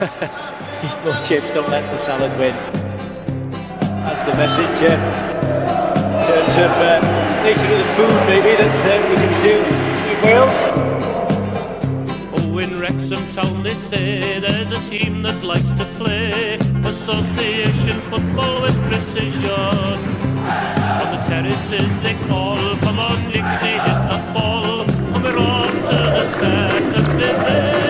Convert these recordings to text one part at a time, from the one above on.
Eat more chips, don't let the salad win. That's the message in terms of nature of the food maybe that we consume in Wales. Oh, in Wrexham town they say there's a team that likes to play association football with precision. On the terraces they call, come on Nixie, hit that ball, and we're off to the second division.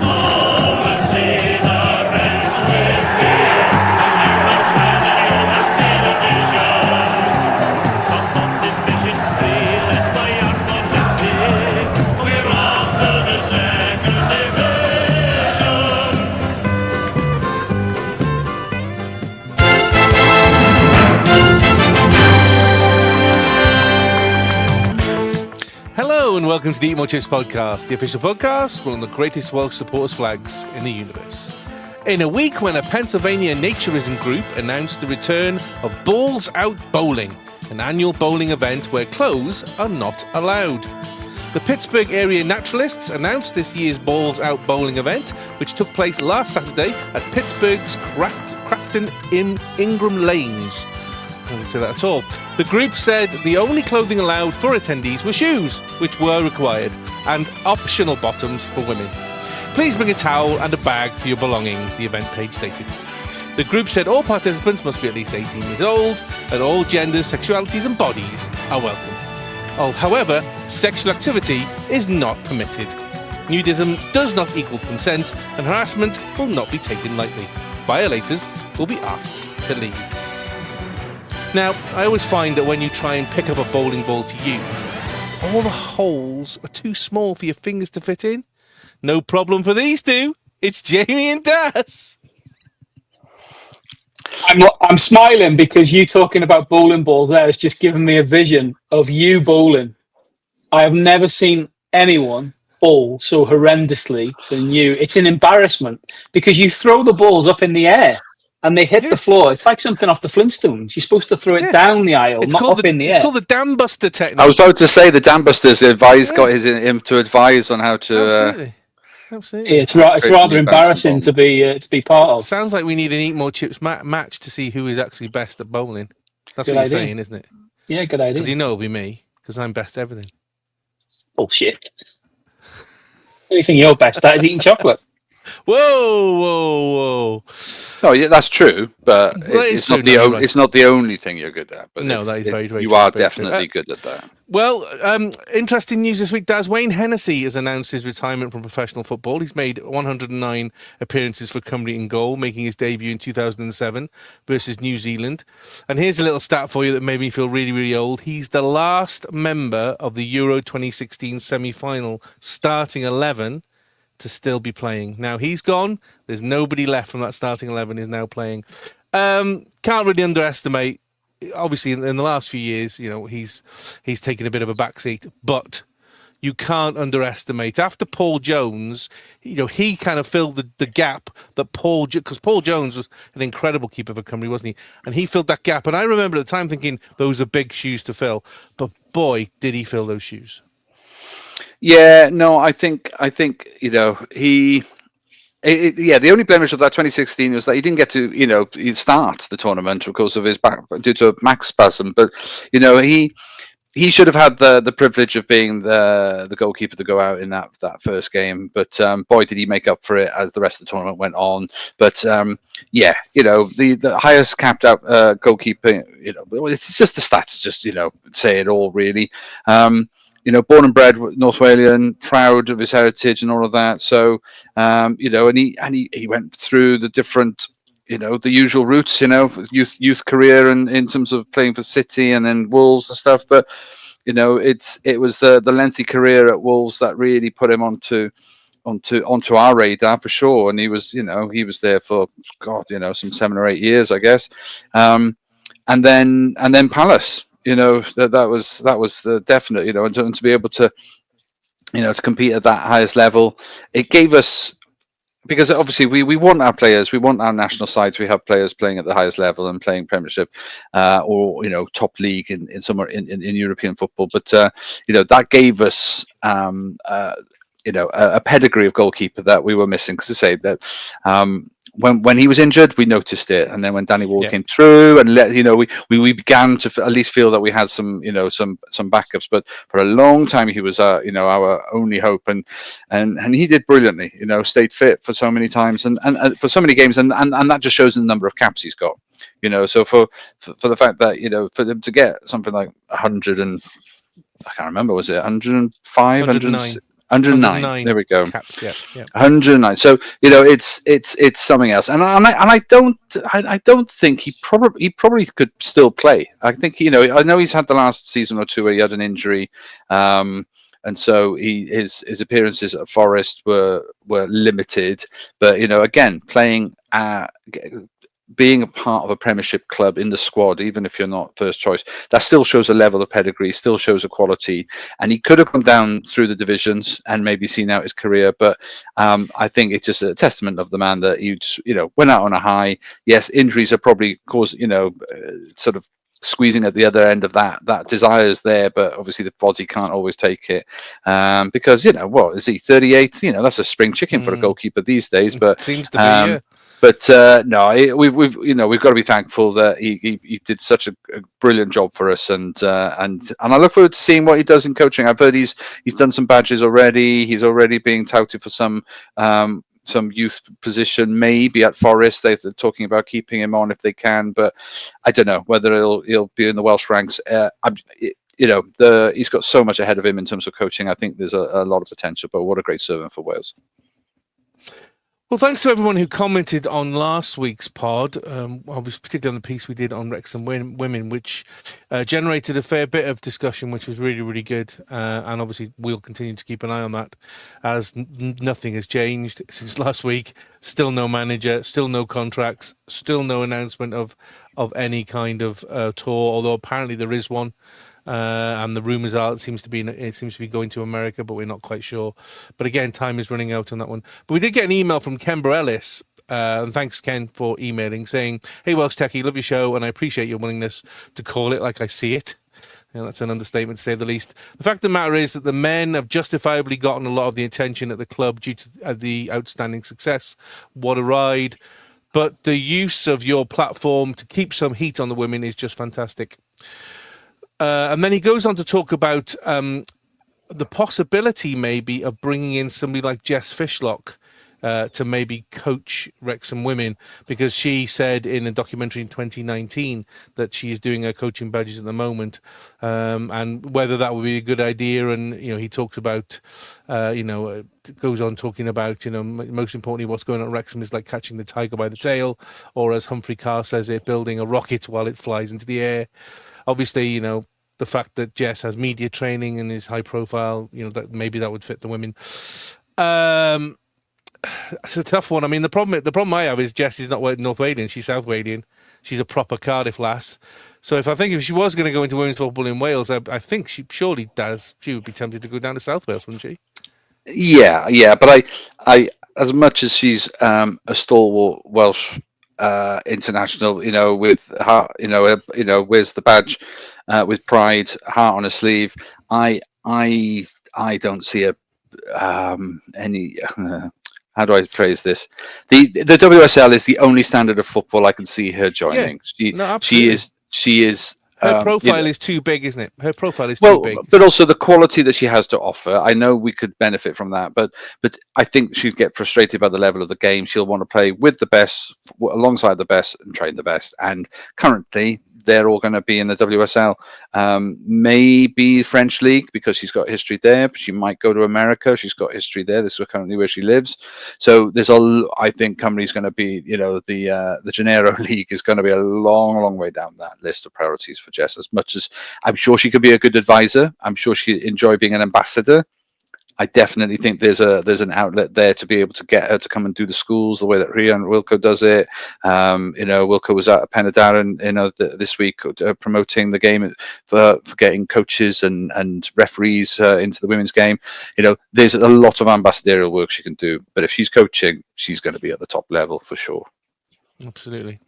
Oh, we'll see the Reds with me, and you must swear that you have seen a vision. Top of Division 3, led by Arno Litti, we're off to the second division. Hello and welcome to the Eat More Chips podcast, the official podcast for one of the greatest Welsh supporters flags in the universe. In a week when a Pennsylvania naturism group announced the return of Balls Out Bowling, an annual bowling event where clothes are not allowed. The Pittsburgh area naturalists announced this year's Balls Out Bowling event, which took place last Saturday at Pittsburgh's Crafton in Ingram Lanes. I didn't say that at all. The group said the only clothing allowed for attendees were shoes, which were required, and optional bottoms for women. Please bring a towel and a bag for your belongings, the event page stated. The group said all participants must be at least 18 years old, and all genders, sexualities and bodies are welcome. However, sexual activity is not permitted. Nudism does not equal consent, and harassment will not be taken lightly. Violators will be asked to leave. Now, I always find that when you try and pick up a bowling ball to use, all the holes are too small for your fingers to fit in. No problem for these two. It's Jamie and Das. I'm smiling because you talking about bowling balls there has just given me a vision of you bowling. I have never seen anyone bowl so horrendously than you. It's an embarrassment because you throw the balls up in the air and they hit the floor. It's like something off the Flintstones. You're supposed to throw it down the aisle, not up in the air. It's called the dam buster technique. I was about to say the dam busters got him to advise on how to. Absolutely. It's rather embarrassing to be part of. Sounds like we need an Eat More Chips match to see who is actually best at bowling. That's Good what idea. you're saying, isn't it? Yeah, good idea. Because you know it'll be me, because I'm best at everything. Bullshit. Anything you're best at is eating chocolate. Whoa. No, yeah, that's true, but Well, it's true, not right. it's not the only thing you're good at. But No, that is very, very you true, are very definitely true. good at that. Well, interesting news this week, Daz. Wayne Hennessy has announced his retirement from professional football. He's made 109 appearances for Cymru in goal, making his debut in 2007 versus New Zealand. And here's a little stat for you that made me feel really, really old. He's the last member of the Euro 2016 semi-final starting 11 to still be playing. Now, he's gone. There's nobody left from that starting 11 is now playing. Can't really underestimate. Obviously, in the last few years, you know, he's taken a bit of a backseat, but you can't underestimate. After Paul Jones, you know, he kind of filled the gap that because Paul Jones was an incredible keeper for Cymru, wasn't he? And he filled that gap. And I remember at the time thinking those are big shoes to fill. But boy, did he fill those shoes. Yeah, no, I think you know the only blemish of that 2016 was that he didn't get to start the tournament because of his back due to a back spasm. But you know he should have had the privilege of being the goalkeeper to go out in that first game. But boy, did he make up for it as the rest of the tournament went on. But yeah, you know the highest capped out goalkeeper. You know, it's just the stats. Just say it all really. You know, born and bred North Walian, proud of his heritage and all of that. So, you know, and he went through the different, you know, the usual routes, you know, youth career and in terms of playing for City and then Wolves and stuff. But, you know, it was the lengthy career at Wolves that really put him onto our radar for sure. And he was there for some 7 or 8 years, I guess. And then Palace. You know, that was the definite, you know, and to be able to, you know, to compete at that highest level, it gave us, because obviously we want our players, we want our national sides, we have players playing at the highest level and playing Premiership or, you know, top league in somewhere in European football. But, you know, that gave us a pedigree of goalkeeper that we were missing. Because to say that when he was injured, we noticed it, and then when Danny Ward came through, and we began to at least feel that we had some backups. But for a long time, he was our only hope, and he did brilliantly. Stayed fit for so many times and for so many games, and that just shows the number of caps he's got. So for the fact that for them to get something like 100 and I can't remember, was it 105, 109? There we go. Caps, yeah. 109. So it's something else, and I don't think he probably could still play. I think I know he's had the last season or two where he had an injury, and so his appearances at Forest were limited. But again, playing being a part of a Premiership club in the squad, even if you're not first choice, that still shows a level of pedigree, still shows a quality. And he could have come down through the divisions and maybe seen out his career. But I think it's just a testament of the man that he just, went out on a high. Yes, injuries are probably caused, sort of squeezing at the other end of that desire is there, but obviously the body can't always take it because what is he, 38? That's a spring chicken for a goalkeeper these days. But seems to be, yeah. But no, we've got to be thankful that he did such a brilliant job for us, and I look forward to seeing what he does in coaching. I've heard he's done some badges already. He's already being touted for some youth position, maybe at Forest. They're talking about keeping him on if they can, but I don't know whether he'll be in the Welsh ranks. He's got so much ahead of him in terms of coaching. I think there's a lot of potential. But what a great servant for Wales. Well, thanks to everyone who commented on last week's pod, obviously particularly on the piece we did on Wrexham Women, which generated a fair bit of discussion, which was really, really good. And obviously we'll continue to keep an eye on that as nothing has changed since last week. Still no manager, still no contracts, still no announcement of any kind of tour, although apparently there is one. And the rumours are it seems to be going to America, but we're not quite sure. But again, time is running out on that one. But we did get an email from Ken Ellis, and thanks Ken for emailing, saying, "Hey Welsh Techie, love your show, and I appreciate your willingness to call it like I see it." That's an understatement to say the least. The fact of the matter is that the men have justifiably gotten a lot of the attention at the club due to the outstanding success. What a ride! But the use of your platform to keep some heat on the women is just fantastic. And then he goes on to talk about the possibility maybe of bringing in somebody like Jess Fishlock to maybe coach Wrexham Women, because she said in a documentary in 2019 that she is doing her coaching badges at the moment, and whether that would be a good idea. And he talks about goes on talking about most importantly what's going on at Wrexham is like catching the tiger by the tail, or as Humphrey Carr says it, building a rocket while it flies into the air. Obviously, the fact that Jess has media training and is high profile, that maybe that would fit the women. It's a tough one. I mean, the problem I have is Jess is not North Walian; she's South Walian. She's a proper Cardiff lass. So if she was going to go into women's football in Wales, I think she surely does. She would be tempted to go down to South Wales, wouldn't she? Yeah. But I as much as she's a stalwart Welsh international, with heart, wears the badge with pride, heart on her sleeve. I don't see any. How do I phrase this? The WSL is the only standard of football I can see her joining. Yeah. She is. Her profile is too big, isn't it? Her profile is too big. But also the quality that she has to offer. I know we could benefit from that, but I think she'd get frustrated by the level of the game. She'll want to play with the best, alongside the best, and train the best. And currently, they're all going to be in the WSL. Maybe French League, because she's got history there. But she might go to America. She's got history there. This is currently where she lives. So I think Cymru's going to be, the Gennaro League is going to be a long, long way down that list of priorities for Jess. As much as I'm sure she could be a good advisor, I'm sure she'd enjoy being an ambassador. I definitely think there's an outlet there to be able to get her to come and do the schools the way that Ria and Wilco does it. Wilco was at Penydarren, this week promoting the game for getting coaches and referees into the women's game. There's a lot of ambassadorial work she can do, but if she's coaching, she's going to be at the top level for sure. Absolutely.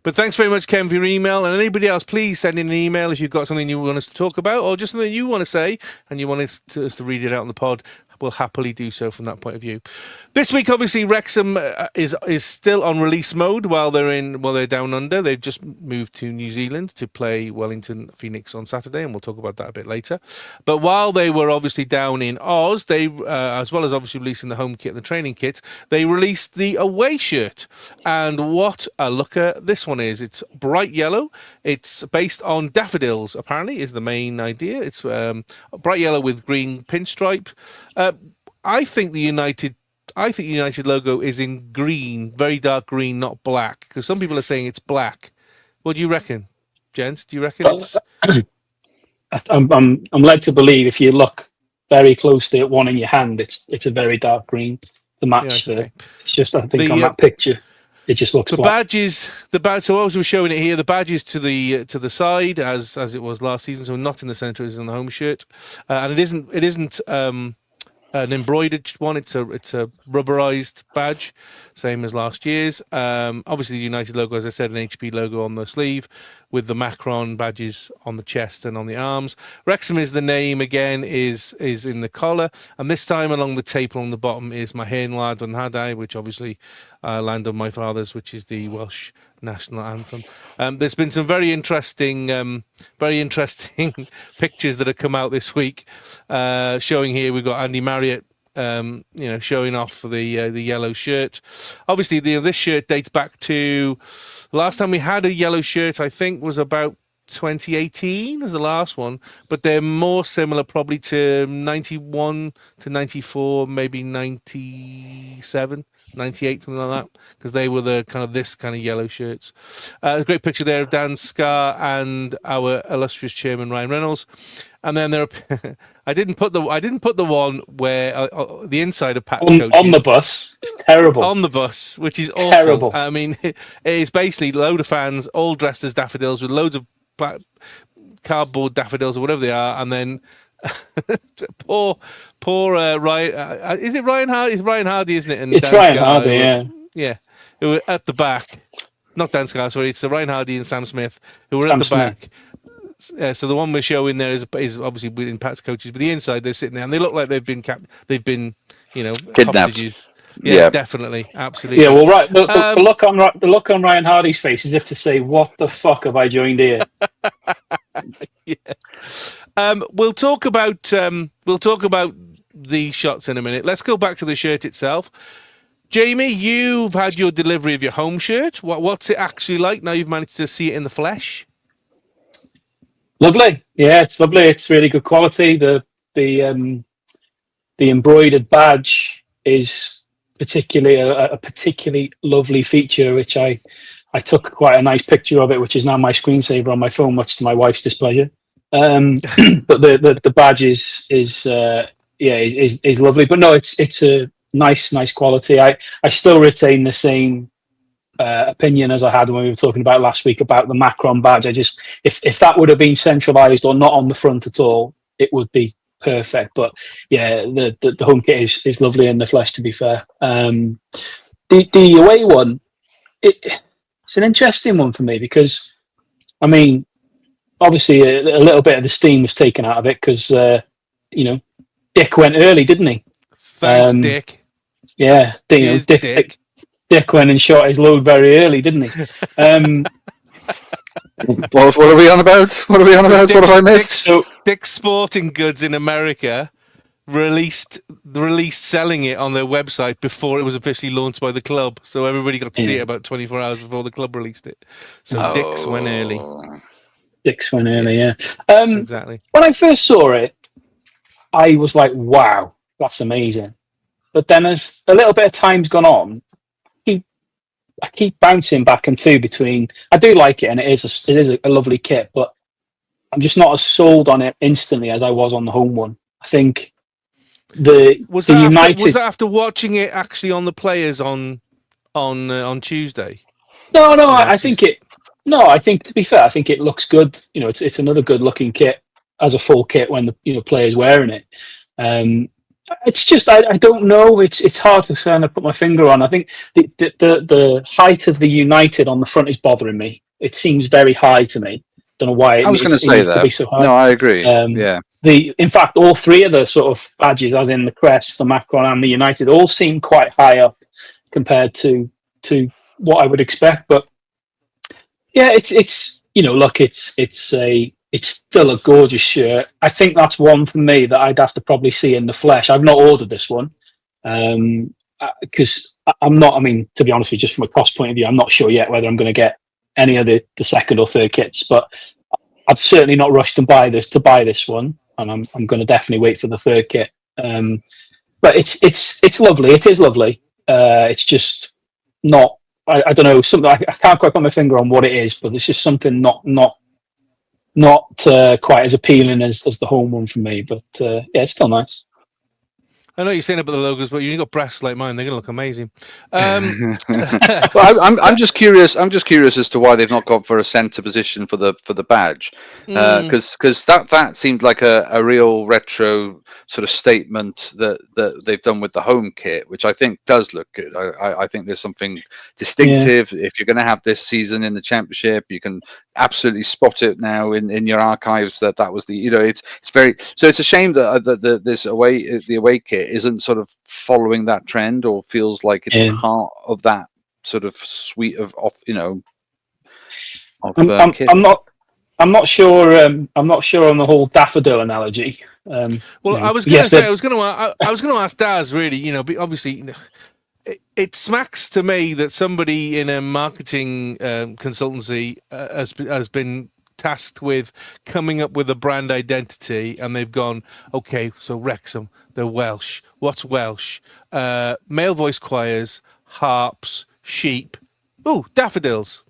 But thanks very much, Ken, for your email. And anybody else, please send in an email if you've got something you want us to talk about, or just something you want to say and you want us to read it out on the pod. will happily do so from that point of view. This week, obviously, Wrexham is still on release mode while they're down under. They've just moved to New Zealand to play Wellington Phoenix on Saturday, and we'll talk about that a bit later. But while they were obviously down in Oz, they as well as obviously releasing the home kit and the training kit, they released the away shirt. And what a looker this one is! It's bright yellow. It's based on daffodils. Apparently, is the main idea. It's bright yellow with green pinstripe. I think the United logo is in green, very dark green, not black. Because some people are saying it's black. What do you reckon, gents? Do you reckon it's? I'm led to believe if you look very closely at one in your hand, it's a very dark green to match. Yeah, okay. It's just I think on that picture, it just looks. The black. badges. So as we're showing it here, the badges to the side as it was last season. So not in the centre, it's on the home shirt, and it isn't. An embroidered one. It's a rubberized badge, same as last year's. Obviously, the United logo, as I said, an HP logo on the sleeve, with the Macron badges on the chest and on the arms. Wrexham is the name again, is in the collar, and this time along the tape along the bottom is my Hen Wlad yn Hadau, which obviously Land of My Fathers, which is the Welsh national anthem. There's been some very interesting pictures that have come out this week. Showing here, we've got Andy Marriott, showing off the yellow shirt. Obviously, this shirt dates back to last time we had a yellow shirt. I think was about 2018 was the last one, but they're more similar probably to 91 to 94, maybe 97, 98, something like that, because they were this kind of yellow shirts. A great picture there of Dan Scarr and our illustrious chairman Ryan Reynolds. And then there are, I didn't put the one where the inside of Pat's coaches on the bus. It's terrible. On the bus, which is awful. Terrible. I mean, it is basically a load of fans all dressed as daffodils with loads of cardboard daffodils or whatever they are, and then poor Ryan. Is it Ryan Hardy? It's Ryan Hardy, isn't it? And it's Ryan Hardy, yeah. Who were at the back. Not Dan Scarr, sorry. It's Ryan Hardy and Sam Smith who were at the back. So the one we're showing there is obviously within Pat's coaches, but the inside they're sitting there and they look like they've been kidnapped. Hostages. Yeah, definitely, absolutely. Yeah, well, right. The look on Ryan Hardy's face is if to say, "What the fuck have I joined here?" Yeah. We'll talk about the shots in a minute. Let's go back to the shirt itself. Jamie, you've had your delivery of your home shirt. What's it actually like now you've managed to see it in the flesh? Lovely. Yeah, it's lovely. It's really good quality. The embroidered badge is particularly a particularly lovely feature, which I took quite a nice picture of it, which is now my screensaver on my phone, much to my wife's displeasure. But the badge is lovely. But no, it's a nice quality. I still retain the same opinion as I had when we were talking about last week about the Macron badge. I just if that would have been centralised or not on the front at all, it would be perfect. But yeah, the home kit is lovely in the flesh, to be fair. The away one, it's an interesting one for me because, I mean, obviously a little bit of the steam was taken out of it because Dick went early, didn't he? Thanks, Dick. Yeah, Dick went and shot his load very early, didn't he? What are we on about? What have I missed? Dick's Sporting Goods in America released selling it on their website before it was officially launched by the club. So everybody got to see it about 24 hours before the club released it. So Dick's went early. Dick's went early, yeah. Exactly. When I first saw it, I was like, wow, that's amazing. But then as a little bit of time's gone on, I keep bouncing back and between. I do like it, and it is a lovely kit, but I'm just not as sold on it instantly as I was on the home one. I think was that after watching it actually on the players on Tuesday? No, I think it. No, I think to be fair, I think it looks good. It's another good looking kit as a full kit when the player's wearing it. It's just I don't know. It's hard to kind of put my finger on. I think the height of the United on the front is bothering me. It seems very high to me. Don't know why. I was going to say that. To be so high. No, I agree. Yeah. in fact, all three of the sort of badges, as in the crest, the Macron, and the United, all seem quite high up compared to what I would expect. But yeah, it's look, it's still a gorgeous shirt. I think that's one for me that I'd have to probably see in the flesh. I've not ordered this one because I'm not. I mean, to be honest with you, just from a cost point of view, I'm not sure yet whether I'm going to get any of the second or third kits. But I've certainly not rushed to buy this one, and I'm going to definitely wait for the third kit. But it's lovely. It is lovely. It's just not. I don't know. Something I can't quite put my finger on what it is, but it's just something not quite as appealing as the home one for me. But yeah, it's still nice. I know you're saying about the logos, but you've got breasts like mine; they're going to look amazing. Well, I'm just curious. I'm just curious as to why they've not gone for a centre position for the badge, because that seemed like a real retro sort of statement that they've done with the home kit, which I think does look good. I think there's something distinctive. Yeah. If you're going to have this season in the Championship, you can absolutely spot it now in your archives that was the it's very. So it's a shame that the away kit isn't sort of following that trend or feels like it's part of that sort of suite of kit. I'm not sure on the whole daffodil analogy. I was going to say I was going to ask Daz really, but obviously it smacks to me that somebody in a marketing consultancy has been tasked with coming up with a brand identity, and they've gone, okay, so Wrexham, they're Welsh. What's Welsh? Male voice choirs, harps, sheep. Oh, daffodils.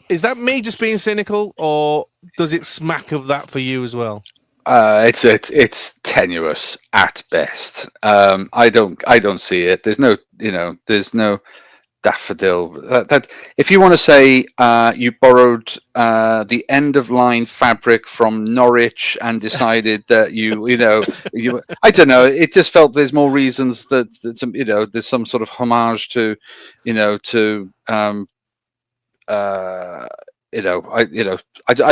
Is that me just being cynical, or does it smack of that for you as well? It's tenuous at best. I don't see it. There's no daffodil. That if you want to say you borrowed the end of line fabric from Norwich and decided that you I don't know. It just felt there's more reasons that there's some sort of homage to I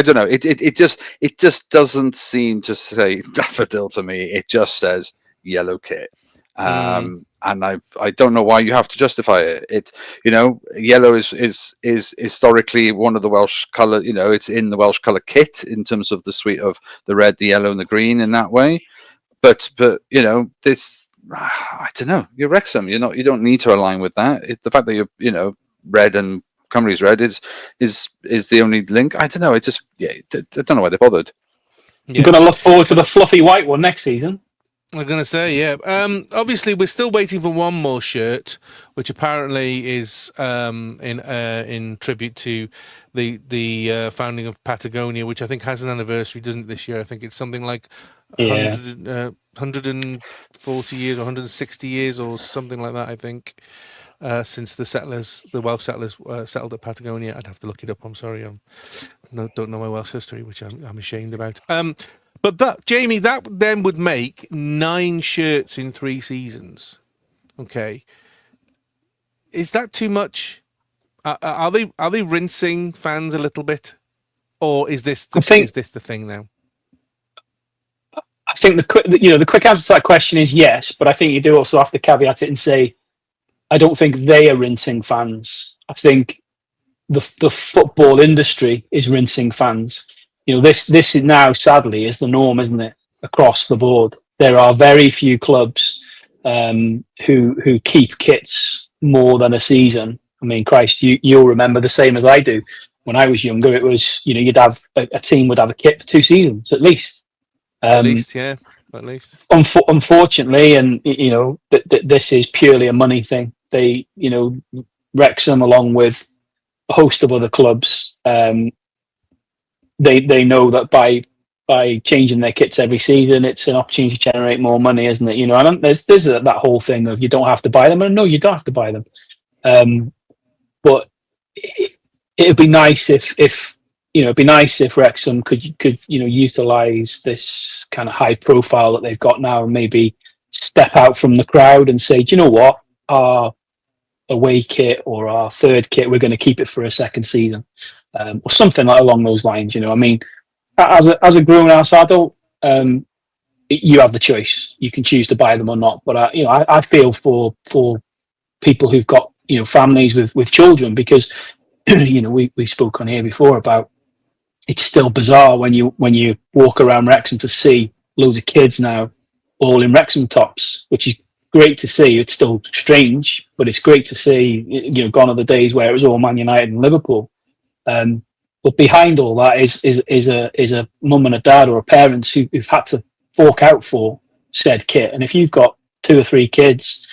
don't know. It just doesn't seem to say daffodil to me. It just says yellow kit. And I don't know why you have to justify it. Yellow is historically one of the Welsh colour. It's in the Welsh colour kit in terms of the suite of the red, the yellow, and the green in that way. But this I don't know. You're Wrexham. You don't need to align with that. The fact that you're red and Cymru's red is the only link. I don't know. I don't know why they bothered. You're going to look forward to the fluffy white one next season. I'm going to say, yeah. Obviously, we're still waiting for one more shirt, which apparently is in tribute to the founding of Patagonia, which I think has an anniversary, doesn't it, this year? I think it's something like 140 years or 160 years or something like that, I think, since the Welsh settlers settled at Patagonia. I'd have to look it up. I'm sorry. I don't know my Welsh history, which I'm ashamed about. But Jamie, that then would make 9 shirts in 3 seasons. Okay, is that too much? Are they rinsing fans a little bit, or is this the thing now? I think the quick answer to that question is yes, but I think you do also have to caveat it and say, I don't think they are rinsing fans. I think the football industry is rinsing fans. This is now, sadly, is the norm, isn't it? Across the board, there are very few clubs who keep kits more than a season. I mean, Christ, you'll remember the same as I do. When I was younger, it was you'd have a team would have a kit for 2 seasons at least. At least, yeah, at least. Unfortunately, and this is purely a money thing. They, Wrexham, along with a host of other clubs, they know that by changing their kits every season, it's an opportunity to generate more money, isn't it? And there's that whole thing of you don't have to buy them, and no, you don't have to buy them. But it'd be nice if Wrexham could utilize this kind of high profile that they've got now and maybe step out from the crowd and say, do you know what, our away kit or our third kit, we're going to keep it for a second season. Or something along those lines, I mean, as a grown-ass adult, you have the choice. You can choose to buy them or not. But I feel for people who've got families with children, because we spoke on here before about, it's still bizarre when you walk around Wrexham to see loads of kids now all in Wrexham tops, which is great to see. It's still strange, but it's great to see. Gone are the days where it was all Man United and Liverpool. But behind all that is a mum and a dad or a parents who've had to fork out for said kit. And if you've got 2 or 3 kids,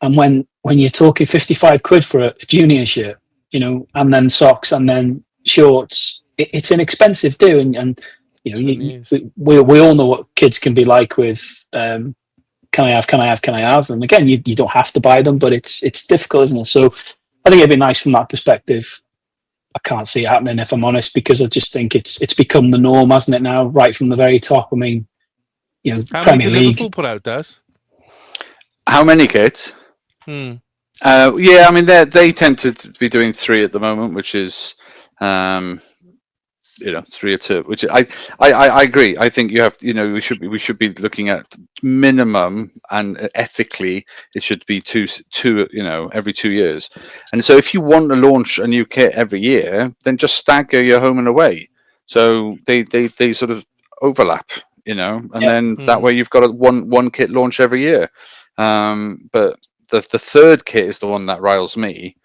and when you're talking 55 quid for a junior shirt, and then socks and then shorts, it's an expensive do. And we all know what kids can be like with can I have? And again, you don't have to buy them, but it's difficult, isn't it? So I think it'd be nice from that perspective. I can't see it happening, if I'm honest, because I just think it's become the norm, hasn't it now, right from the very top. I mean, How Premier many did League. Liverpool put out, Daz? How many kits? Yeah, I mean they tend to be doing 3 at the moment, which is 3 or 2. Which I agree. I think you have we should be looking at minimum, and ethically it should be two every 2 years. And so if you want to launch a new kit every year, then just stagger your home and away, so they sort of overlap, and then that way you've got a one kit launch every year. But the third kit is the one that riles me,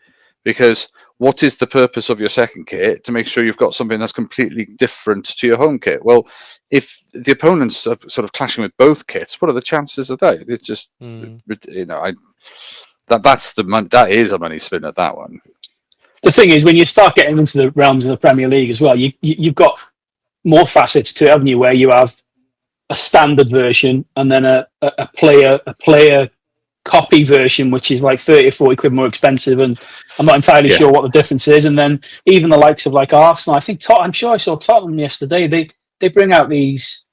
because what is the purpose of your second kit? To make sure you've got something that's completely different to your home kit. Well, if the opponents are sort of clashing with both kits, what are the chances of that? It's just that is a money spinner, that one. The thing is, when you start getting into the realms of the Premier League as well, you've got more facets to it, haven't you? Where you have a standard version and then a player copy version, which is like 30 or 40 quid more expensive, and I'm not entirely sure what the difference is. And then even the likes of like Arsenal, I think I'm sure I saw Tottenham yesterday, they bring out these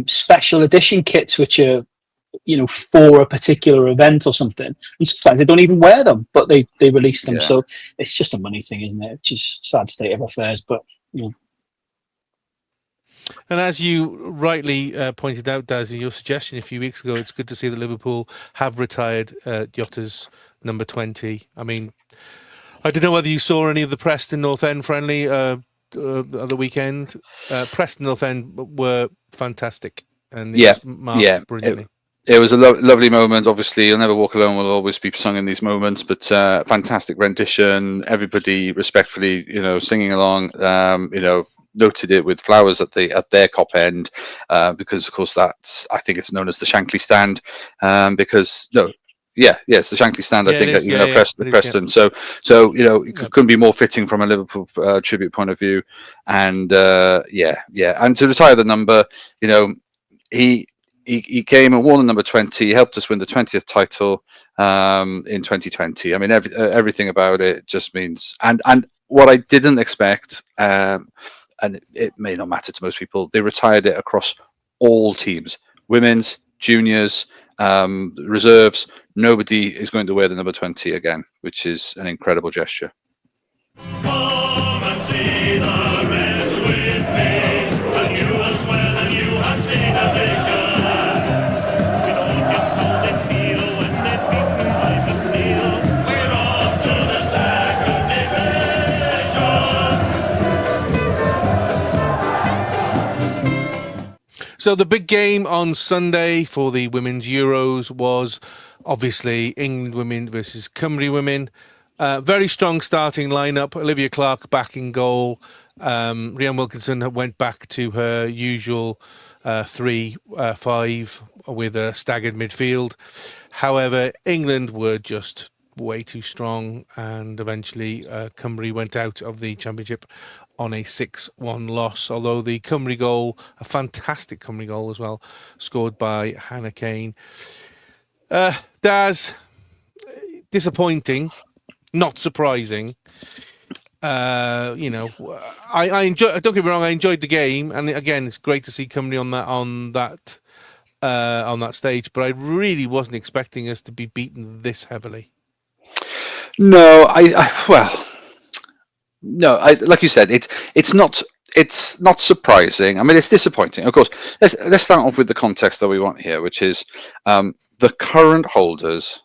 special edition kits which are for a particular event or something, and sometimes they don't even wear them, but they release them. So it's just a money thing, isn't it? Which is a sad state of affairs, but And as you rightly pointed out, Daz, in your suggestion a few weeks ago, it's good to see that Liverpool have retired Jota's number 20. I mean, I don't know whether you saw any of the Preston North End friendly the weekend. Preston North End were fantastic, and marked brilliantly. It was a lovely moment. Obviously, "You'll Never Walk Alone" will always be sung in these moments, but fantastic rendition. Everybody respectfully, singing along. Noted it with flowers at their cop end, because of course I think it's known as the Shankly stand, it's the Shankly stand. I think Preston. So it couldn't be more fitting from a Liverpool tribute point of view, and and to retire the number, he came and wore the number 20. He helped us win the 20th title in 2020. I mean, everything about it just means, and what I didn't expect. And it may not matter to most people, they retired it across all teams, women's, juniors, reserves. Nobody is going to wear the number 20 again, which is an incredible gesture. Come and see the Reds with me, and you will swear that you have seen a vision. We know just how they feel when they beat me like a meal. We're off to the second division. So the big game on Sunday for the Women's Euros was obviously England Women versus Cymru Women. Very strong starting lineup. Olivia Clark back in goal. Rhian Wilkinson went back to her usual 3-5 with a staggered midfield. However, England were just way too strong, and eventually Cymru went out of the championship on a 6-1 loss, although the Cymru goal, a fantastic Cymru goal as well, scored by Hannah Kane. Daz, disappointing, not surprising. I enjoy. Don't get me wrong, I enjoyed the game, and again, it's great to see Cymru on that stage. But I really wasn't expecting us to be beaten this heavily. No, like you said, it's not it's not surprising. I mean, it's disappointing. Of course, let's start off with the context that we want here, which is the current holders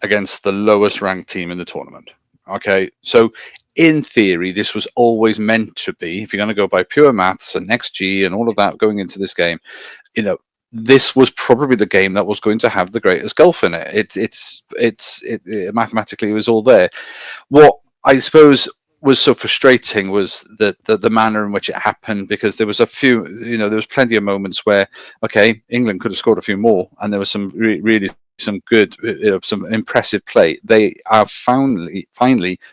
against the lowest ranked team in the tournament. Okay, so in theory, this was always meant to be, if you're going to go by pure maths and XG and all of that going into this game, this was probably the game that was going to have the greatest gulf in it. It mathematically, it was all there. What I suppose was so frustrating was the manner in which it happened, because there was a few, there was plenty of moments where, okay, England could have scored a few more, and there was some really some good, some impressive play. They have finally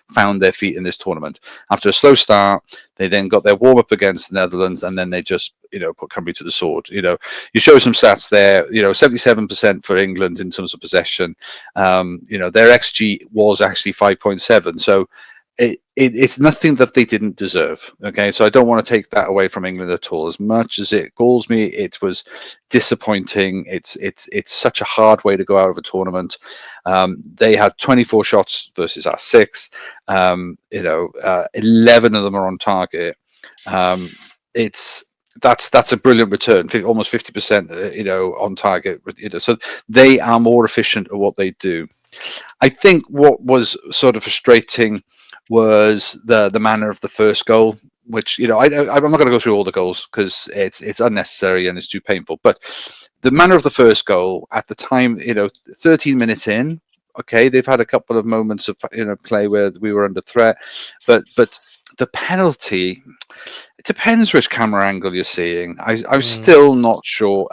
found their feet in this tournament. After a slow start, they then got their warm up against the Netherlands, and then they just, put Cymru to the sword. You show some stats there. 77% for England in terms of possession. Their XG was actually 5.7. So it's nothing that they didn't deserve. Okay, so I don't want to take that away from England at all. As much as it galls me, it was disappointing. It's such a hard way to go out of a tournament. They had 24 shots versus our 6. 11 of them are on target. That's a brilliant return, almost 50%, on target. So they are more efficient at what they do. I think what was sort of frustrating was the manner of the first goal, which I'm not going to go through all the goals because it's unnecessary and it's too painful. But the manner of the first goal at the time, 13 minutes in, okay, they've had a couple of moments of play where we were under threat, but the penalty, it depends which camera angle you're seeing. I'm still not sure.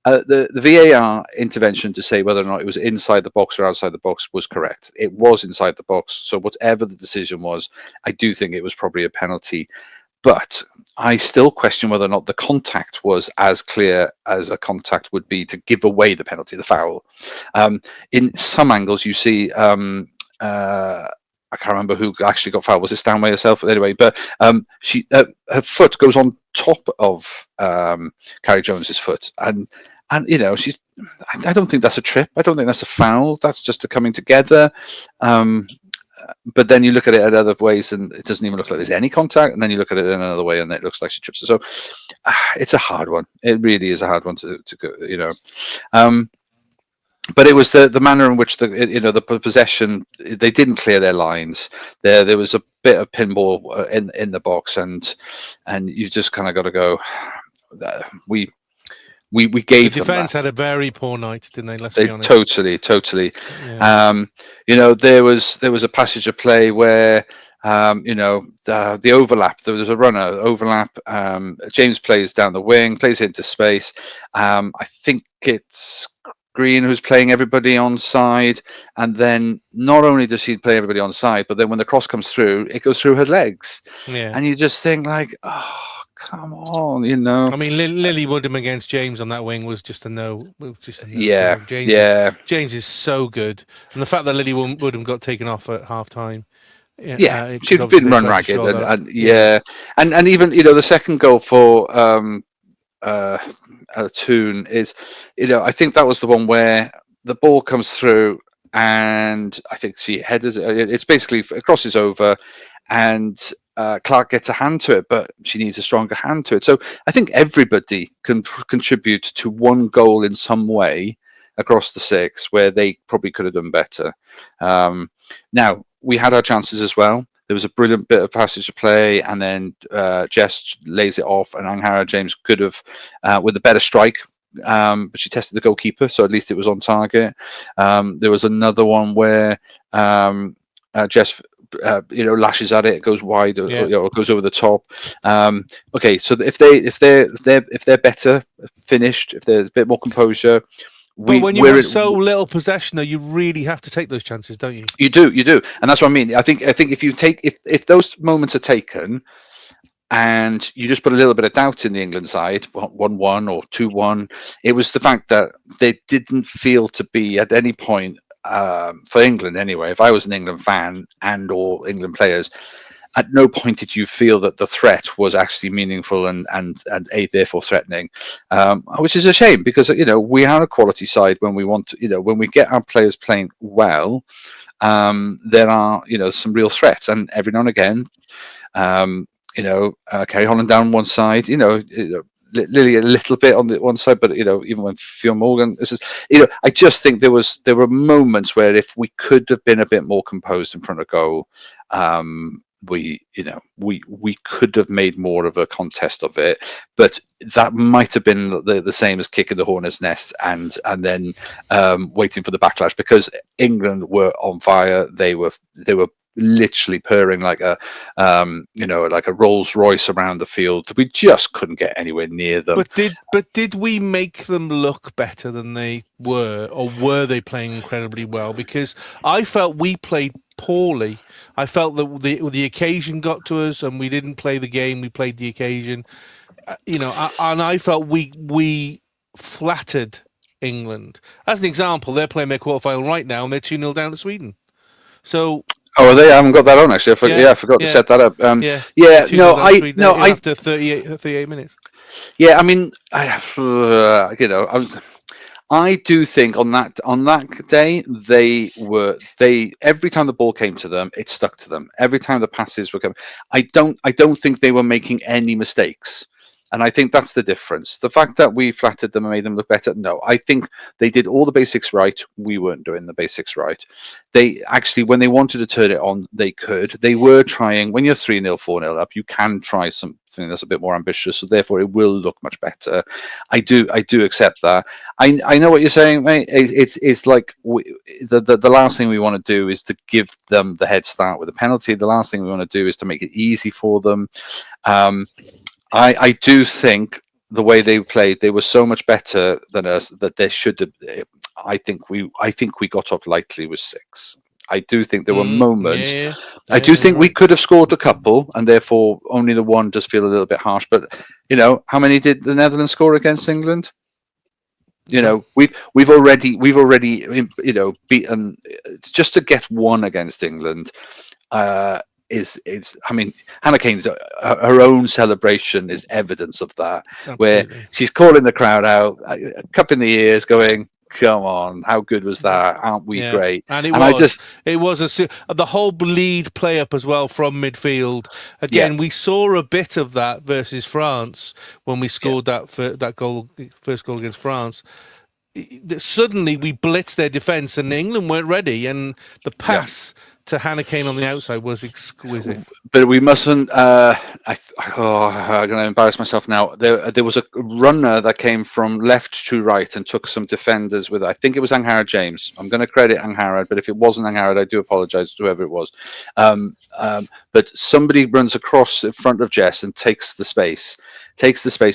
The VAR intervention to say whether or not it was inside the box or outside the box was correct. It was inside the box. So whatever the decision was, I do think it was probably a penalty. But I still question whether or not the contact was as clear as a contact would be to give away the penalty, the foul. In some angles, you see, I can't remember who actually got fouled. Was it Stanway herself? Anyway, but her foot goes on top of Carrie Jones's foot, and she's. I don't think that's a trip. I don't think that's a foul. That's just a coming together. But then you look at it in other ways, and it doesn't even look like there's any contact. And then you look at it in another way, and it looks like she trips her. So it's a hard one. It really is a hard one to go. But it was the manner in which the possession, they didn't clear their lines. There was a bit of pinball in the box, and you just kind of got to go. We gave the defense them that. had a very poor night, didn't they? Let's be honest. Totally. Yeah. There was a passage of play where the overlap. There was a runner overlap. James plays down the wing, plays into space. I think it's Green who's playing everybody on side, and then not only does he play everybody on side, but then when the cross comes through, it goes through her legs. Yeah. And you just think like, oh, come on, I mean, Lily Woodham against James on that wing was just a no. Yeah, James is so good, and the fact that Lily Woodham got taken off at half time. She'd been run ragged, and even the second goal for Toon is, I think that was the one where the ball comes through, and I think she headers it. It's basically crosses over, and Clark gets a hand to it, but she needs a stronger hand to it. So I think everybody can contribute to one goal in some way across the 6 where they probably could have done better. Now, we had our chances as well. There was a brilliant bit of passage of play, and then Jess lays it off, and Anghara James could have, with a better strike, but she tested the goalkeeper, so at least it was on target. There was another one where Jess, lashes at it, it goes wide, or goes over the top. Okay, so if they're better finished, if there's a bit more composure. But when you have so little possession, though, you really have to take those chances, don't you? You do, and that's what I mean. I think if those moments are taken, and you just put a little bit of doubt in the England side, 1-1 or 2-1, it was the fact that they didn't feel to be at any point, for England anyway. If I was an England fan and or England players, at no point did you feel that the threat was actually meaningful and therefore threatening, which is a shame, because we are a quality side when we want to, when we get our players playing well. There are some real threats, and every now and again, Kerry Holland down one side, Lily a little bit on the one side, but even when Fionn Morgan, I just think there were moments where if we could have been a bit more composed in front of goal, we could have made more of a contest of it, but that might have been the same as kicking the hornet's nest and then waiting for the backlash, because England were on fire. They were literally purring like a Rolls Royce around the field. We just couldn't get anywhere near them. But did we make them look better than they were, or were they playing incredibly well? Because I felt we played poorly. I felt that the occasion got to us, and we didn't play the game. We played the occasion, and I felt we flattered England. As an example, they're playing their quarterfinal right now, and they're 2-0 down to Sweden. So. Oh, they haven't got that on actually. I forgot to set that up. After 38 minutes. Yeah, I mean, I do think on that day they every time the ball came to them, it stuck to them. Every time the passes were coming, I don't think they were making any mistakes. And I think that's the difference. The fact that we flattered them and made them look better, no. I think they did all the basics right. We weren't doing the basics right. They actually, when they wanted to turn it on, they could. They were trying. When you're 3-0, 4-0 up, you can try something that's a bit more ambitious. So therefore, it will look much better. I do accept that. I know what you're saying, mate. It's like the last thing we want to do is to give them the head start with a penalty. The last thing we want to do is to make it easy for them. I do think the way they played, they were so much better than us that they should have. I think we got off lightly with 6. I do think there were moments. I do think we could have scored a couple, and therefore only the one does feel a little bit harsh. But how many did the Netherlands score against England? We've already beaten, just to get one against England. Hannah Kane's her own celebration is evidence of that. Absolutely. Where she's calling the crowd out, cupping the ears, going, "Come on, how good was that? Aren't we great?" And it was the whole lead play up as well from midfield. Again, we saw a bit of that versus France when we scored that goal, first goal against France. Suddenly we blitzed their defence, and England weren't ready, and the pass to Hannah Kane on the outside was exquisite. But we mustn't. I'm going to embarrass myself now. There was a runner that came from left to right and took some defenders with it. I think it was Angharad James. I'm going to credit Angharad, but if it wasn't Angharad, I do apologise to whoever it was. But somebody runs across in front of Jess and takes the space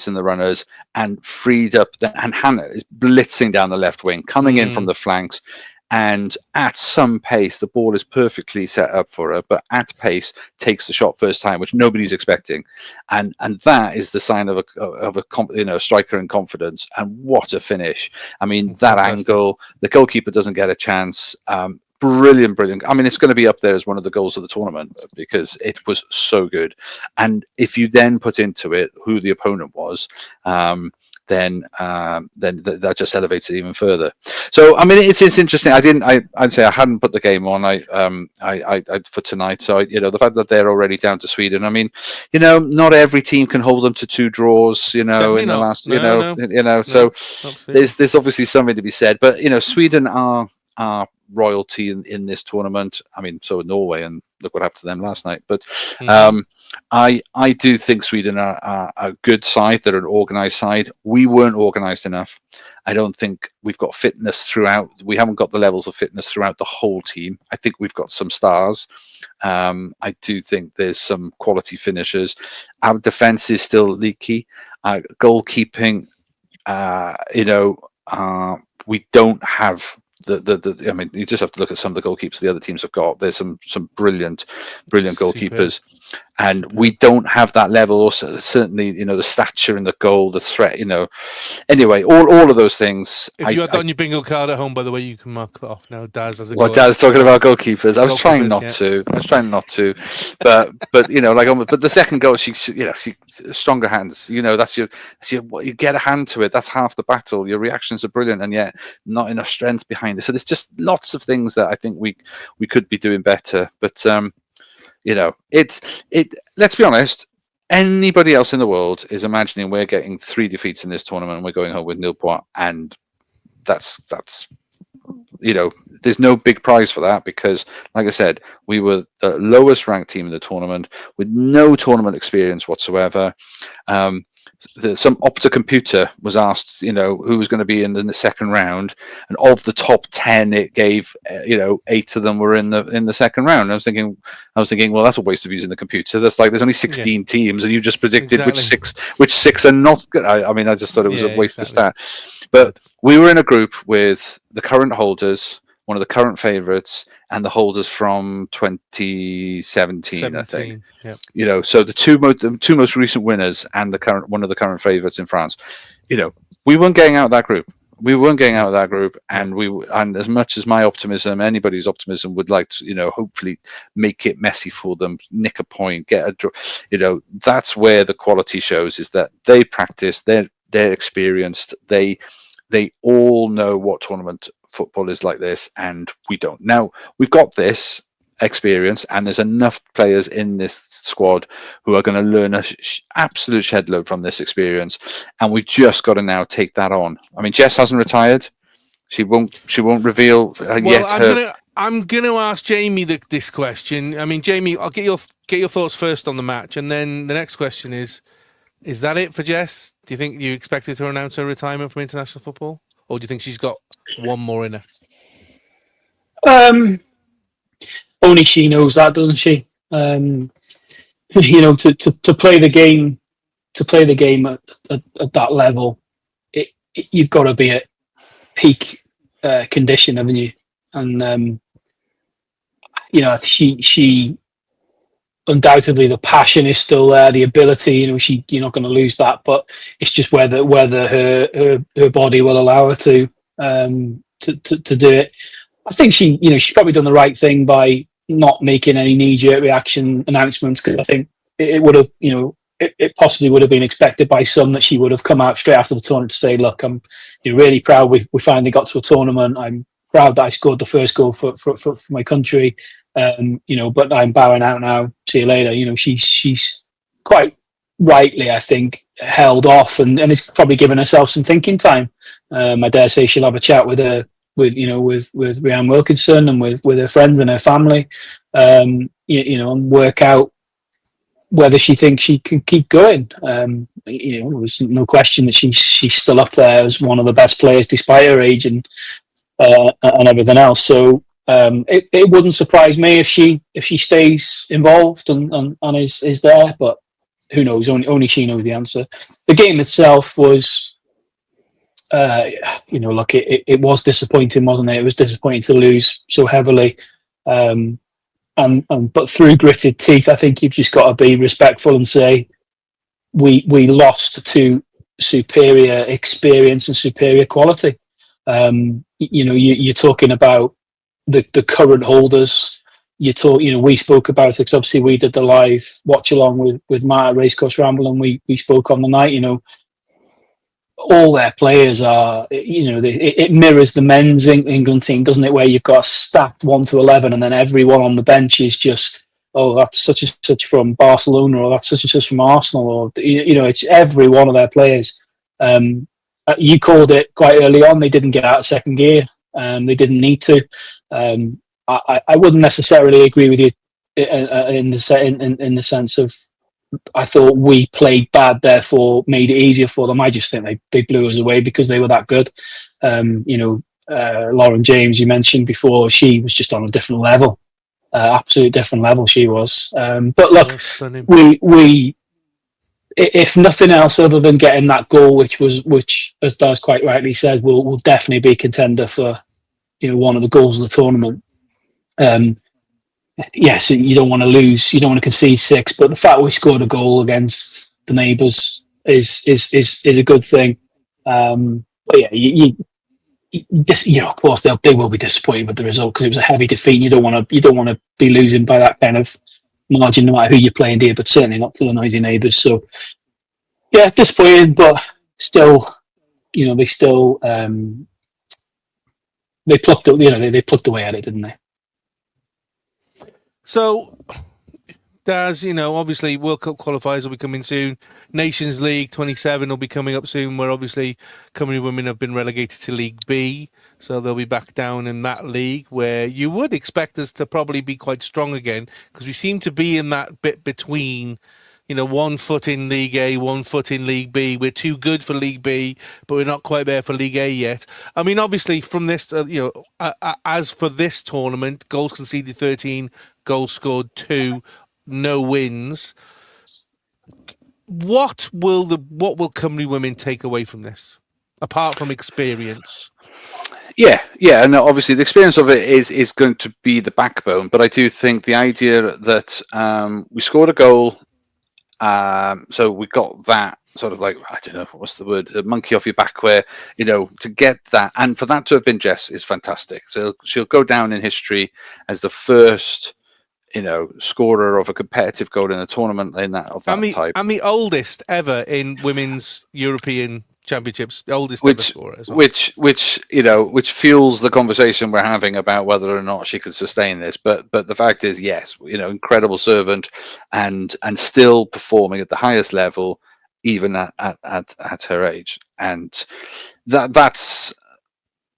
in the runners and freed up. And Hannah is blitzing down the left wing, coming in from the flanks. And at some pace, the ball is perfectly set up for her, but at pace takes the shot first time, which nobody's expecting, and that is the sign of a striker in confidence. And what a finish! I mean, that angle, the goalkeeper doesn't get a chance. Brilliant. I mean, it's going to be up there as one of the goals of the tournament because it was so good. And if you then put into it who the opponent was, then that just elevates it even further. So I mean, it's interesting. I'd say I hadn't put the game on. I for tonight. So the fact that they're already down to Sweden. I mean, not every team can hold them to 2 draws. Definitely in the last. No, so there's obviously something to be said. But Sweden are royalty in this tournament. I mean, so Norway, and look what happened to them last night. But I do think Sweden are a good side. They're an organised side. We weren't organised enough. I don't think we've got fitness throughout. We haven't got the levels of fitness throughout the whole team. I think we've got some stars. I do think there's some quality finishers. Our defence is still leaky. Goalkeeping, we don't have I mean, you just have to look at some of the goalkeepers the other teams have got. There's some brilliant goalkeepers, and we don't have that level. Also, certainly, the stature in the goal, the threat. Anyway, all of those things. If you had that on your bingo card at home, by the way, you can mark that off now. Daz has a goal. Daz talking about goalkeepers. I was trying not to. But but the second goal, she stronger hands. That's your you get a hand to it. That's half the battle. Your reactions are brilliant, and yet not enough strength behind it. So there's just lots of things that I think we could be doing better. But let's be honest. Anybody else in the world is imagining we're getting 3 defeats in this tournament and we're going home with nil points, and that's there's no big prize for that, because, like I said, we were the lowest ranked team in the tournament with no tournament experience whatsoever. Some Opta computer was asked, who was going to be in the second round, and of the top 10, it gave 8 of them were in the second round. I was thinking, well, that's a waste of using the computer. That's like there's only 16 teams, and you just predicted which six are not good. I just thought it was a waste of stat. But we were in a group with the current holders, one of the current favourites, and the holders from 2017, I think. Yeah. So the two most recent winners and one of the current favourites in France. We weren't getting out of that group. And as much as my optimism, anybody's optimism, would like to, hopefully make it messy for them, nick a point, get a draw. That's where the quality shows, is that they practice, they're experienced, they all know what tournament football is like this, and we don't. Now we've got this experience, and there's enough players in this squad who are going to learn an absolute shed load from this experience, and we've just got to now take that on. I mean, Jess hasn't retired. She won't reveal yet. I'm gonna ask Jamie this question. I mean, Jamie, I'll get your thoughts first on the match, and then the next question is that it for Jess? Do you think you expected to announce her retirement from international football, or do you think she's got one more in her? Only she knows that, doesn't she? To play the game, at that level, you've got to be at peak condition, haven't you? And she undoubtedly, the passion is still there, the ability. You're not going to lose that, but it's just whether her body will allow her to do it. I think she's probably done the right thing by not making any knee-jerk reaction announcements, because I think it would have, it possibly would have been expected by some that she would have come out straight after the tournament to say, "Look, I'm really proud. We finally got to a tournament. I'm proud that I scored the first goal for my country. But I'm bowing out now. See you later." She's quite rightly, I think, held off and is probably given herself some thinking time. I dare say she'll have a chat with Rhiannon Wilkinson and with her friends and her family, and work out whether she thinks she can keep going. There's no question that she's still up there as one of the best players despite her age and everything else. So it wouldn't surprise me if she stays involved and is there, but who knows? Only she knows the answer. The game itself was, look, it was disappointing, wasn't it? It was disappointing to lose so heavily, but through gritted teeth. I think you've just got to be respectful and say we lost to superior experience and superior quality. You're talking about the current holders. We spoke about it because obviously we did the live watch along with Matt at Racecourse Ramble, and we spoke on the night. All their players are, it mirrors the men's England team, doesn't it? Where you've got stacked 1 to 11, and then everyone on the bench is just, oh, that's such and such from Barcelona, or that's such and such from Arsenal, or it's every one of their players. You called it quite early on. They didn't get out of second gear. They didn't need to. I wouldn't necessarily agree with you in the sense of, I thought we played bad, therefore made it easier for them. I just think they blew us away because they were that good. Lauren James, you mentioned before, she was just on a different level, absolute different level she was. But look, we if nothing else other than getting that goal, which as Daz quite rightly said, will definitely be contender for one of the goals of the tournament. Yes, you don't want to lose, you don't want to concede 6, but the fact we scored a goal against the neighbours is a good thing. But yeah, of course they will be disappointed with the result because it was a heavy defeat. You don't want to be losing by that kind of margin, no matter who you're playing here, but certainly not to the noisy neighbours. So yeah, disappointing, but still, they still they plucked it. They plucked away at it, didn't they? So Daz, obviously World Cup qualifiers will be coming soon. Nations League 27 will be coming up soon, where obviously Cymru Women have been relegated to League B, so they'll be back down in that league, where you would expect us to probably be quite strong again, because we seem to be in that bit between, 1 foot in League A, 1 foot in League B. We're too good for League B, but we're not quite there for League A yet. I mean, obviously, from this, as for this tournament, goals conceded 13, goals scored 2, no wins. What will Cymru Women take away from this, apart from experience? Yeah, and obviously the experience of it is going to be the backbone. But I do think the idea that we scored a goal, so we got that sort of like, I don't know what's the word, a monkey off your back, where to get that, and for that to have been Jess is fantastic. So she'll go down in history as the first scorer of a competitive goal in a tournament of that type. And the oldest ever in women's European Championships, the oldest ever scorer as well. Which fuels the conversation we're having about whether or not she could sustain this. But the fact is, yes, incredible servant, and still performing at the highest level, even at her age, and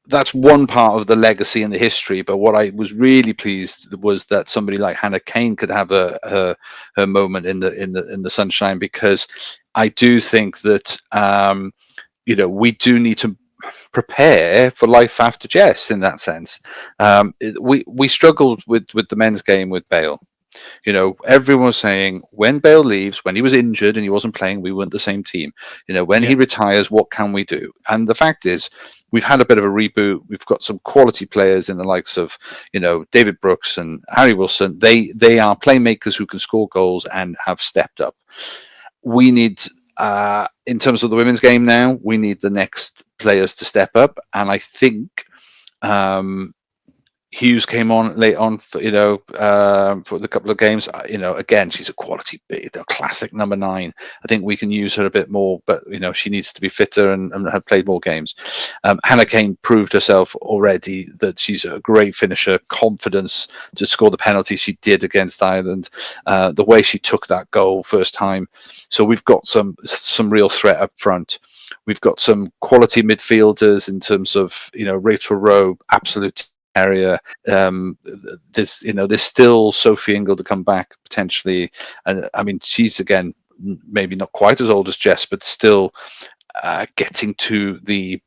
that's one part of the legacy and the history. But what I was really pleased was that somebody like Hannah Kane could have her moment in the sunshine, because I do think that we do need to prepare for life after Jess in that sense. We struggled with the men's game with Bale. Everyone was saying, when Bale leaves, when he was injured and he wasn't playing, we weren't the same team. When he retires, what can we do? And the fact is, we've had a bit of a reboot. We've got some quality players in the likes of, David Brooks and Harry Wilson. They are playmakers who can score goals and have stepped up. We need, in terms of the women's game now, we need the next players to step up. And I think Hughes came on late on for the couple of games. Again, she's a quality, a classic number 9. I think we can use her a bit more, but she needs to be fitter and have played more games. Hannah Kane proved herself already that she's a great finisher, confidence to score the penalty she did against Ireland, the way she took that goal first time. So we've got some real threat up front. We've got some quality midfielders in terms of Rachel Rowe, absolute area. There's still Sophie Ingle to come back potentially, and I mean, she's again maybe not quite as old as Jess, but still getting to the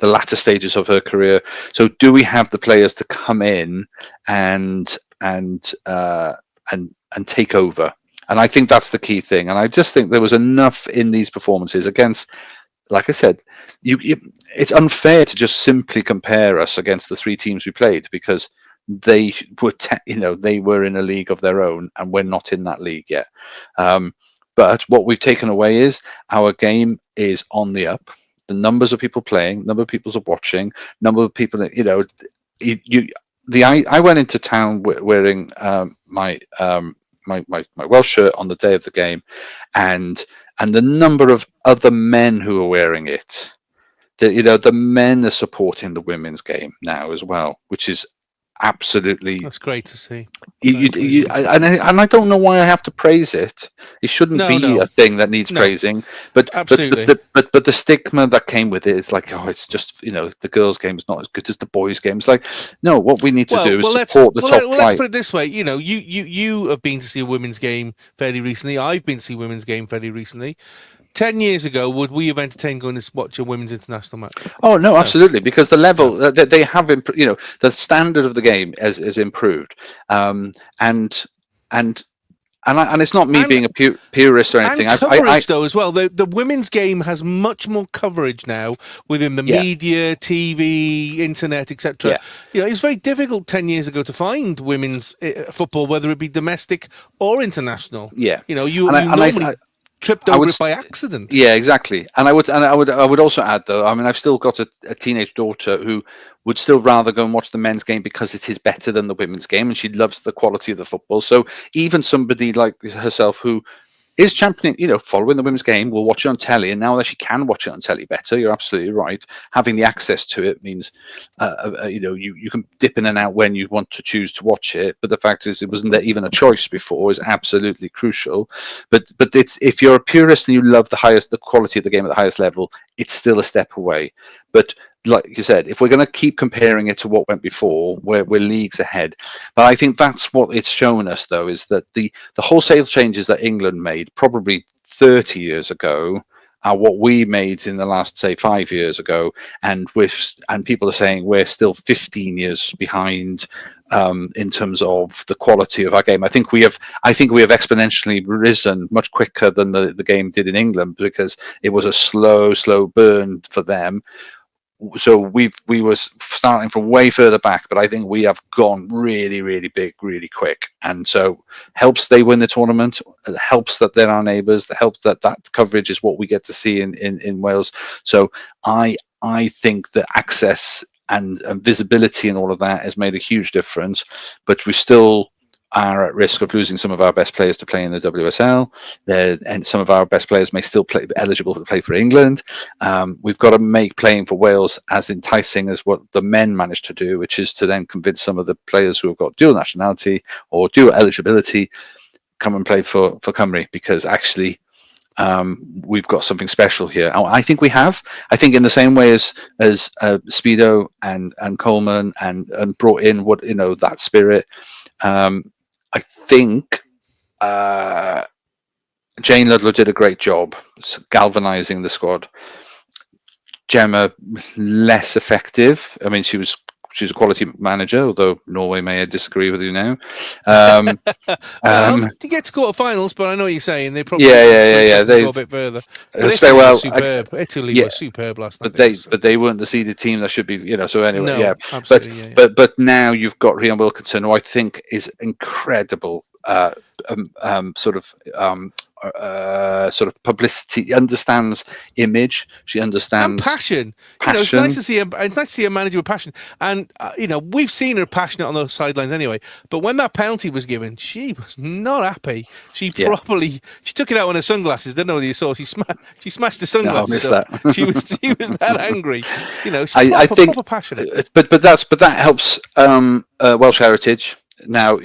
latter stages of her career. So do we have the players to come in and take over? And I think that's the key thing. And I just think there was enough in these performances against, like I said, it's unfair to just simply compare us against the 3 teams we played, because they were, they were in a league of their own, and we're not in that league yet. But what we've taken away is our game is on the up. The numbers of people playing, number of people are watching, number of people. I went into town wearing my Welsh shirt on the day of the game, and the number of other men who are wearing it, the men are supporting the women's game now as well, which is absolutely, that's great to see. And I don't know why I have to praise it. It shouldn't be a thing that needs praising, but absolutely. But the stigma that came with it is like, oh, it's just the girls' game is not as good as the boys' game. It's like, no, what we need to do is support the top flight. Let's put it this way: you have been to see a women's game fairly recently. I've been to see a women's game fairly recently. 10 years ago, would we have entertained going to watch a women's international match? Oh no, absolutely, because the level that they have, the standard of the game has improved, and it's not me being a purist or anything. And coverage, though, as well. The women's game has much more coverage now within the media, TV, internet, etc. Yeah. It was very difficult 10 years ago to find women's football, whether it be domestic or international. Yeah, you normally tripped over it by accident. Yeah, exactly. And I would also add, though, I mean, I've still got a teenage daughter who would still rather go and watch the men's game because it is better than the women's game, and she loves the quality of the football. So even somebody like herself who is championing, following the women's game. We'll watch it on telly, and now that she can watch it on telly better, you're absolutely right. Having the access to it means, you can dip in and out when you want to choose to watch it. But the fact is, it wasn't there even a choice before. Is absolutely crucial. But it's, if you're a purist and you love the quality of the game at the highest level, it's still a step away. But like you said, if we're going to keep comparing it to what went before, we're leagues ahead. But I think that's what it's shown us, though, is that the wholesale changes that England made probably 30 years ago are what we made in the last, say, 5 years ago, and people are saying we're still 15 years behind in terms of the quality of our game. I think we have exponentially risen much quicker than the game did in England, because it was a slow burn for them. So we were starting from way further back, but I think we have gone really, really big, really quick, and so helps they win the tournament. It helps that they're our neighbours. It helps that coverage is what we get to see in Wales. So I think that access and visibility and all of that has made a huge difference, but we still are at risk of losing some of our best players to play in the WSL. And some of our best players may still be eligible to play for England. We've got to make playing for Wales as enticing as what the men managed to do, which is to then convince some of the players who have got dual nationality or dual eligibility come and play for Cymru, because actually we've got something special here. I think we have. I think in the same way as Speedo and Coleman and brought in that spirit. I think Jane Ludlow did a great job galvanizing the squad. Gemma, less effective. I mean, she's a quality manager, although Norway may disagree with you now. Well, they get to quarterfinals, but I know what you're saying. They probably They go a bit further. But Italy was superb. Italy was superb last night. But they weren't the seeded team that should be. So anyway, no, absolutely, but now you've got Rhian Wilkinson, who I think is incredible. Sort of publicity, understands image. She understands and passion. It's nice to see a manager with passion. And we've seen her passionate on the sidelines anyway. But when that penalty was given, she was not happy. She took it out on her sunglasses. Didn't know whether you saw. She smashed the sunglasses. No, I missed that. She was that angry. She's I think proper passionate. But that helps Welsh heritage. Now,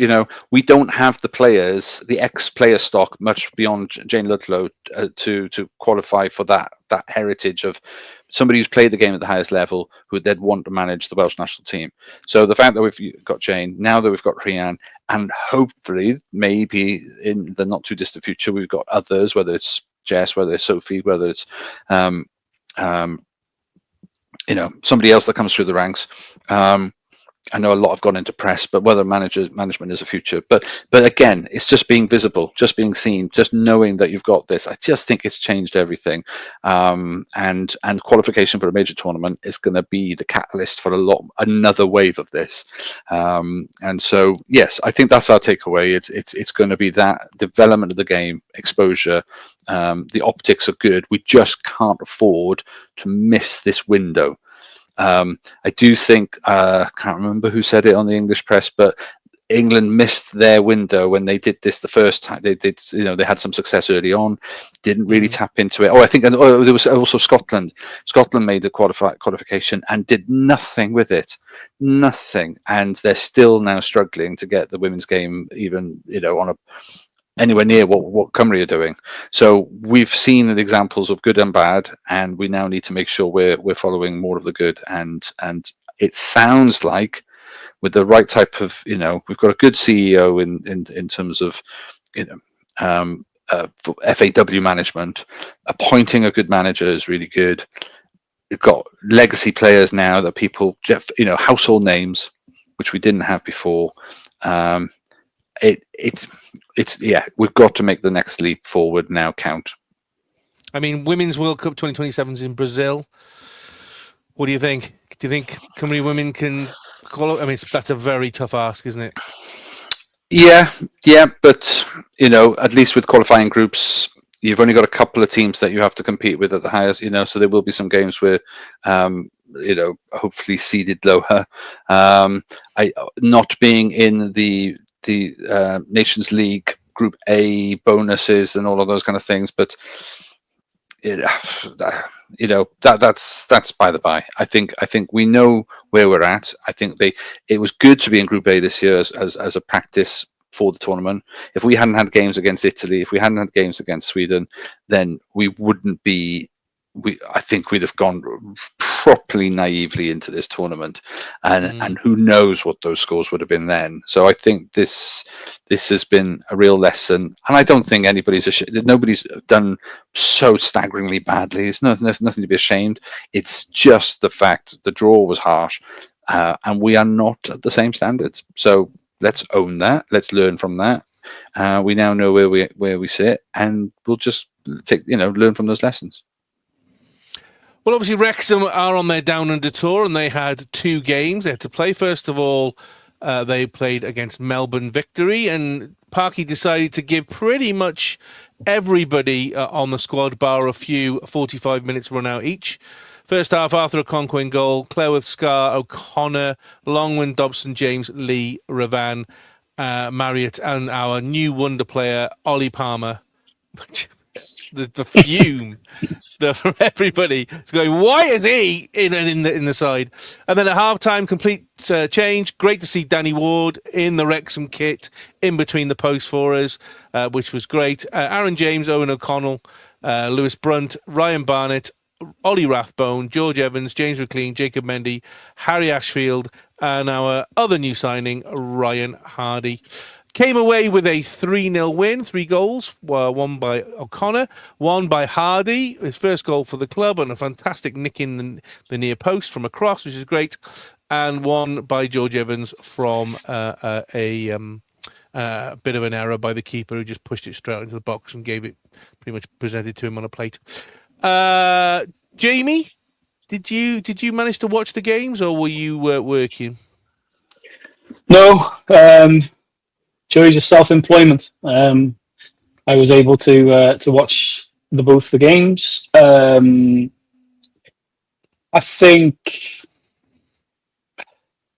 we don't have the players, the ex-player stock, much beyond Jane Ludlow to qualify for that heritage of somebody who's played the game at the highest level, who they'd want to manage the Welsh national team. So the fact that we've got Jane, now that we've got Rhian, and hopefully, maybe in the not too distant future, we've got others, whether it's Jess, whether it's Sophie, whether it's somebody else that comes through the ranks. I know a lot have gone into press, but whether management is a future. But again, it's just being visible, just being seen, just knowing that you've got this. I just think it's changed everything. And qualification for a major tournament is going to be the catalyst for another wave of this. And so, yes, I think that's our takeaway. It's going to be that development of the game, exposure. The optics are good. We just can't afford to miss this window. I do think I can't remember who said it on the English press, but England missed their window when they did this the first time. They did, they had some success early on, didn't really tap into it. I think there was also Scotland. Scotland made the qualification and did nothing with it, nothing, and they're still now struggling to get the women's game even, on anywhere near what Cymru are doing. So we've seen the examples of good and bad, and we now need to make sure we're following more of the good. And it sounds like with the right type of, we've got a good CEO in terms of, FAW management. Appointing a good manager is really good. We've got legacy players now that people, household names, which we didn't have before. We've got to make the next leap forward now count. I mean, Women's World Cup 2027 is in Brazil. What do you think? Do you think Cymru Women can qualify? I mean, that's a very tough ask, isn't it? Yeah, but at least with qualifying groups, you've only got a couple of teams that you have to compete with at the highest. So there will be some games where, hopefully seeded lower. Not being in the Nations League Group A bonuses and all of those kind of things, but that's by the by. I think we know where we're at. I think it was good to be in Group A this year as a practice for the tournament. If we hadn't had games against Italy, if we hadn't had games against Sweden, then we wouldn't be. I think we'd have gone properly naively into this tournament, and who knows what those scores would have been then. So I think this has been a real lesson, and I don't think nobody's done so staggeringly badly. There's nothing to be ashamed. It's just the fact the draw was harsh, and we are not at the same standards. So let's own that. Let's learn from that. We now know where we sit, and we'll just learn from those lessons. Well, obviously, Wrexham are on their down under tour, and they had 2 games they had to play. First of all, they played against Melbourne Victory, and Parky decided to give pretty much everybody on the squad, bar a few, 45 minutes run out each. First half, Arthur Okonkwo in goal, Cleworth, Scar, O'Connor, Longman, Dobson, James, Lee, Ravan, Marriott, and our new wonder player, Ollie Palmer. the fume for everybody is going, why is he in the side? And then at half-time, complete change. Great to see Danny Ward in the Wrexham kit in between the posts for us, which was great. Aaron James, Owen O'Connell, Lewis Brunt, Ryan Barnett, Ollie Rathbone, George Evans, James McLean, Jacob Mendy, Harry Ashfield, and our other new signing, Ryan Hardy. Came away with a 3-0 win, 3 goals, one by O'Connor, one by Hardy, his first goal for the club, and a fantastic nick in the near post from a cross, which is great, and one by George Evans from a bit of an error by the keeper, who just pushed it straight into the box and gave it, pretty much presented to him on a plate. Jamie, did you manage to watch the games, or were you working? No. Joys of self-employment. I was able to watch both the games. I think.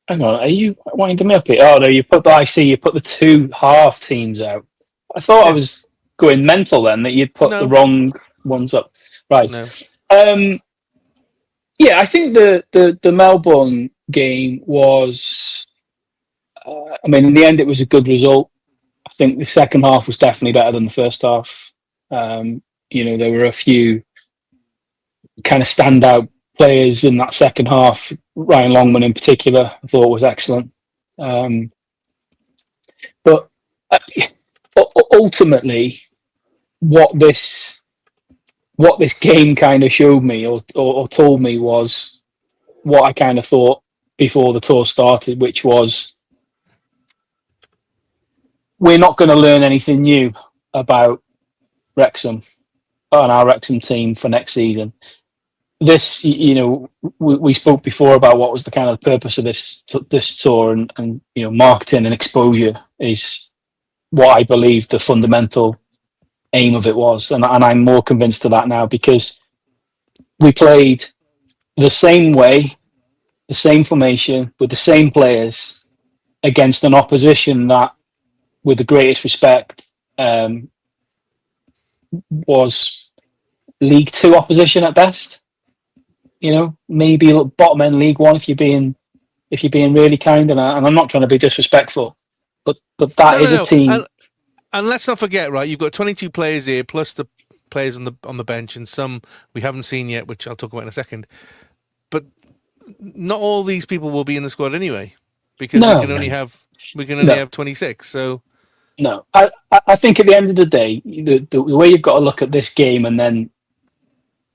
Hang on, are you winding me up here? Oh no, you put the 2 half teams out. I thought I was going mental then, that you'd put the wrong ones up. Right. No. Yeah, I think the Melbourne game was. In the end, it was a good result. I think the second half was definitely better than the first half. There were a few kind of standout players in that second half. Ryan Longman, in particular, I thought was excellent. But ultimately, what this game kind of showed me or told me was what I kind of thought before the tour started, which was, we're not going to learn anything new about Wrexham and our Wrexham team for next season. This, we spoke before about what was the kind of purpose of this tour, and marketing and exposure is what I believe the fundamental aim of it was, and I'm more convinced of that now, because we played the same way, the same formation, with the same players against an opposition that, with the greatest respect, was League 2 opposition at best. Maybe bottom end League 1 if you're being really kind, and I'm not trying to be disrespectful, but that is a team. And let's not forget, right? You've got 22 players here, plus the players on the bench, and some we haven't seen yet, which I'll talk about in a second. But not all these people will be in the squad anyway, because we can only have 26. So. No, I think at the end of the day, the way you've got to look at this game, and then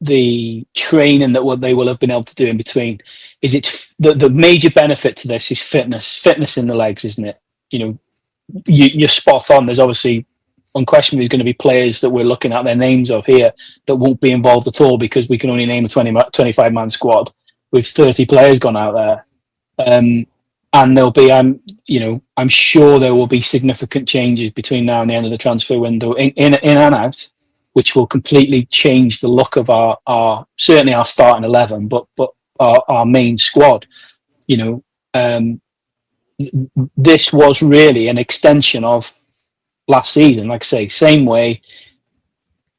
the training that what they will have been able to do in between, is it's the major benefit to this is fitness in the legs, isn't it? You're spot on. There's obviously unquestionably going to be players that we're looking at their names of here that won't be involved at all, because we can only name a 25-man squad with 30 players gone out there. And there'll be, I'm sure there will be significant changes between now and the end of the transfer window in and out, which will completely change the look of our certainly our starting 11, but our main squad. This was really an extension of last season. Like I say, same way.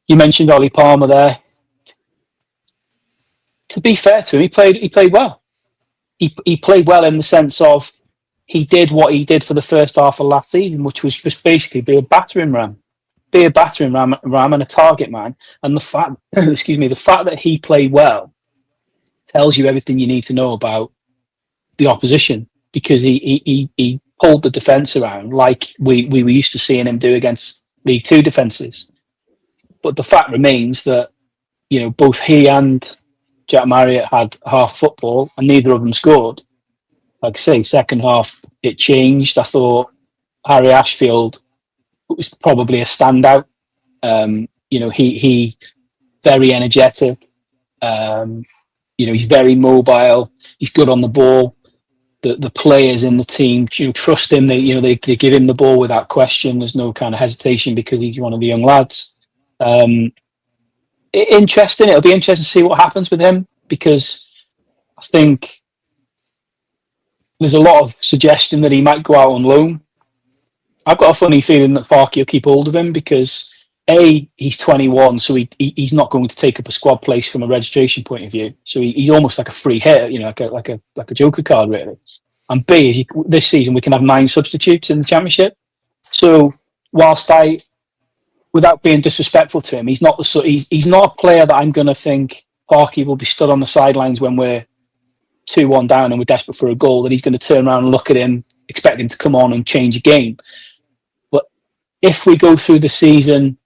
You mentioned Ollie Palmer there. To be fair to him, he played well. He played well in the sense of he did what he did for the first half of last season, which was just basically be a battering ram, and a target man. And the fact, the fact that he played well tells you everything you need to know about the opposition, because he pulled the defence around like we were used to seeing him do against League Two defences. But the fact remains that, both he and Jack Marriott had half football and neither of them scored. Like I say, second half it changed. I thought Harry Ashfield was probably a standout. He very energetic. He's very mobile. He's good on the ball. The players in the team trust him. They give him the ball without question. There's no kind of hesitation because he's one of the young lads. Interesting. It'll be interesting to see what happens with him, because I think there's a lot of suggestion that he might go out on loan. I've got a funny feeling that Parky will keep hold of him because he's 21, so he's not going to take up a squad place from a registration point of view. So he's almost like a free hit, like a joker card really. And B, this season we can have 9 substitutes in the Championship. So whilst without being disrespectful to him, he's not a player that I'm going to think Parky will be stood on the sidelines when we're 2-1 down and we're desperate for a goal, that he's going to turn around and look at him, expect him to come on and change a game. But if we go through the season,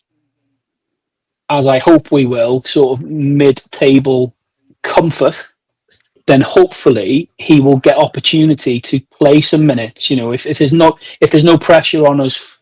as I hope we will, sort of mid-table comfort, then hopefully he will get opportunity to play some minutes. If there's no pressure on us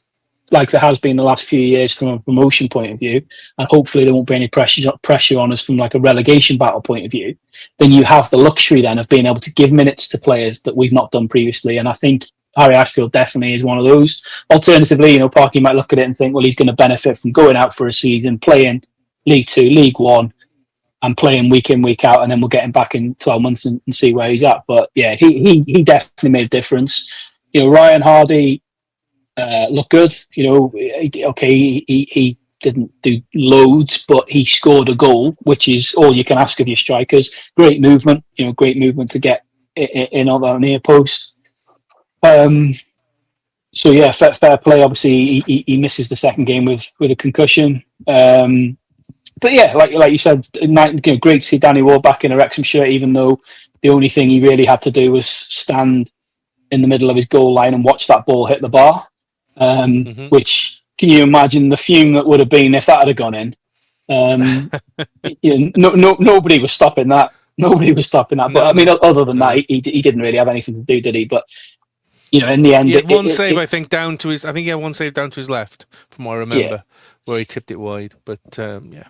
like there has been the last few years from a promotion point of view, and hopefully there won't be any pressure on us from like a relegation battle point of view, then you have the luxury then of being able to give minutes to players that we've not done previously. And I think Harry Ashfield definitely is one of those. Alternatively, Parky might look at it and think, well, he's going to benefit from going out for a season, playing League Two, League One, and playing week in, week out, and then we'll get him back in 12 months and see where he's at. But yeah, he definitely made a difference. Ryan Hardy looked good. He didn't do loads, but he scored a goal, which is all you can ask of your strikers. Great movement, to get in on that near post. So yeah, fair play. Obviously, he misses the second game with a concussion. But yeah, like you said, great to see Danny Ward back in a Wrexham shirt, even though the only thing he really had to do was stand in the middle of his goal line and watch that ball hit the bar. Which, can you imagine the fume that would have been if that had gone in? Nobody was stopping that. Nobody was stopping that. But I mean, other than that, he didn't really have anything to do, did he? But in the end, he had one save. I think he had one save down to his left, from what I remember, where he tipped it wide. But yeah.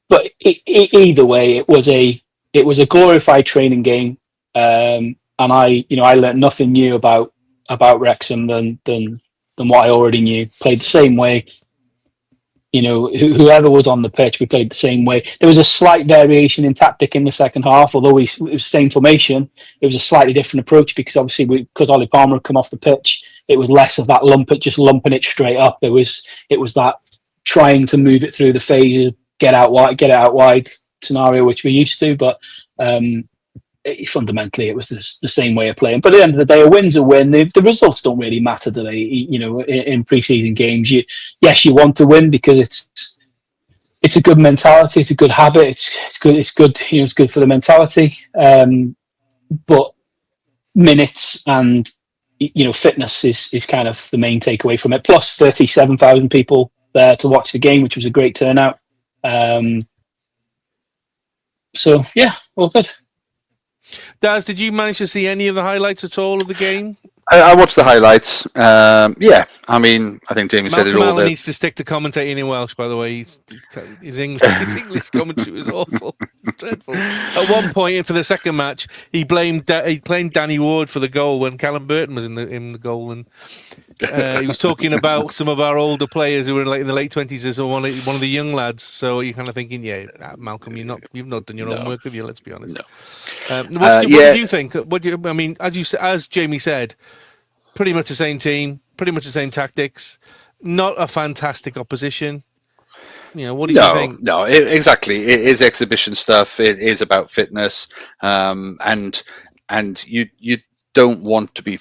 But either way, it was a glorified training game, and I learned nothing new about Wrexham than what I already knew. Played the same way. Whoever was on the pitch, we played the same way. There was a slight variation in tactic in the second half, although it was the same formation. It was a slightly different approach because obviously because Ollie Palmer had come off the pitch, it was less of that just lumping it straight up. It was that trying to move it through the phases, get out wide scenario, which we're used to. But fundamentally, it was the same way of playing. But at the end of the day, a win's a win. The results don't really matter, do they? In pre-season games, you want to win because it's a good mentality, it's a good habit, it's good. It's good for the mentality. But minutes and fitness is kind of the main takeaway from it. Plus 37,000 people there to watch the game, which was a great turnout. So yeah, all good. Daz, did you manage to see any of the highlights at all of the game? I watched the highlights. Yeah, I mean, I think Jamie said it all. Malcolm needs to stick to commentating in Welsh, by the way. His English commentary was awful. It's dreadful. At one point, for the second match, he blamed Danny Ward for the goal when Callum Burton was in the goal, and he was talking about some of our older players who were in the late 20s as one of the young lads. So you're kind of thinking, Malcolm, you've not done your own work, have you? Let's be honest. No. What do you think? I mean, as Jamie said, pretty much the same team, pretty much the same tactics. not a fantastic opposition. What do you think? No, exactly. It is exhibition stuff. It is about fitness, and you don't want to be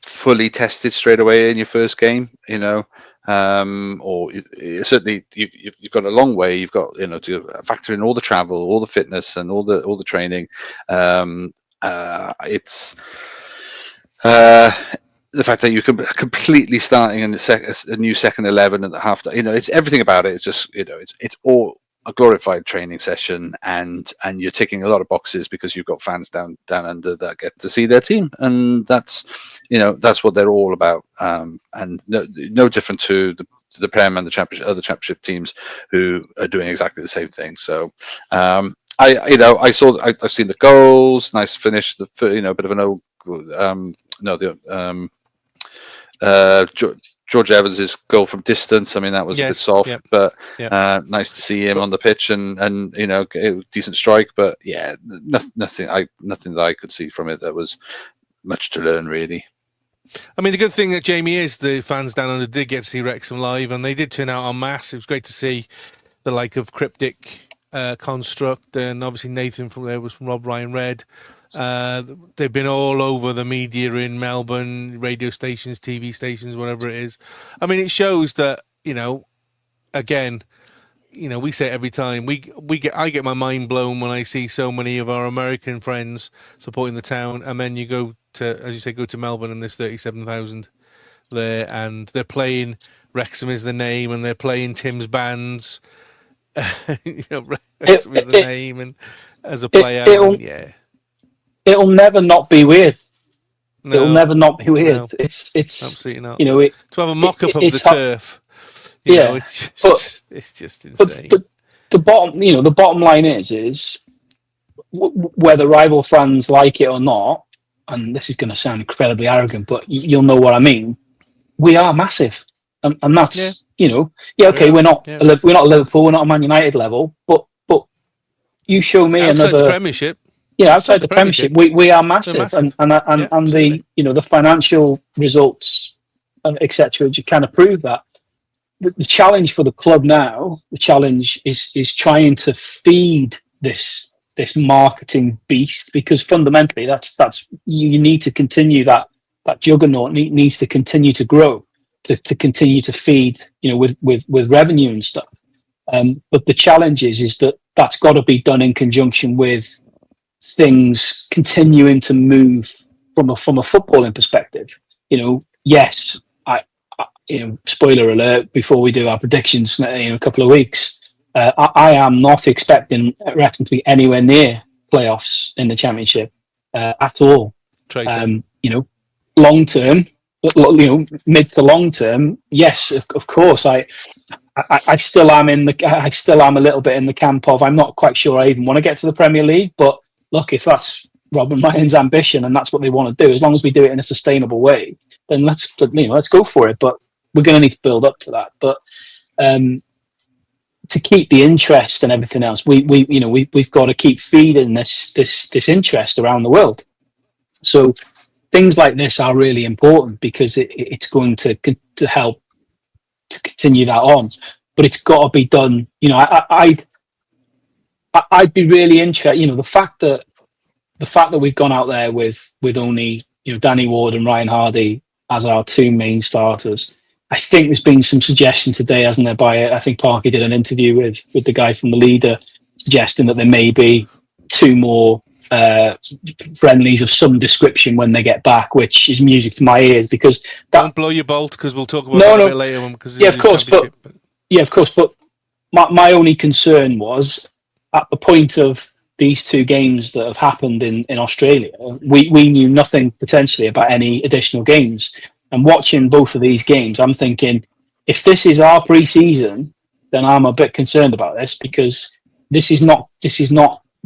fully tested straight away in your first game. Or certainly you've got a long way. You've got to factor in all the travel, all the fitness, and all the training. It's the fact that you're completely starting in a new second 11 at the half time. It's everything about it. It's just it's all a glorified training session, and you're ticking a lot of boxes because you've got fans down under that get to see their team, and that's what they're all about. And no different to the Prem and the Championship, other Championship teams who are doing exactly the same thing. So I've seen the goals, nice finish, a bit of an old George Evans's goal from distance. I mean, that was a bit soft, but nice to see him on the pitch and decent strike. But yeah, nothing that I could see from it that was much to learn, really. I mean, the good thing that Jamie is the fans down under did get to see Wrexham live, and they did turn out en masse. It was great to see the like of Cryptic, Construct, and obviously Nathan from there was from Rob Ryan Red. They've been all over the media in Melbourne, radio stations, TV stations, whatever it is. I mean, it shows that again, we say it every time. I get my mind blown when I see so many of our American friends supporting the town, and then you go to, as you say, go to Melbourne and there's 37,000 there, and they're playing Wrexham is the name, and they're playing Tim's bands. Wrexham is the name, and as a player, it'll never not be weird. No, it'll never not be weird. No, it's absolutely not. To have a mock-up of the turf. It's just insane. But the bottom line is whether rival fans like it or not, and this is going to sound incredibly arrogant, but you'll know what I mean. We are massive, and that's okay. We're not Liverpool, we're not a Man United level, but you show me outside another the Premiership. Yeah, outside the Premiership, we are massive, and the financial results, etc. You kind of prove that. The challenge for the club now, is trying to feed this marketing beast, because fundamentally that's you need to continue that juggernaut needs to continue to grow to continue to feed with revenue and stuff. But the challenge is that that's got to be done in conjunction with things continuing to move from a footballing perspective. Yes, I spoiler alert before we do our predictions in a couple of weeks. I am not expecting Wrexham to be anywhere near playoffs in the Championship at all. Long term, mid to long term, yes, of course. I still am a little bit in the camp of I'm not quite sure I even want to get to the Premier League. But look, if that's Rob and Ryan's ambition and that's what they want to do, as long as we do it in a sustainable way, then let's go for it. But we're going to need to build up to that. But to keep the interest and everything else, we've got to keep feeding this interest around the world. So things like this are really important because it's going to help to continue that on. But it's got to be done. I'd be really interested. The fact that we've gone out there with only Danny Ward and Ryan Hardy as our two main starters. I think there's been some suggestion today, hasn't there? I think Parky did an interview with the guy from the Leader, suggesting that there may be two more friendlies of some description when they get back, which is music to my ears. Because don't blow your bolt, because we'll talk about that a bit later. Of course. But my only concern was at the point of these two games that have happened in Australia, we knew nothing potentially about any additional games. And watching both of these games, I'm thinking, if this is our pre-season, then I'm a bit concerned about this, because this is not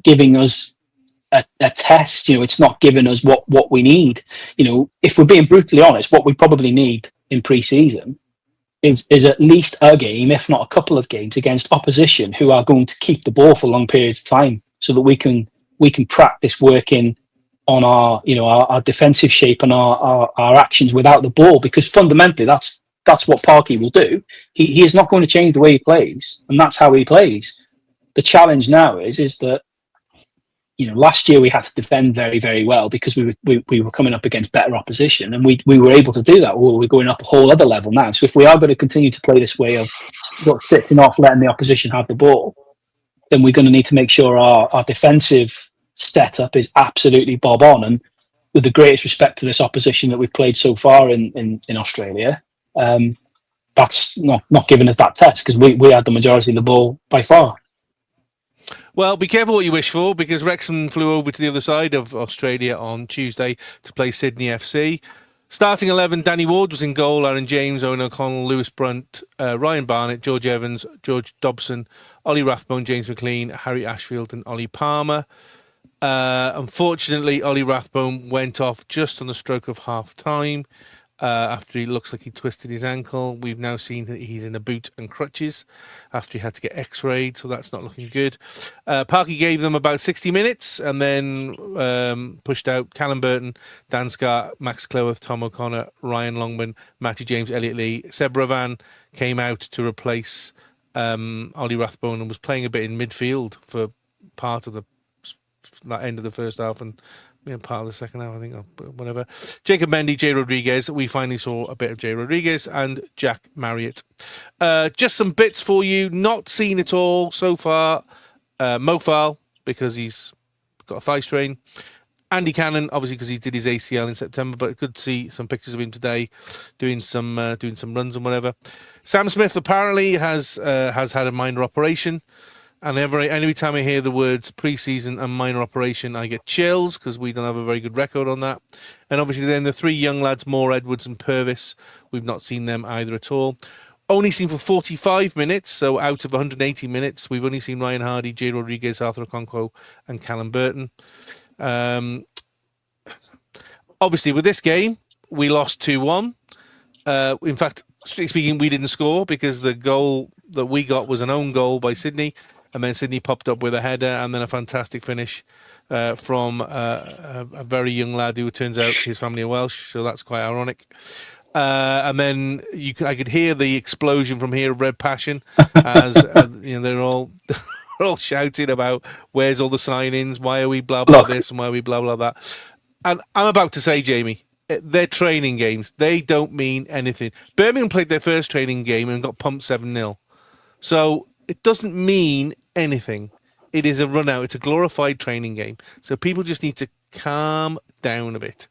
giving us a test. It's not giving us what we need. If we're being brutally honest, what we probably need in pre-season is at least a game, if not a couple of games, against opposition who are going to keep the ball for long periods of time, so that we can practice working on our defensive shape and our actions without the ball, because fundamentally that's that's what Parky will do. He is not going to change the way he plays, and that's how he plays. The challenge now is that, last year we had to defend very, very well because we were coming up against better opposition, and we were able to do that. Well, we're going up a whole other level now. So if we are going to continue to play this way of sitting off, letting the opposition have the ball, then we're going to need to make sure our defensive setup is absolutely bob on. And with the greatest respect to this opposition that we've played so far in Australia, that's not giving us that test because we had the majority of the ball by far. Well, be careful what you wish for, because Wrexham flew over to the other side of Australia on Tuesday to play Sydney FC. Starting 11, Danny Ward was in goal, Aaron James, Owen O'Connell, Lewis Brunt, Ryan Barnett, George Evans, George Dobson, Ollie Rathbone, James McLean, Harry Ashfield and Ollie Palmer. Unfortunately, Ollie Rathbone went off just on the stroke of half-time after he looks like he twisted his ankle. We've now seen that he's in a boot and crutches after he had to get x-rayed, so that's not looking good. Parky gave them about 60 minutes and then pushed out Callum Burton, Dan Scott, Max Cleworth, Tom O'Connor, Ryan Longman, Matty James, Elliot Lee. Seb Ravan came out to replace Ollie Rathbone and was playing a bit in midfield for part of that end of the first half and part of the second half, I think, or whatever. Jacob Mendy, Jay Rodriguez. We finally saw a bit of Jay Rodriguez and Jack Marriott. Just some bits for you. Not seen it all so far. Mofal, because he's got a thigh strain. Andy Cannon, obviously, because he did his ACL in September, but good to see some pictures of him today doing some runs and whatever. Sam Smith apparently has had a minor operation. And every time I hear the words pre-season and minor operation, I get chills because we don't have a very good record on that. And obviously then the three young lads, Moore, Edwards and Purvis, we've not seen them either at all. Only seen for 45 minutes, so out of 180 minutes, we've only seen Ryan Hardy, Jay Rodriguez, Arthur Okonkwo and Callum Burton. Obviously with this game, we lost 2-1. In fact, strictly speaking, we didn't score because the goal that we got was an own goal by Sydney. And then Sydney popped up with a header and then a fantastic finish from a very young lad who turns out his family are Welsh, so that's quite ironic. And then I could hear the explosion from here of Red Passion as they're all shouting about where's all the sign-ins, why are we blah blah this and why are we blah blah that. And I'm about to say, Jamie, they're training games. They don't mean anything. Birmingham played their first training game and got pumped 7-0. So it doesn't mean anything. It is a run out. It's a glorified training game. So people just need to calm down a bit.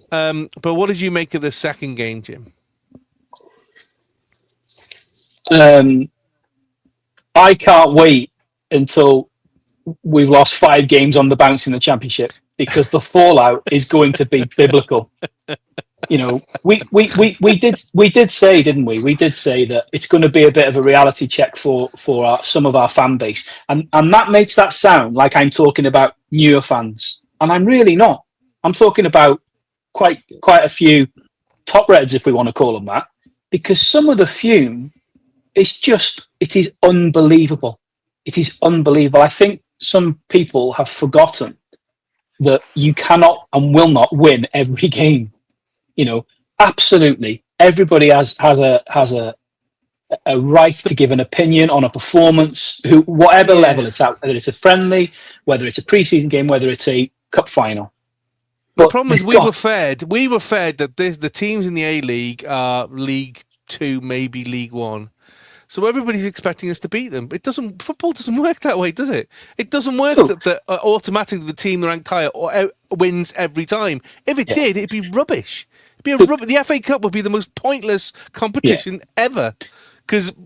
But what did you make of the second game, Jim? I can't wait until we've lost 5 games on the bounce in the Championship because the fallout is going to be biblical. We did say, didn't we? We did say that it's going to be a bit of a reality check for some of our fan base, and that makes that sound like I'm talking about newer fans, and I'm really not. I'm talking about quite a few top reds, if we want to call them that, because some of the fume it is unbelievable. It is unbelievable. I think some people have forgotten that you cannot and will not win every game. Absolutely. Everybody has a right to give an opinion on a performance, whatever level it's at, whether it's a friendly, whether it's a pre-season game, whether it's a cup final. But the problem is we were fed that the teams in the A-League are League 2, maybe League 1. So everybody's expecting us to beat them. Football doesn't work that way, does it? It doesn't work that automatically the team ranked higher wins every time. If it did, it'd be rubbish. The FA Cup would be the most pointless competition ever, because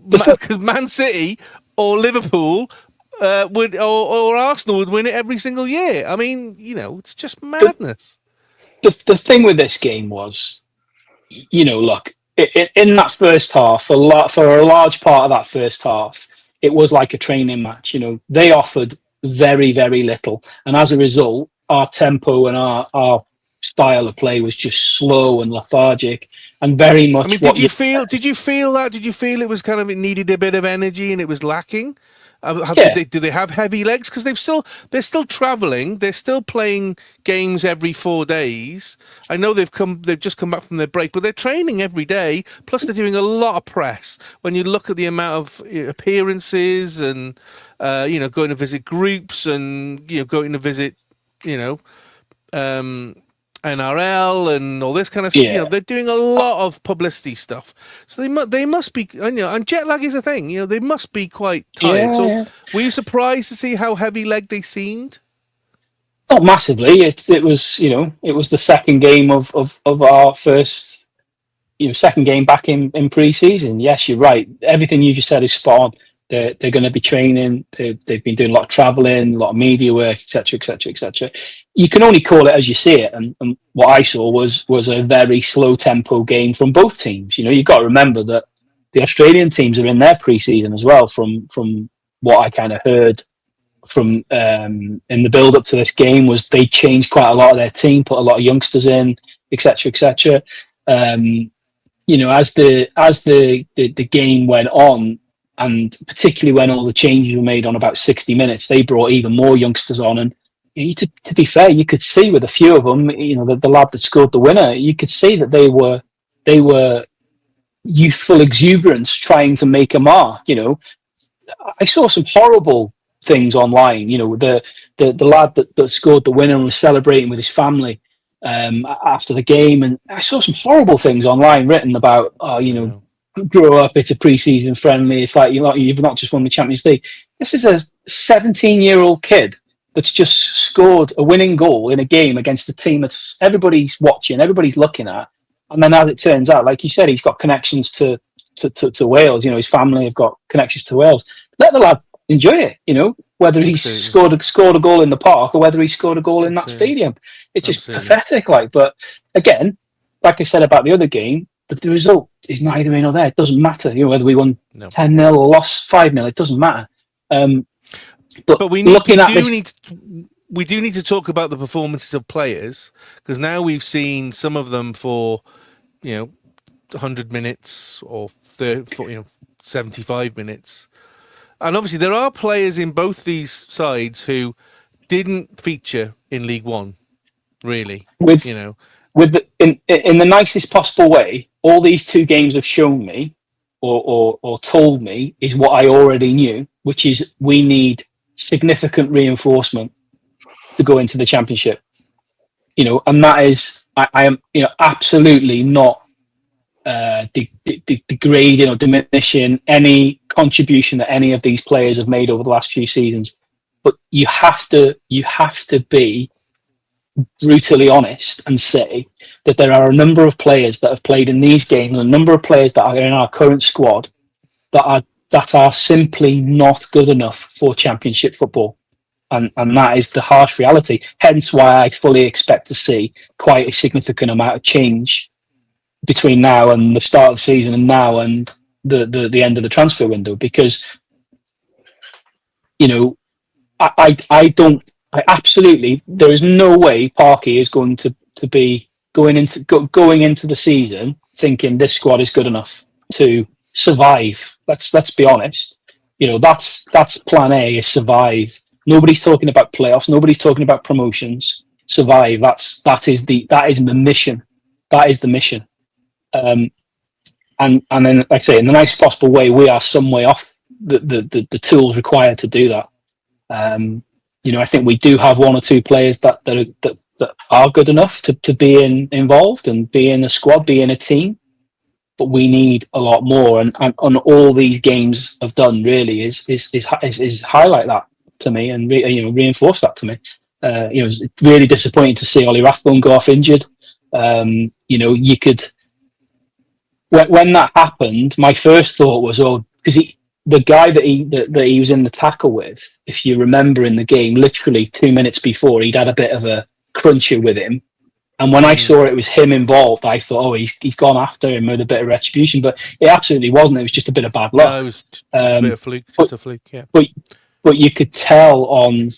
Man City or Liverpool or Arsenal would win it every single year. I mean, it's just madness. The thing with this game was, look, in that first half, for a large part of that first half, it was like a training match. They offered very, very little, and as a result, our tempo and our style of play was just slow and lethargic and very much. Did you feel that? Did you feel it was it needed a bit of energy and it was lacking? Do they have heavy legs? Because they're still travelling. They're still playing games every 4 days. I know they've just come back from their break, but they're training every day. Plus, they're doing a lot of press. When you look at the amount of appearances and going to visit groups and going to visit NRL and all this kind of stuff. Yeah. They're doing a lot of publicity stuff, so they must be. And jet lag is a thing. They must be quite tired. So, were you surprised to see how heavy legged they seemed? Not massively. It was the second game of our first second game back in pre-season. Yes, you're right. Everything you just said is spot on. They're going to be training. They've been doing a lot of travelling, a lot of media work, etc., etc., etc. You can only call it as you see it, and what I saw was a very slow tempo game from both teams. You've got to remember that the Australian teams are in their pre-season as well. From what I kind of heard from in the build up to this game, was they changed quite a lot of their team, put a lot of youngsters in, etc., etc. As the game went on, and particularly when all the changes were made on about 60 minutes, they brought even more youngsters on. And to be fair, you could see with a few of them, the lad that scored the winner, you could see that they were youthful exuberance trying to make a mark. I saw some horrible things online. The lad that scored the winner and was celebrating with his family after the game, and I saw some horrible things online written about, grow up, it's a pre-season friendly, it's like you've not just won the Champions League. This is a 17-year-old kid that's just scored a winning goal in a game against a team that everybody's watching, everybody's looking at, and then as it turns out, like you said, he's got connections to Wales. His family have got connections to Wales. Let the lad enjoy it. Whether he's scored a goal in the park or whether he scored a goal in that stadium. It's just pathetic. But again, like I said about the other game, the result is neither here nor there. It doesn't matter. Whether we won 10-0 or lost 5-0, it doesn't matter. But we do need to talk about the performances of players, because now we've seen some of them for 100 minutes or 75 minutes. And obviously, there are players in both these sides who didn't feature in League One, really. In the nicest possible way, all these two games have shown me, or told me, is what I already knew, which is we need significant reinforcement to go into the Championship. And that is, I am, absolutely not degrading or diminishing any contribution that any of these players have made over the last few seasons, but you have to be brutally honest and say that there are a number of players that have played in these games, a number of players that are in our current squad that are simply not good enough for Championship football, and that is the harsh reality. Hence why I fully expect to see quite a significant amount of change between now and the start of the season and now and the end of the transfer window, because I absolutely, there is no way Parky is going to be going into the season thinking this squad is good enough to survive. Let's be honest. That's plan A, is survive. Nobody's talking about playoffs. Nobody's talking about promotions. Survive. That is the mission. That is the mission. And then, like I say, in the nicest possible way, we are some way off the tools required to do that. I think we do have one or two players that are good enough to be involved and be in a squad, be in a team, but we need a lot more. And all these games have done really is highlight that to me and reinforce that to me. It's really disappointing to see Ollie Rathbone go off injured. You could. When that happened, my first thought was, because the guy that he was in the tackle with, if you remember in the game, literally 2 minutes before, he'd had a bit of a cruncher with him. And when I saw it was him involved, I thought, he's gone after him with a bit of retribution. But it absolutely wasn't. It was just a bit of bad luck. No, it was just a bit of fluke. Just a fluke, yeah. But you could tell on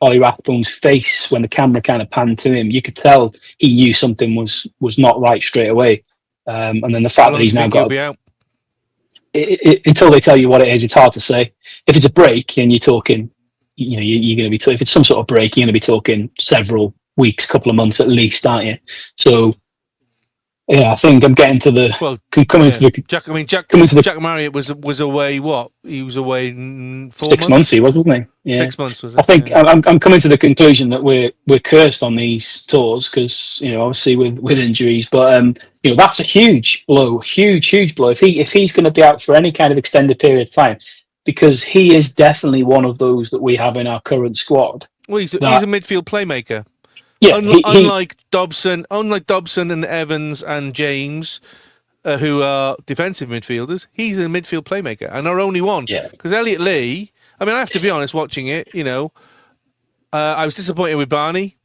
Ollie Rathbone's face when the camera kind of panned to him, you could tell he knew something was not right straight away. And then the fact that he's now got... until they tell you what it is, it's hard to say. If it's a break and you're talking, you're going to be if it's some sort of break, you're going to be talking several weeks, couple of months at least, aren't you? So yeah, I think I'm getting to the coming to the Jack Marriott was away. What he was away 6 months. He wasn't he? Yeah. 6 months was it? I think I'm coming to the conclusion that we're cursed on these tours because obviously with injuries, but that's a huge blow. If he's going to be out for any kind of extended period of time, because he is definitely one of those that we have in our current squad. Well, he's a midfield playmaker. Yeah, unlike Dobson and Evans and James, who are defensive midfielders, he's a midfield playmaker and our only one. Yeah. Because Elliot Lee, I mean, I have to be honest, watching it, I was disappointed with Barney.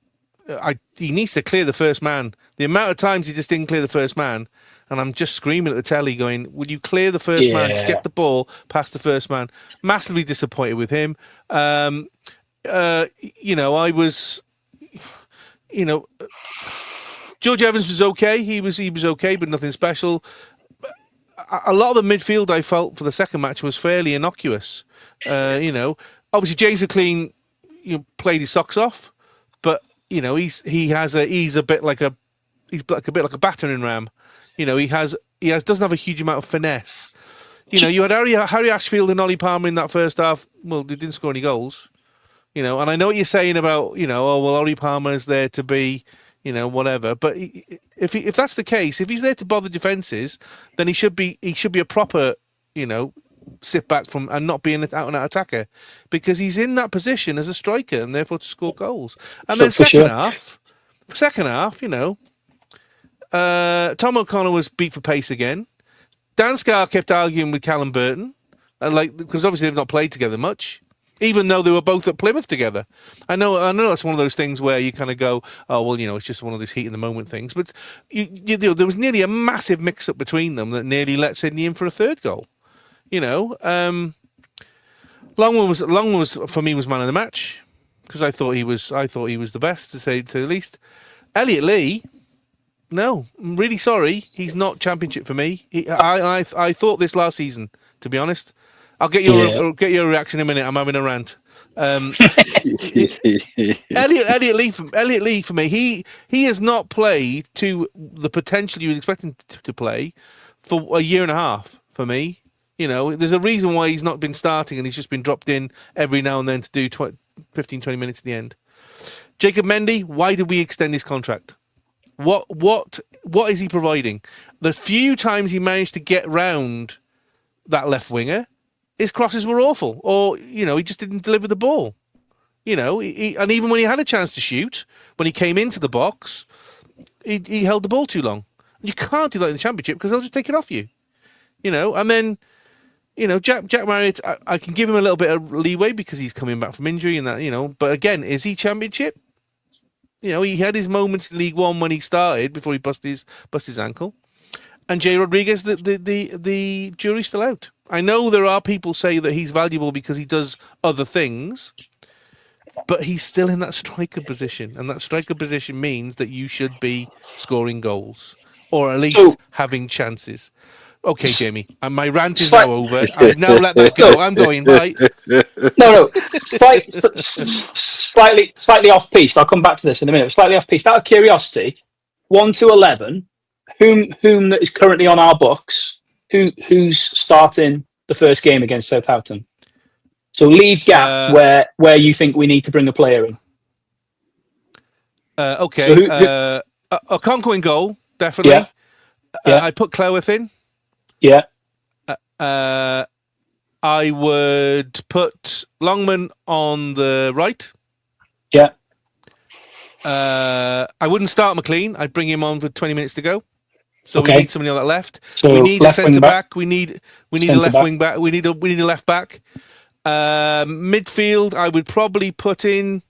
He needs to clear the first man. The amount of times he just didn't clear the first man, and I'm just screaming at the telly, going, "Will you clear the first man? Just get the ball past the first man." Massively disappointed with him. I was. George Evans was okay. He was okay, but nothing special. A lot of the midfield I felt for the second match was fairly innocuous. Obviously James McLean, played his socks off, but he's a bit like a battering ram. He doesn't have a huge amount of finesse. You had Harry Ashfield and Ollie Palmer in that first half. Well, they didn't score any goals. And I know what you're saying about, Ollie Palmer is there to be, whatever. But if that's the case, if he's there to bother defences, then he should be a proper, sit back from and not be an out and out attacker, because he's in that position as a striker and therefore to score goals. And then second half, Tom O'Connor was beat for pace again. Dan Scarr kept arguing with Callum Burton, because obviously they've not played together much. Even though they were both at Plymouth together. I know that's one of those things where you kind of go, oh, well, it's just one of those heat in the moment things. But there was nearly a massive mix-up between them that nearly let Sydney in for a third goal. Longman was for me was man of the match, because I thought he was the best, to say the least. Elliot Lee, no, I'm really sorry, he's not championship for me. I thought this last season, to be honest. I'll get your reaction in a minute. I'm having a rant. Elliot Lee for me, he has not played to the potential you would expect him to play for a year and a half. For me, there's a reason why he's not been starting and he's just been dropped in every now and then to do 15, 20 minutes at the end. Jacob Mendy, why did we extend his contract? What is he providing? The few times he managed to get round that left winger, his crosses were awful, or he just didn't deliver the ball. And even when he had a chance to shoot, when he came into the box, he held the ball too long. You can't do that in the Championship because they'll just take it off you. And then Jack Marriott, I can give him a little bit of leeway because he's coming back from injury and that. But again, is he Championship? He had his moments in League One when he started before he bust his ankle. And Jay Rodriguez, the jury's still out. I know there are people say that he's valuable because he does other things, but he's still in that striker position, and that striker position means that you should be scoring goals or at least having chances. Okay, Jamie, and my rant is now over. I've now let that go. I'm going right. No, slightly off piste. I'll come back to this in a minute. Slightly off piste. Out of curiosity, 1 to 11. Whom that is currently on our books? Who's starting the first game against Southampton? So leave gap where you think we need to bring a player in. Okay. So Okonkwo in goal, definitely. Yeah. I put Cleworth in. Yeah. I would put Longman on the right. Yeah. I wouldn't start McLean. I'd bring him on with 20 minutes to go. So we need somebody on that left. So we need a centre back. We need a left wing back. We need a left back. Midfield, I would probably put in.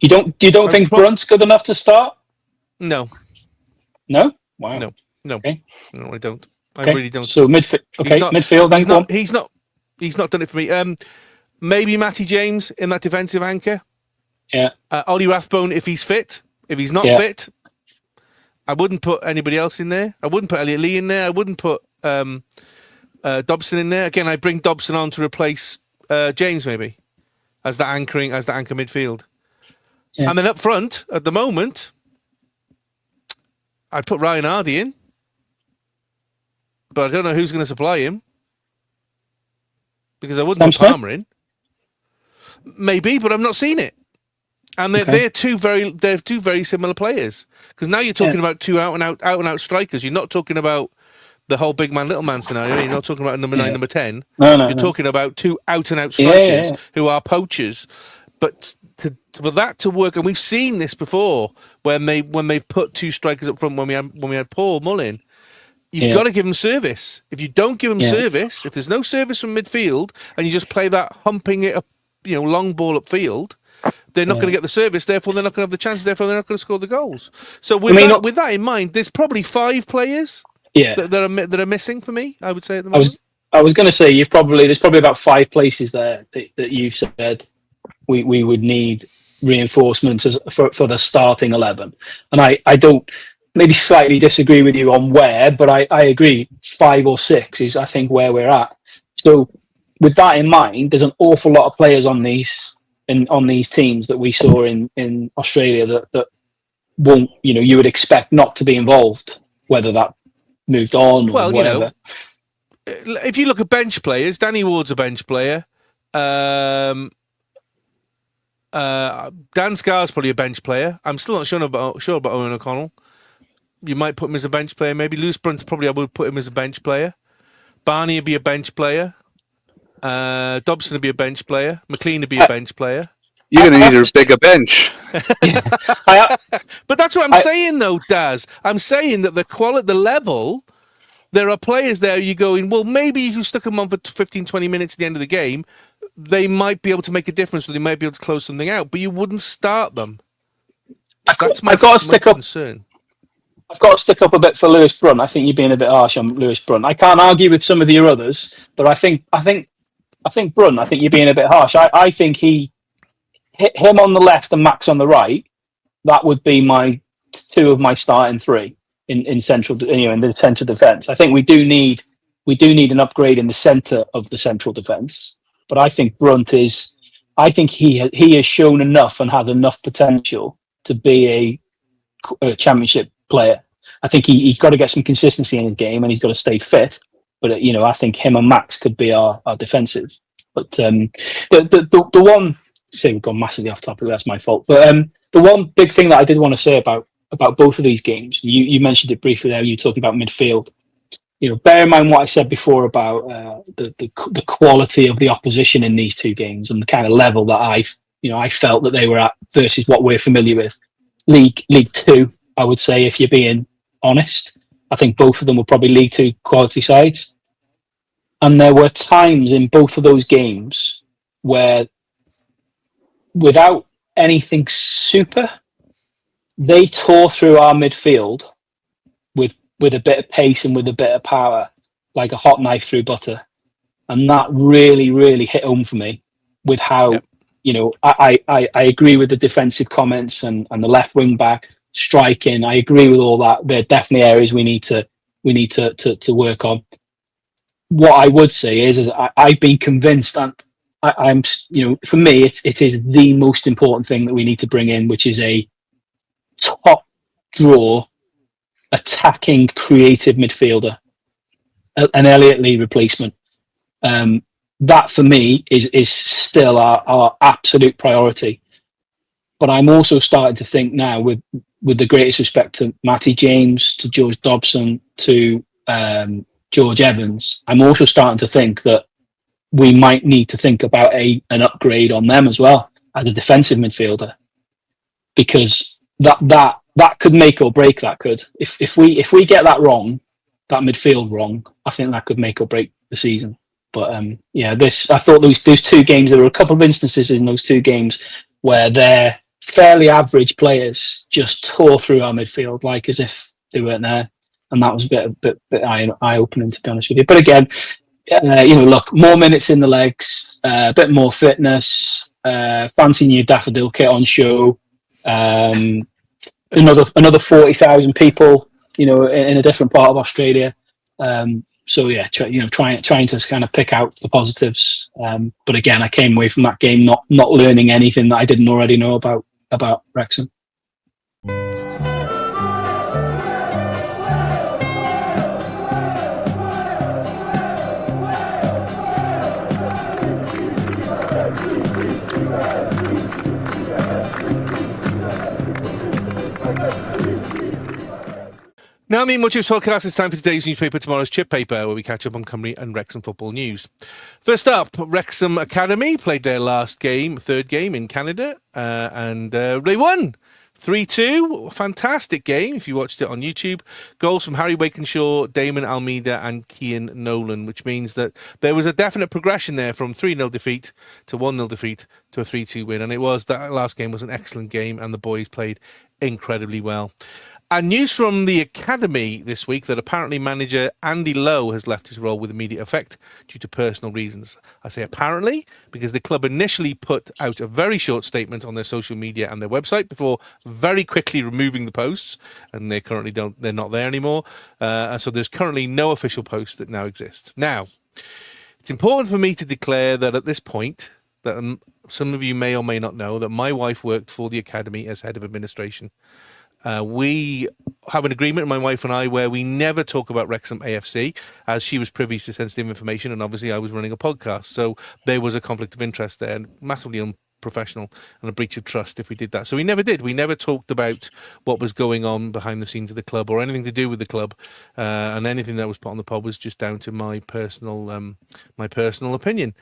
You don't think Brunt's good enough to start? No. No? Wow. No. Okay. No, I don't. Okay. I really don't. So midfield. Then he's not done it for me. Maybe Matty James in that defensive anchor. Yeah. Ollie Rathbone if he's fit. If he's not fit, I wouldn't put anybody else in there. I wouldn't put Elliot Lee in there. I wouldn't put Dobson in there. Again, I bring Dobson on to replace James maybe as the anchor midfield. Yeah. And then up front at the moment, I'd put Ryan Hardy in, but I don't know who's going to supply him because I wouldn't put Palmer in. Maybe, but I've not seen it. And they're two very similar players, because now you're talking about two out and out strikers. You're not talking about the whole big man little man scenario. You're not talking about number 9, number 10. You're talking about two out and out strikers who are poachers. But for that to work, and we've seen this before when they've put two strikers up front when we had Paul Mullin. You've got to give them service. If you don't give them service, if there's no service from midfield, and you just play that humping it up, long ball upfield, they're not going to get the service. Therefore, they're not going to have the chances. Therefore, they're not going to score the goals. So with that in mind, there's probably 5 players that are missing for me. I would say at the moment. I was going to say there's probably about 5 places there that you've said we would need reinforcements for the starting 11, and I don't maybe slightly disagree with you on where, but I agree 5 or 6 is I think where we're at. So with that in mind, there's an awful lot of players on these teams that we saw in Australia that won't, you would expect not to be involved, whether that moved on or whatever. If you look at bench players, Danny Ward's a bench player. Dan Scar's probably a bench player. I'm still not sure about Owen O'Connell. You might put him as a bench player. Maybe Lewis Brunt, probably I would put him as a bench player. Barney would be a bench player. Dobson would be a bench player. McLean would be a bench player. You're going to need a bigger bench. But that's what I'm saying, though, Daz. I'm saying that the level, there are players there you're going, well, maybe you stuck them on for 15, 20 minutes at the end of the game, they might be able to make a difference, or they might be able to close something out, but you wouldn't start them. That's my concern. I've got to stick up a bit for Lewis Brunt. I think you're being a bit harsh on Lewis Brunt. I can't argue with some of your others, but I think Brunt, I think you're being a bit harsh. I think him on the left and Max on the right, that would be my 2 of my starting 3 in central, in the central defence. I think we do need an upgrade in the centre of the central defence. But I think Brunt is. I think he has shown enough and has enough potential to be a championship player. I think he's got to get some consistency in his game, and he's got to stay fit. But I think him and Max could be our defensive. But the one, say we've gone massively off topic. That's my fault. But the one big thing that I did want to say about both of these games, you mentioned it briefly there. You were talking about midfield. Bear in mind what I said before about the quality of the opposition in these 2 games and the kind of level that I felt that they were at versus what we're familiar with. League 2, I would say, if you're being honest. I think both of them were probably League 2 quality sides. And there were times in both of those games where, without anything super, they tore through our midfield with a bit of pace and with a bit of power, like a hot knife through butter. And that really, really hit home for me with how, I agree with the defensive comments and the left wing back striking. I agree with all that. There are definitely areas we need to work on. What I would say is I've been convinced, and I'm, for me, it is the most important thing that we need to bring in, which is a top draw, attacking, creative midfielder, an Elliot Lee replacement. That for me is still our absolute priority. But I'm also starting to think now, with the greatest respect to Matty James, to George Dobson, to George Evans, I'm also starting to think that we might need to think about an upgrade on them as well as a defensive midfielder, because that could make or break. That could, if we get that wrong, that midfield wrong, I think that could make or break the season. But I thought those 2 games, there were a couple of instances in those 2 games where their fairly average players just tore through our midfield like as if they weren't there, and that was a bit eye-opening, to be honest with you. But again, look, more minutes in the legs, a bit more fitness, fancy new daffodil kit on show. Another 40,000 people, in a different part of Australia. So yeah, trying to kind of pick out the positives. But again, I came away from that game not learning anything that I didn't already know about Wrexham. Now, me and Much's podcast, it's time for today's newspaper, tomorrow's chip paper, where we catch up on Cymru and Wrexham football news. First up, Wrexham Academy played their third game in Canada, and they won 3-2. Fantastic game if you watched it on YouTube. Goals from Harry Wakenshaw, Damon Almeida and Cian Nolan, which means that there was a definite progression there from 3-0 defeat to 1-0 defeat to a 3-2 win. And that last game was an excellent game and the boys played incredibly well. And news from the academy this week that apparently manager Andy Lowe has left his role with immediate effect due to personal reasons. I say apparently because the club initially put out a very short statement on their social media and their website before very quickly removing the posts, and they're not there anymore. So there's currently no official post that now exists. Now, it's important for me to declare that at this point, that some of you may or may not know that my wife worked for the academy as head of administration. We have an agreement, my wife and I, where we never talk about Wrexham AFC, as she was privy to sensitive information, and obviously I was running a podcast. So there was a conflict of interest there, and massively unprofessional and a breach of trust if we did that. So we never did. We never talked about what was going on behind the scenes of the club or anything to do with the club, and anything that was put on the pod was just down to my personal opinion.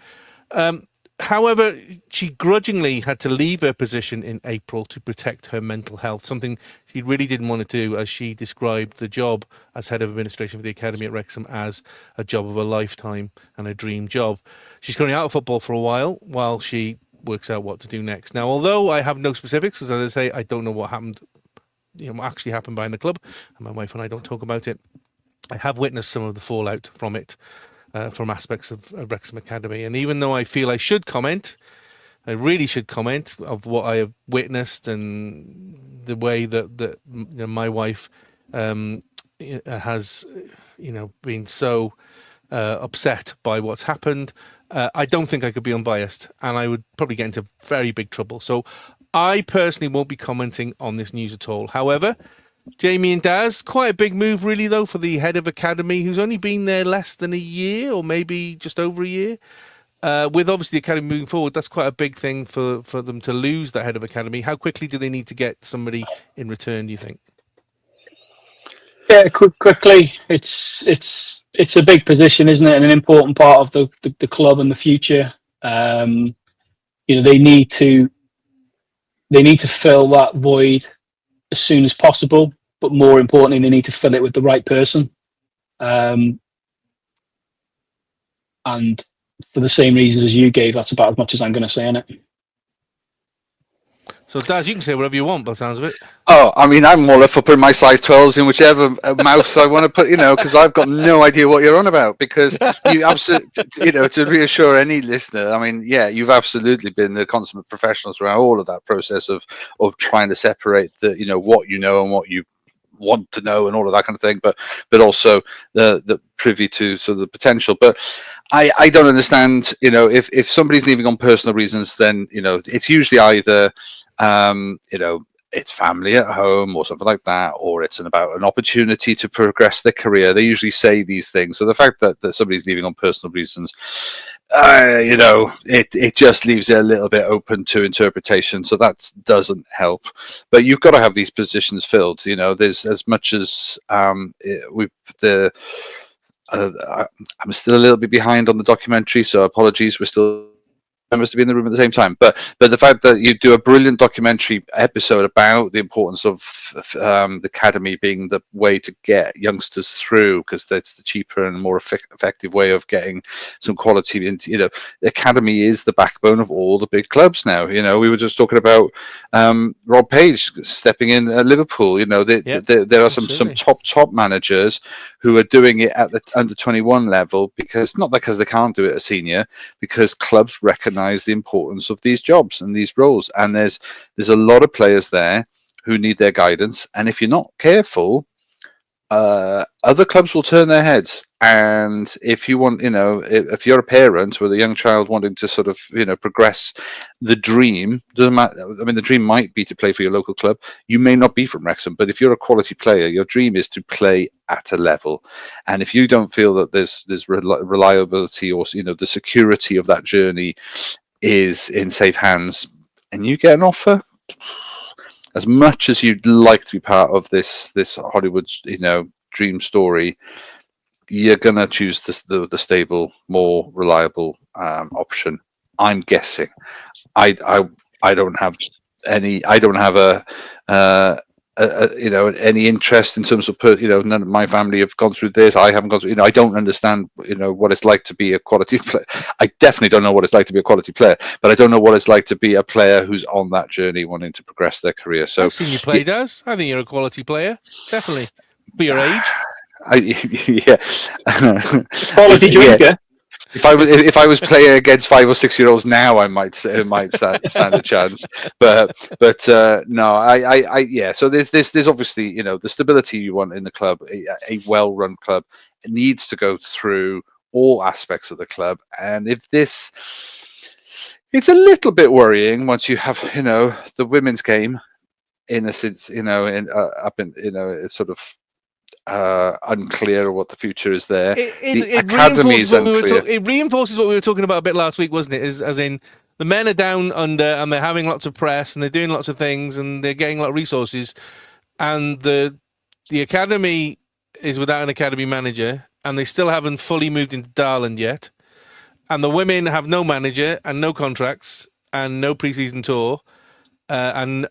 However, she grudgingly had to leave her position in April to protect her mental health, something she really didn't want to do, as she described the job as head of administration for the academy at Wrexham as a job of a lifetime and a dream job. She's currently out of football for a while she works out what to do next. Now, although I have no specifics, as I say, I don't know what happened, what actually happened behind the club, and my wife and I don't talk about it. I have witnessed some of the fallout from it. From aspects of Wrexham Academy. And even though I feel I should comment, I really should comment of what I have witnessed and the way that my wife has been so upset by what's happened. I don't think I could be unbiased, and I would probably get into very big trouble. So I personally won't be commenting on this news at all. However, Jamie and Daz, quite a big move really though for the head of academy, who's only been there less than a year or maybe just over a year. With obviously the academy moving forward, that's quite a big thing for them to lose that head of academy. How quickly do they need to get somebody in return, do you think? Yeah, quickly. It's a big position, isn't it, and an important part of the club and the future. They need to fill that void as soon as possible, but more importantly, they need to fill it with the right person. And for the same reason as you gave, that's about as much as I'm going to say on it. So, Daz, you can say whatever you want by the sounds of it. Oh, I mean, I'm all up for putting my size 12s in whichever mouth I want to put, because I've got no idea what you're on about. Because you absolutely, to reassure any listener, I mean, yeah, you've absolutely been the consummate professionals throughout all of that process of trying to separate what you know and what you want to know and all of that kind of thing, but also the privy to sort of the potential. But I don't understand, if somebody's leaving on personal reasons, then it's usually either it's family at home or something like that, or it's about an opportunity to progress their career. They usually say these things. So the fact that somebody's leaving on personal reasons, it just leaves it a little bit open to interpretation. So that doesn't help. But you've got to have these positions filled. There's as much as I'm still a little bit behind on the documentary, so apologies. We're still members to be in the room at the same time, but the fact that you do a brilliant documentary episode about the importance of the academy being the way to get youngsters through, because that's the cheaper and more effective way of getting some quality into. The academy is the backbone of all the big clubs now. We were just talking about Rob Page stepping in at Liverpool. There are some top managers who are doing it at the under 21 level because they can't do it as senior, because clubs recognize the importance of these jobs and these roles, and there's a lot of players there who need their guidance, and if you're not careful, other clubs will turn their heads. And if you want, if you're a parent with a young child wanting to sort of, progress the dream, doesn't matter. I mean, the dream might be to play for your local club. You may not be from Wrexham, but if you're a quality player, your dream is to play at a level. And if you don't feel that there's reliability or, the security of that journey is in safe hands, and you get an offer, as much as you'd like to be part of this Hollywood, dream story, you're gonna choose the stable, more reliable option. I'm guessing. I don't have any. I don't have any interest in terms of none of my family have gone through this. I haven't gone through. I don't understand. What it's like to be a quality player. I definitely don't know what it's like to be a quality player, but I don't know what it's like to be a player who's on that journey, wanting to progress their career. So I've seen you play, Daz. I think you're a quality player, definitely, for your age. Yeah, Quality drinker. If I was playing against 5 or 6 year olds now, I might stand a chance. But no, yeah. So there's obviously the stability you want in the club. A well run club needs to go through all aspects of the club, and if this, it's a little bit worrying once you have the women's game in a sense, it's sort of unclear what the future is there. The academy is unclear. It reinforces what we were talking about a bit last week, wasn't it? As in, the men are down under and they're having lots of press and they're doing lots of things and they're getting a lot of resources, and the academy is without an academy manager and they still haven't fully moved into Darland yet, and the women have no manager and no contracts and no pre-season tour and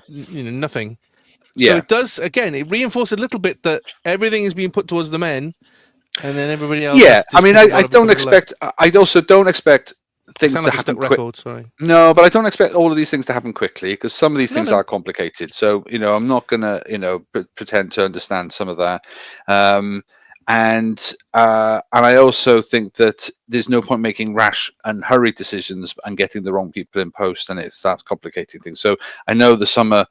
nothing. Yeah. So it does, again, it reinforces a little bit that everything is being put towards the men, and then everybody else. Yeah, I mean, I don't expect. I also don't expect things to happen quick. Sorry. No, but I don't expect all of these things to happen quickly, because some of these things are complicated. So I'm not gonna pretend to understand some of that. And I also think that there's no point making rash and hurried decisions and getting the wrong people in post, and it starts complicating things. So I know the summer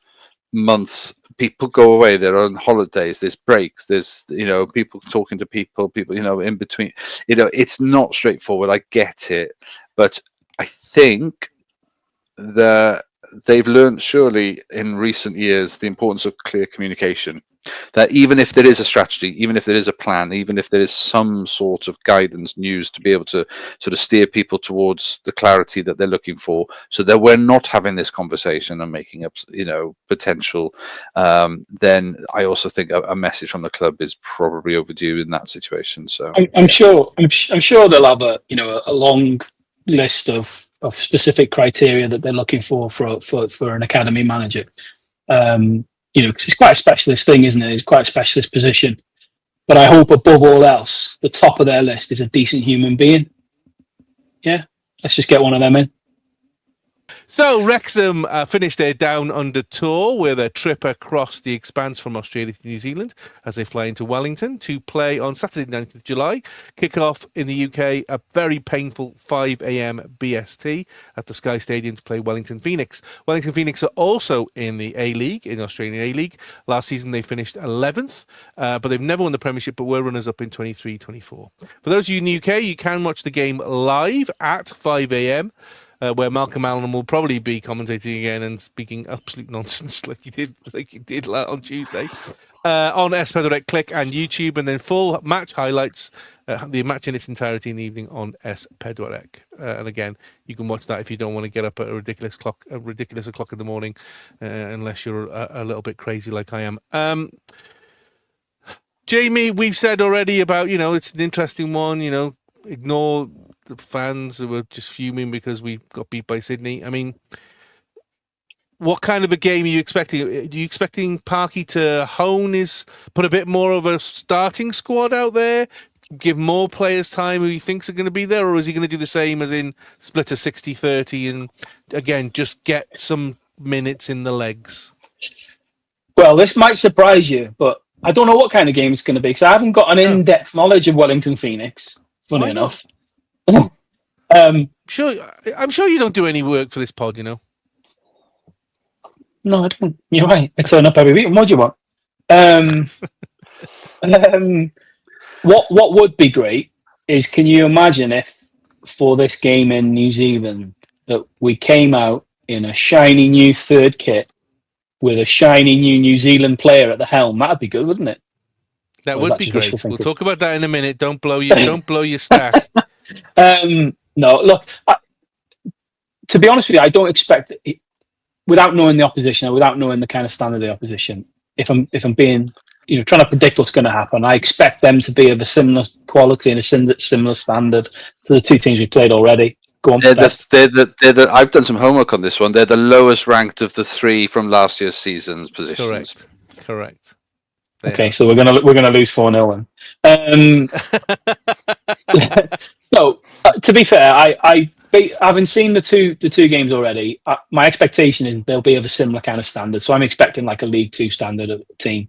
months, people go away, they're on holidays, there's breaks, there's people talking to people in between. It's not straightforward. I get it, but I think that they've learned surely in recent years the importance of clear communication, that even if there is a strategy, even if there is a plan, even if there is some sort of guidance, news, to be able to sort of steer people towards the clarity that they're looking for, so that we're not having this conversation and making up potential, then I also think a message from the club is probably overdue in that situation. So I'm sure they'll have a long list of specific criteria that they're looking for an academy manager. Because it's quite a specialist thing, isn't it? It's quite a specialist position. But I hope above all else, the top of their list is a decent human being. Yeah, let's just get one of them in. So Wrexham finished their down under tour with a trip across the expanse from Australia to New Zealand as they fly into Wellington to play on Saturday 9th of July. Kick-off in the UK, a very painful 5 a.m. BST at the Sky Stadium to play Wellington Phoenix. Wellington Phoenix are also in the A-League, in the Australian A-League. Last season they finished 11th, but they've never won the Premiership, but were runners-up in 23-24. For those of you in the UK, you can watch the game live at 5 a.m., where Malcolm Allen will probably be commentating again and speaking absolute nonsense like he did on Tuesday on S-Pedorec Click and YouTube, and then full match highlights, the match in its entirety in the evening on S-Pedorec. And again, you can watch that if you don't want to get up at a ridiculous o'clock in the morning, unless you're a little bit crazy like I am. Jamie, we've said already about it's an interesting one. Ignore the fans who were just fuming because we got beat by Sydney. I mean, what kind of a game are you expecting? Are you expecting Parky to put a bit more of a starting squad out there, give more players time who he thinks are going to be there, or is he going to do the same as in split a 60-30 and, again, just get some minutes in the legs? Well, this might surprise you, but I don't know what kind of game it's going to be, because I haven't got an in-depth knowledge of Wellington Phoenix, funny enough. I'm sure you don't do any work for this pod, No, I don't. You're right. I turn up every week. What do you want? What would be great is, can you imagine if for this game in New Zealand that we came out in a shiny new third kit with a shiny new Zealand player at the helm? That'd be good, wouldn't it? That Or is would that be just wishful great. We'll thinking? talk about that in a minute. Don't blow your stack. No, look. To be honest with you, I don't expect it, without knowing the opposition or without knowing the kind of standard of the opposition. If I'm being, trying to predict what's going to happen, I expect them to be of a similar quality and a similar standard to the two teams we played already. Go on, I've done some homework on this one. They're the lowest ranked of the three from last year's season's positions. Correct. Okay, so we're gonna lose 4-0 then. No, to be fair, I having seen the two games already, my expectation is they'll be of a similar kind of standard. So I'm expecting like a League Two standard of team.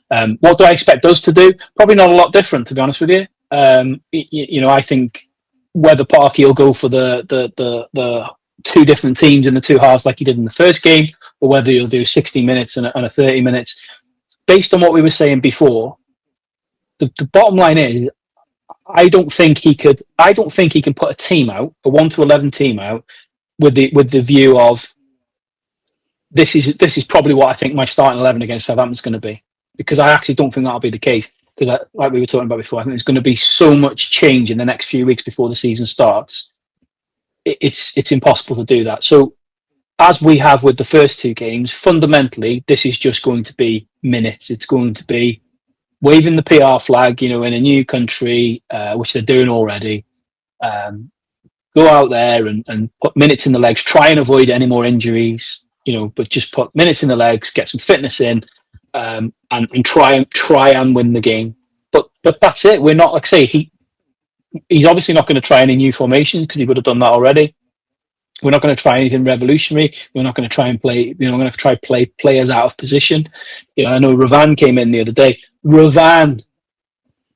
What do I expect us to do? Probably not a lot different, to be honest with you. I think whether Parky will go for the two different teams in the two halves like he did in the first game, or whether he'll do 60 minutes and a 30 minutes. Based on what we were saying before, the bottom line is I don't think he can put a team out, a 1 to 11 team out, with the view of this is probably what I think my starting 11 against Southampton's going to be, because I actually don't think that'll be the case. Because like we were talking about before, I think there's going to be so much change in the next few weeks before the season starts. It's impossible to do that. So as we have with the first two games, fundamentally this is just going to be minutes. It's going to be waving the PR flag, in a new country, which they're doing already. Go out there and put minutes in the legs. Try and avoid any more injuries, but just put minutes in the legs, get some fitness in, and try and win the game. But that's it. We're not, like I say, he's obviously not going to try any new formations because he would have done that already. We're not going to try anything revolutionary. We're not going to try and play. We're going to try play players out of position. I know Ravan came in the other day. Ravan,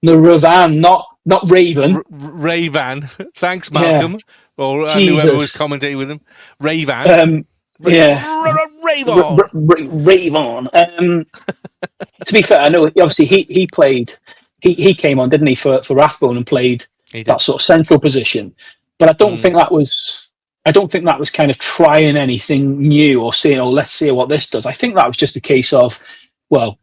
not Raven. Ravan. Thanks, Malcolm, or Jesus. whoever was commentating with him. Ravan. Ravan. To be fair, I know obviously he played. He came on, didn't he, for Rathbone and played that sort of central position. But I don't think that was. I don't think that was kind of trying anything new or saying, let's see what this does. I think that was just a case of, of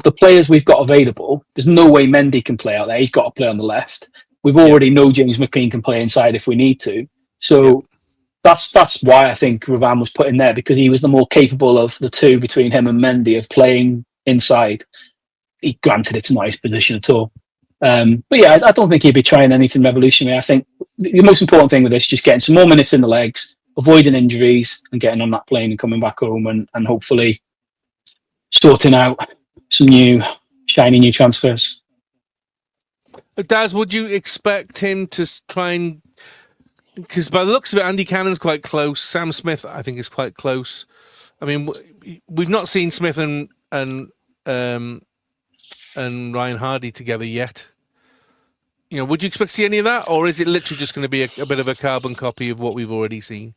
the players we've got available, there's no way Mendy can play out there. He's got to play on the left. We've already know James McLean can play inside if we need to. So that's why I think Ravan was put in there, because he was the more capable of the two between him and Mendy of playing inside. Granted, it's not his position at all. But yeah, I don't think he'd be trying anything revolutionary. I think the most important thing with this is just getting some more minutes in the legs, avoiding injuries, and getting on that plane and coming back home and hopefully sorting out some shiny new transfers. Daz, would you expect him to try and... Because by the looks of it, Andy Cannon's quite close. Sam Smith, I think, is quite close. I mean, we've not seen Smith and Ryan Hardy together yet. Would you expect to see any of that, or is it literally just going to be a bit of a carbon copy of what we've already seen?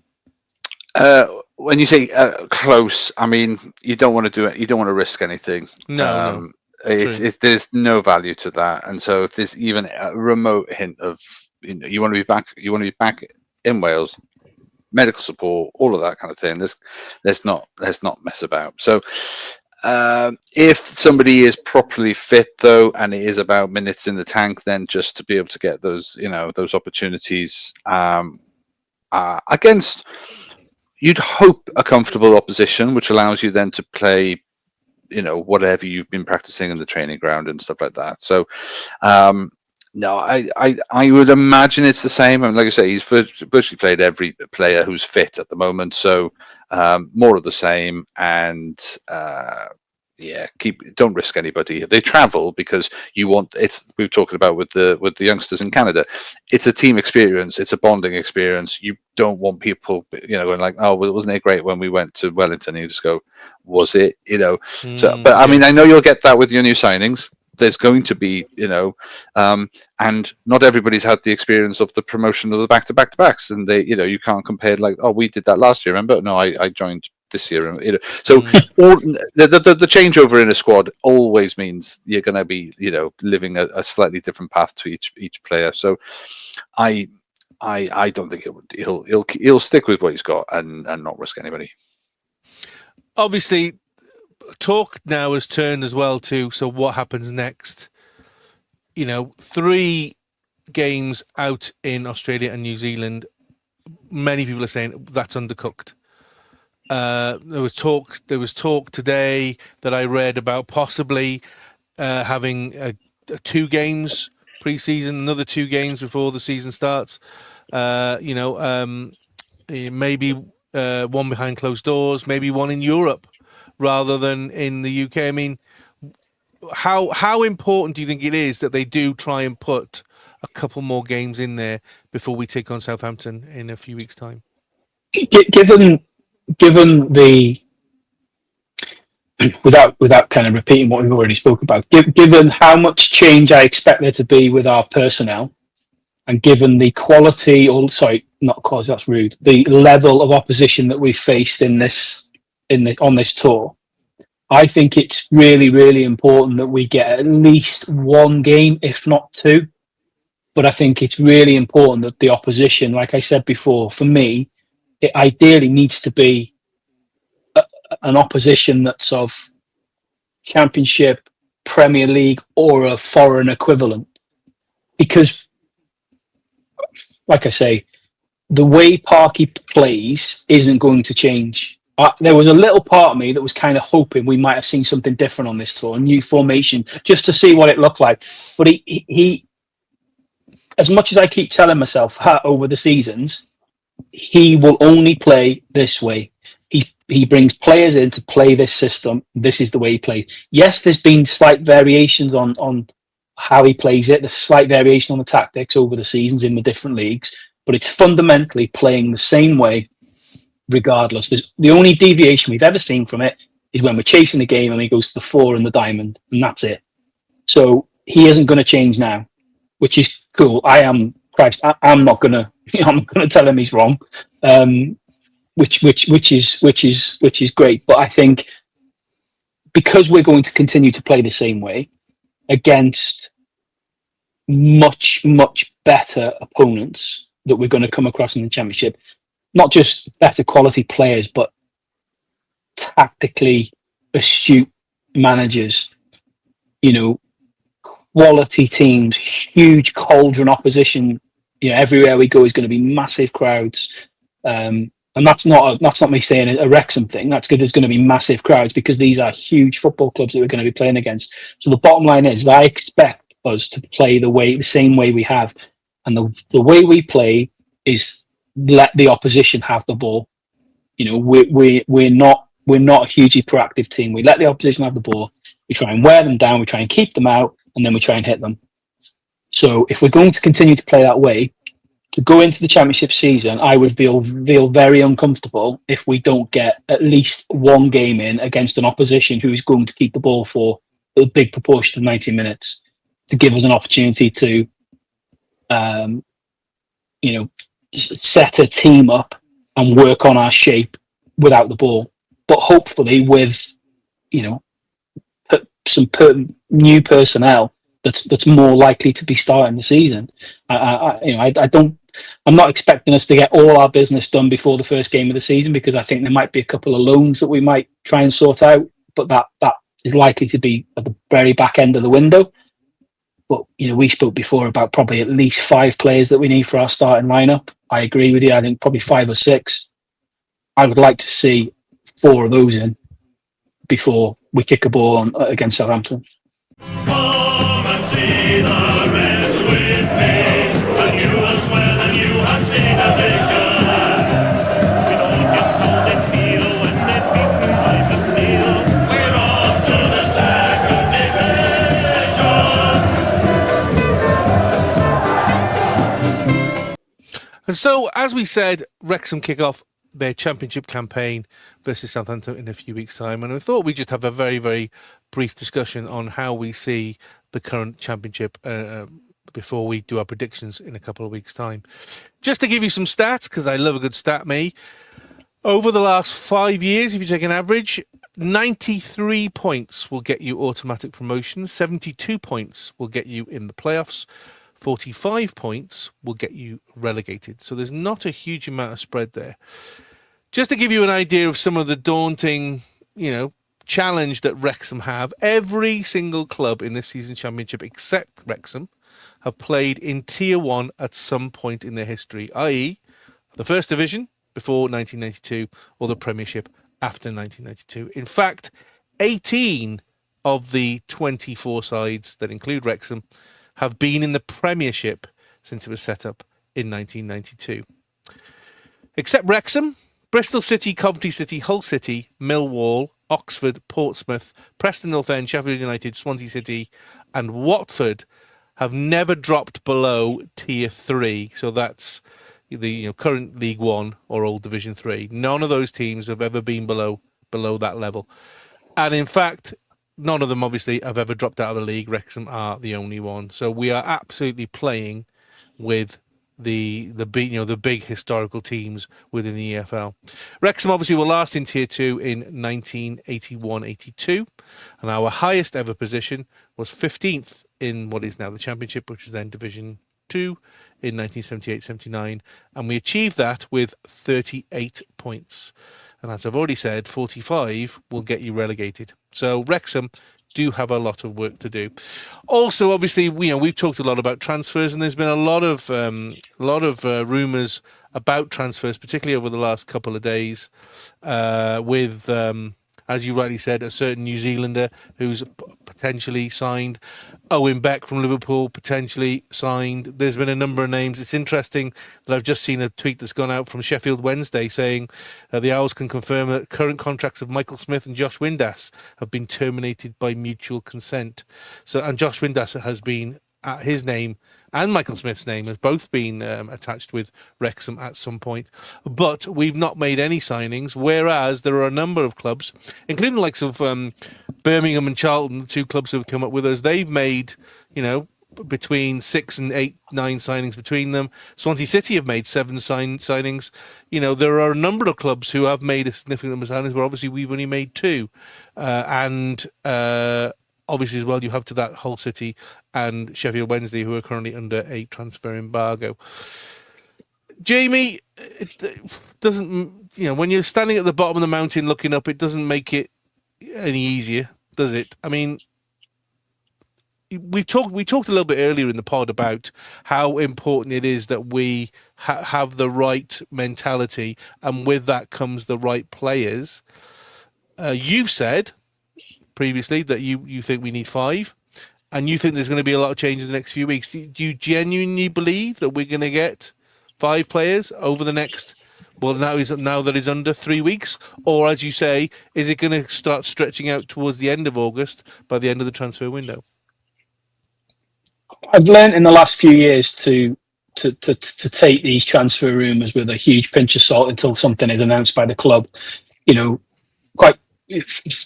When you say close, I mean you don't want to do it. You don't want to risk anything. No. There's no value to that, and so if there's even a remote hint of you want to be back in Wales, medical support, all of that kind of thing. Let's not mess about. So. If somebody is properly fit, though, and it is about minutes in the tank, then just to be able to get those, those opportunities against, you'd hope, a comfortable opposition, which allows you then to play, whatever you've been practicing in the training ground and stuff like that. So, no, I would imagine it's the same. I mean, like I say, he's virtually played every player who's fit at the moment. So more of the same, and don't risk anybody. They travel because we were talking about with the youngsters in Canada. It's a team experience. It's a bonding experience. You don't want people, going like, oh, well, wasn't it great when we went to Wellington? And you just go, was it? So, but I mean, I know you'll get that with your new signings. There's going to be, and not everybody's had the experience of the promotion of the back-to-backs, and they, you can't compare like, oh, we did that last year, remember? No, I joined this year. So all, the changeover in a squad always means you're going to be, living a slightly different path to each player. So I don't think he'll stick with what he's got and not risk anybody. Obviously, talk now has turned as well to, so what happens next? 3 games out in Australia and New Zealand. Many people are saying that's undercooked. There was talk today that I read about possibly having 2 games pre-season, another 2 games before the season starts. Maybe one behind closed doors, maybe one in Europe rather than in the UK. I mean, how important do you think it is that they do try and put a couple more games in there before we take on Southampton in a few weeks' time? Given the without kind of repeating what we've already spoke about, given how much change I expect there to be with our personnel, and given the quality, or sorry, not quality, that's rude, the level of opposition that we've faced on this tour, I think it's really, really important that we get at least 1 game, if not 2. But I think it's really important that the opposition, like I said before, for me, it ideally needs to be an opposition that's of Championship, Premier League, or a foreign equivalent. Because, like I say, the way Parky plays isn't going to change. There was a little part of me that was kind of hoping we might have seen something different on this tour, a new formation, just to see what it looked like. But he as much as I keep telling myself over the seasons, he will only play this way. He brings players in to play this system. This is the way he plays. Yes, there's been slight variations on how he plays it. There's slight variation on the tactics over the seasons in the different leagues, but it's fundamentally playing the same way regardless. The only deviation we've ever seen from it is when we're chasing the game and he goes to the 4 and the diamond, and that's it. So he isn't going to change now, which is cool. I'm not going to tell him he's wrong, which is great. But I think because we're going to continue to play the same way against much, much better opponents that we're going to come across in the Championship, not just better quality players, but tactically astute managers, quality teams, huge cauldron opposition. Everywhere we go is going to be massive crowds. And that's not me saying a Wrexham thing. That's good. There's going to be massive crowds because these are huge football clubs that we're going to be playing against. So the bottom line is that I expect us to play the same way we have. And the way we play is let the opposition have the ball. We're not a hugely proactive team. We let the opposition have the ball. We try and wear them down. We try and keep them out, and then we try and hit them. So if we're going to continue to play that way, to go into the Championship season, I would feel very uncomfortable if we don't get at least 1 game in against an opposition who is going to keep the ball for a big proportion of 90 minutes to give us an opportunity to, set a team up and work on our shape without the ball. But hopefully with, some new personnel that's more likely to be starting the season. I'm not expecting us to get all our business done before the first game of the season because I think there might be a couple of loans that we might try and sort out, but that is likely to be at the very back end of the window. But, we spoke before about probably at least 5 players that we need for our starting lineup. I agree with you. I think probably 5 or 6. I would like to see 4 of those in before we kick a ball on against Southampton. Come and see the rest with me, and you will swear that you have seen a vision. We don't just know they feel when they beat me by the field. We're off to the second division. And so, as we said, Wrexham kick off their Championship campaign versus Southampton in a few weeks' time. And I thought we'd just have a very, very brief discussion on how we see the current Championship before we do our predictions in a couple of weeks' time. Just to give you some stats, because I love a good stat, me. Over the last 5 years, if you take an average, 93 points will get you automatic promotion, 72 points will get you in the playoffs, 45 points will get you relegated. So there's not a huge amount of spread there. Just to give you an idea of some of the daunting, challenge that Wrexham have, every single club in this season's championship except Wrexham have played in Tier 1 at some point in their history, i.e. the First Division before 1992 or the Premiership after 1992. In fact, 18 of the 24 sides that include Wrexham have been in the Premiership since it was set up in 1992. Except Wrexham, Bristol City, Coventry City, Hull City, Millwall, Oxford, Portsmouth, Preston North End, Sheffield United, Swansea City and Watford have never dropped below Tier 3. So that's the current League 1 or old Division 3. None of those teams have ever been below that level. And in fact, none of them obviously have ever dropped out of the league. Wrexham are the only one. So we are absolutely playing with the big historical teams within the EFL. Wrexham obviously were last in Tier 2 in 1981-82, and our highest ever position was 15th in what is now the Championship, which was then Division 2 in 1978-79, and we achieved that with 38 points. And as I've already said, 45 will get you relegated. So Wrexham do have a lot of work to do. Also, obviously, we've talked a lot about transfers, and there's been a lot of rumours about transfers, particularly over the last couple of days, with, as you rightly said, a certain New Zealander who's potentially signed. Owen Beck from Liverpool potentially signed. There's been a number of names. It's interesting that I've just seen a tweet that's gone out from Sheffield Wednesday saying the Owls can confirm that current contracts of Michael Smith and Josh Windass have been terminated by mutual consent. And Josh Windass has been, his name and Michael Smith's name has both been attached with Wrexham at some point. But we've not made any signings, whereas there are a number of clubs, including the likes of Birmingham and Charlton, the two clubs who have come up with us. They've made, between 6 and 8, 9 signings between them. Swansea City have made 7 signings. There are a number of clubs who have made a significant number of signings, but obviously we've only made 2. Obviously, as well, you have to that Hull City and Sheffield Wednesday, who are currently under a transfer embargo. Jamie, it doesn't, when you're standing at the bottom of the mountain looking up, it doesn't make it any easier, does it? I mean, we talked a little bit earlier in the pod about how important it is that we have the right mentality, and with that comes the right players. You've said previously that you think we need 5, and you think there's going to be a lot of change in the next few weeks. Do you genuinely believe that we're going to get 5 players over the next, now that it's under 3 weeks? Or, as you say, is it going to start stretching out towards the end of August, by the end of the transfer window? I've learned in the last few years to take these transfer rumours with a huge pinch of salt until something is announced by the club. Quite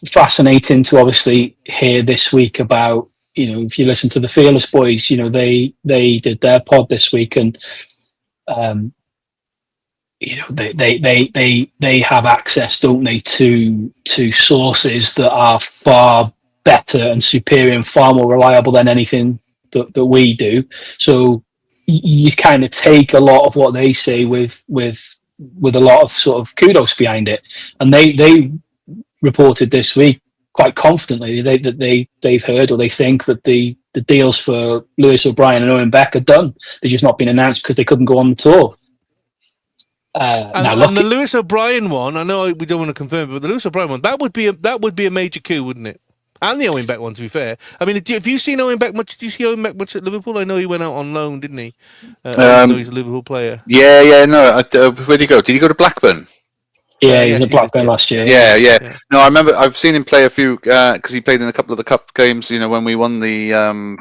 fascinating to obviously hear this week about, if you listen to the Fearless Boys, they did their pod this week, and they have access, don't they, to sources that are far better and superior and far more reliable than anything that we do. So you kind of take a lot of what they say with a lot of sort of kudos behind it, and they reported this week quite confidently that they've heard, or they think that the deals for Lewis O'Brien and Owen Beck are done. They've just not been announced because they couldn't go on the tour. And the Lewis O'Brien one, I know we don't want to confirm it, but the Lewis O'Brien one, that would be a major coup, wouldn't it? And the Owen Beck one, to be fair. I mean, have you seen Owen Beck much? Did you see Owen Beck much at Liverpool? I know he went out on loan, didn't he? Though he's a Liverpool player. Yeah. No, where did he go? Did he go to Blackburn? Yeah, he was a Blackburn last year. Yeah. No, I remember. I've seen him play a few because he played in a couple of the cup games. When we won the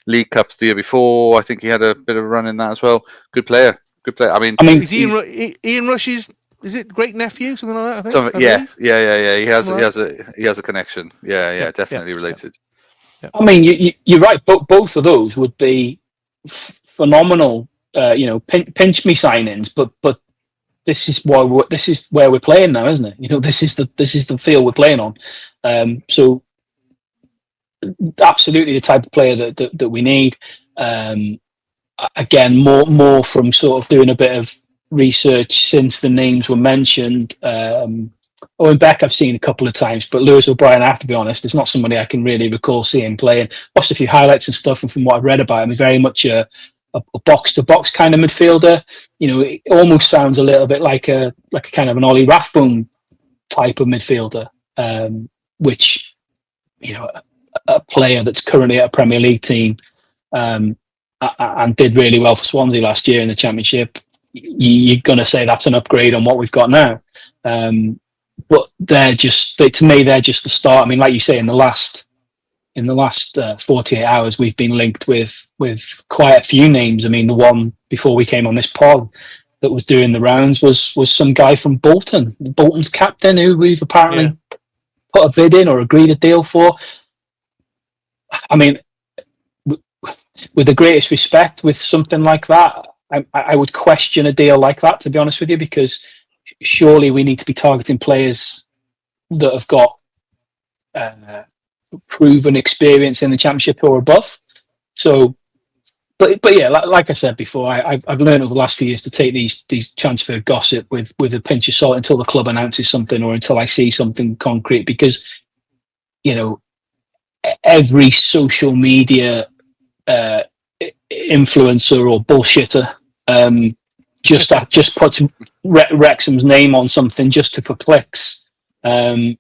League Cup the year before, I think he had a bit of a run in that as well. Good player. I mean, is Ian Rush's? Is it great nephew, something like that? I think. Yeah. He has a connection. Yeah, definitely related. Yeah. I mean, you're right. Both of those would be phenomenal. Pinch me signings, but this is where we're playing now, isn't it? This is the field we're playing on. So absolutely the type of player that we need. Again, more from sort of doing a bit of research since the names were mentioned. Owen Beck I've seen a couple of times, but Lewis O'Brien, I have to be honest, it's not somebody I can really recall seeing playing. Watched a few highlights and stuff, and from what I've read about him, he's very much a box-to-box kind of midfielder. It almost sounds a little bit like a kind of an Ollie Rathbone type of midfielder, which, a player that's currently at a Premier League team and did really well for Swansea last year in the Championship, you're going to say that's an upgrade on what we've got now. But they're just the start. I mean, like you say, in the last 48 hours, we've been linked with quite a few names. I mean, the one before we came on this pod that was doing the rounds was some guy from Bolton's captain, who we've apparently put a bid in or agreed a deal for. I mean, with the greatest respect, with something like that, I would question a deal like that, to be honest with you, because surely we need to be targeting players that have got proven experience in the Championship or above. So, but yeah, like I said before, I've learned over the last few years to take these transfer gossip with a pinch of salt until the club announces something or until I see something concrete, because every social media influencer or bullshitter just puts Wrexham's name on something just for clicks, and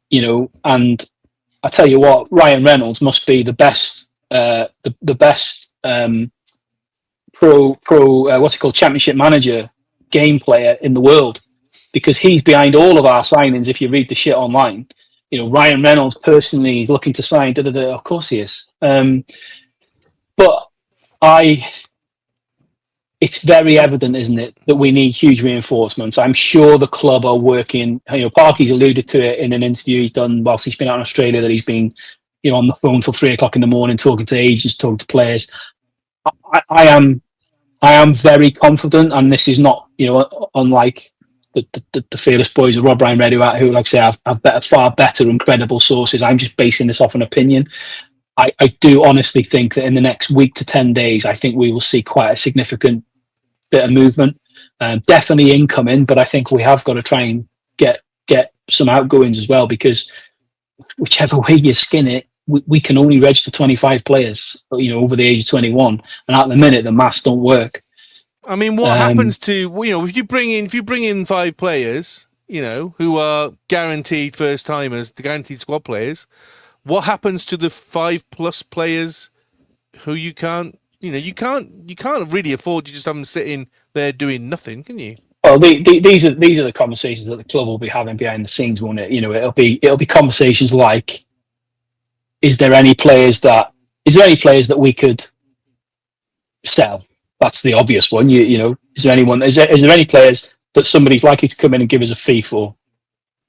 I tell you what, Ryan Reynolds must be the best Championship manager game player in the world, because he's behind all of our signings. If you read the shit online, Ryan Reynolds personally is looking to sign. Of course he is. But it's very evident, isn't it, that we need huge reinforcements. I'm sure the club are working. Parky's alluded to it in an interview he's done whilst he's been out in Australia, that he's been, on the phone till 3 o'clock in the morning, talking to agents, talking to players. I am very confident, and this is not, unlike the fearless boys of Rob Ryan Redu, who, like I say, have far better and credible sources. I'm just basing this off an opinion. I do honestly think that in the next week to 10 days, I think we will see quite a significant bit of movement. Definitely incoming, but I think we have got to try and get some outgoings as well, because whichever way you skin it, we can only register 25 players, over the age of 21, and at the minute the maths don't work. I mean, what happens to if you bring in 5 players, who are guaranteed first timers, the guaranteed squad players? What happens to the 5+ players who you can't really afford to just have them sitting there doing nothing, can you? Well, these are the conversations that the club will be having behind the scenes, won't it? It'll be conversations like, is there any players that we could sell? That's the obvious one. Is there any players that somebody's likely to come in and give us a fee for?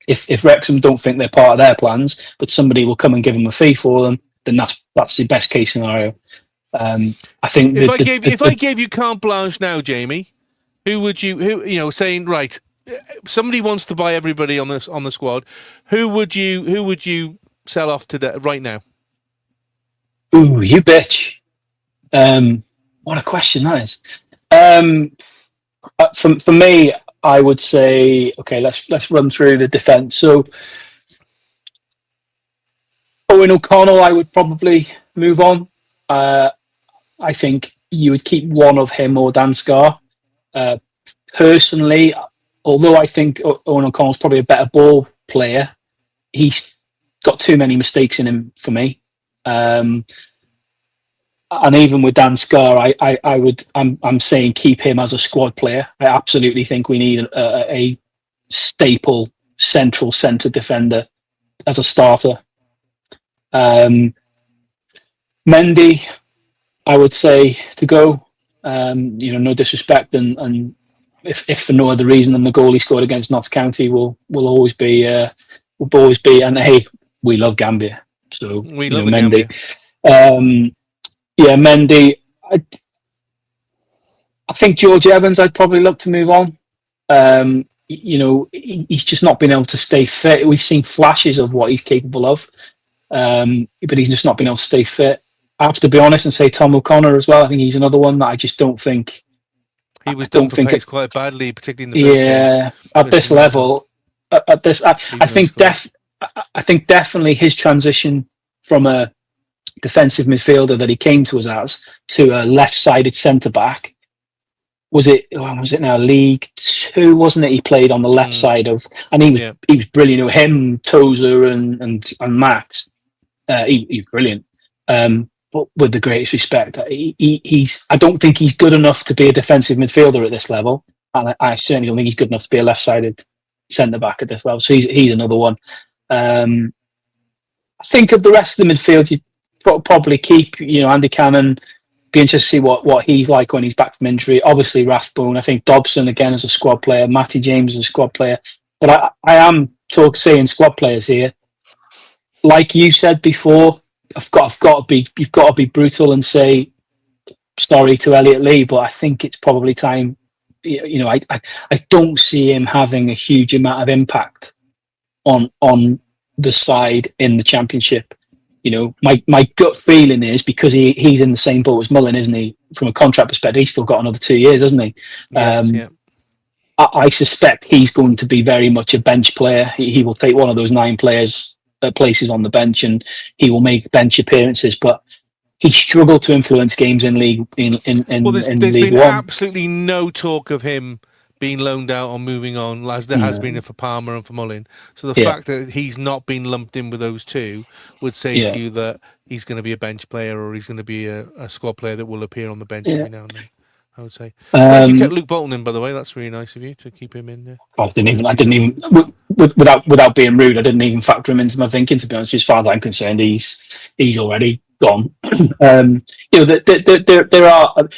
If Wrexham don't think they're part of their plans, but somebody will come and give them a fee for them, then that's the best case scenario. I think if I gave you carte blanche now, Jamie, saying, right, somebody wants to buy everybody on the squad, who would you sell off today right now? Ooh, you bitch! What a question that is. For me, I would say, okay, let's run through the defence. So Owen O'Connell, I would probably move on. I think you would keep one of him or Dan Scarr. Personally, although I think Owen O'Connell's probably a better ball player, he's got too many mistakes in him for me. And even with Dan Scarr, I'm saying keep him as a squad player. I absolutely think we need a staple central centre defender as a starter. Mendy, I would say to go. No disrespect, and if for no other reason than the goal he scored against Notts County will always be. And hey, we love Gambia, so we love Mendy. Gambia. Mendy. I think George Evans, I'd probably look to move on. he's just not been able to stay fit. We've seen flashes of what he's capable of, but he's just not been able to stay fit. I have to be honest and say Tom O'Connor as well. I think he's another one that I just don't think. He was done for pace quite badly, particularly in the first game. Yeah, at this level, I think definitely his transition from a defensive midfielder that he came to us as to a left-sided centre back. Was it now League Two, wasn't it? He played on the left side of, and he was brilliant. Him, Tozer, and Max, he was brilliant. But with the greatest respect, he's. I don't think he's good enough to be a defensive midfielder at this level, and I certainly don't think he's good enough to be a left-sided centre back at this level. So he's another one. I think of the rest of the midfield, you'd probably keep, Andy Cannon. Be interested to see what he's like when he's back from injury. Obviously, Rathbone. I think Dobson again as a squad player. Matty James as a squad player. But I am saying squad players here. Like you said before, you've got to be brutal and say sorry to Elliot Lee. But I think it's probably time. I don't see him having a huge amount of impact on the side in the Championship. My gut feeling is because he's in the same boat as Mullin, isn't he? From a contract perspective, he's still got another 2 years, hasn't he? Yes, yeah. I suspect he's going to be very much a bench player. He will take one of those 9 players places on the bench, and he will make bench appearances. But he struggled to influence games in League there's League been One. Absolutely no talk of him being loaned out or moving on, as there has been for Palmer and for Mullin. So the fact that he's not been lumped in with those two would say to you that he's going to be a bench player, or he's going to be a squad player that will appear on the bench every now and then, I would say. You kept Luke Bolton in, by the way. That's really nice of you to keep him in there. I didn't even without being rude, I didn't even factor him into my thinking, to be honest. As far as I'm concerned, he's already gone. There are.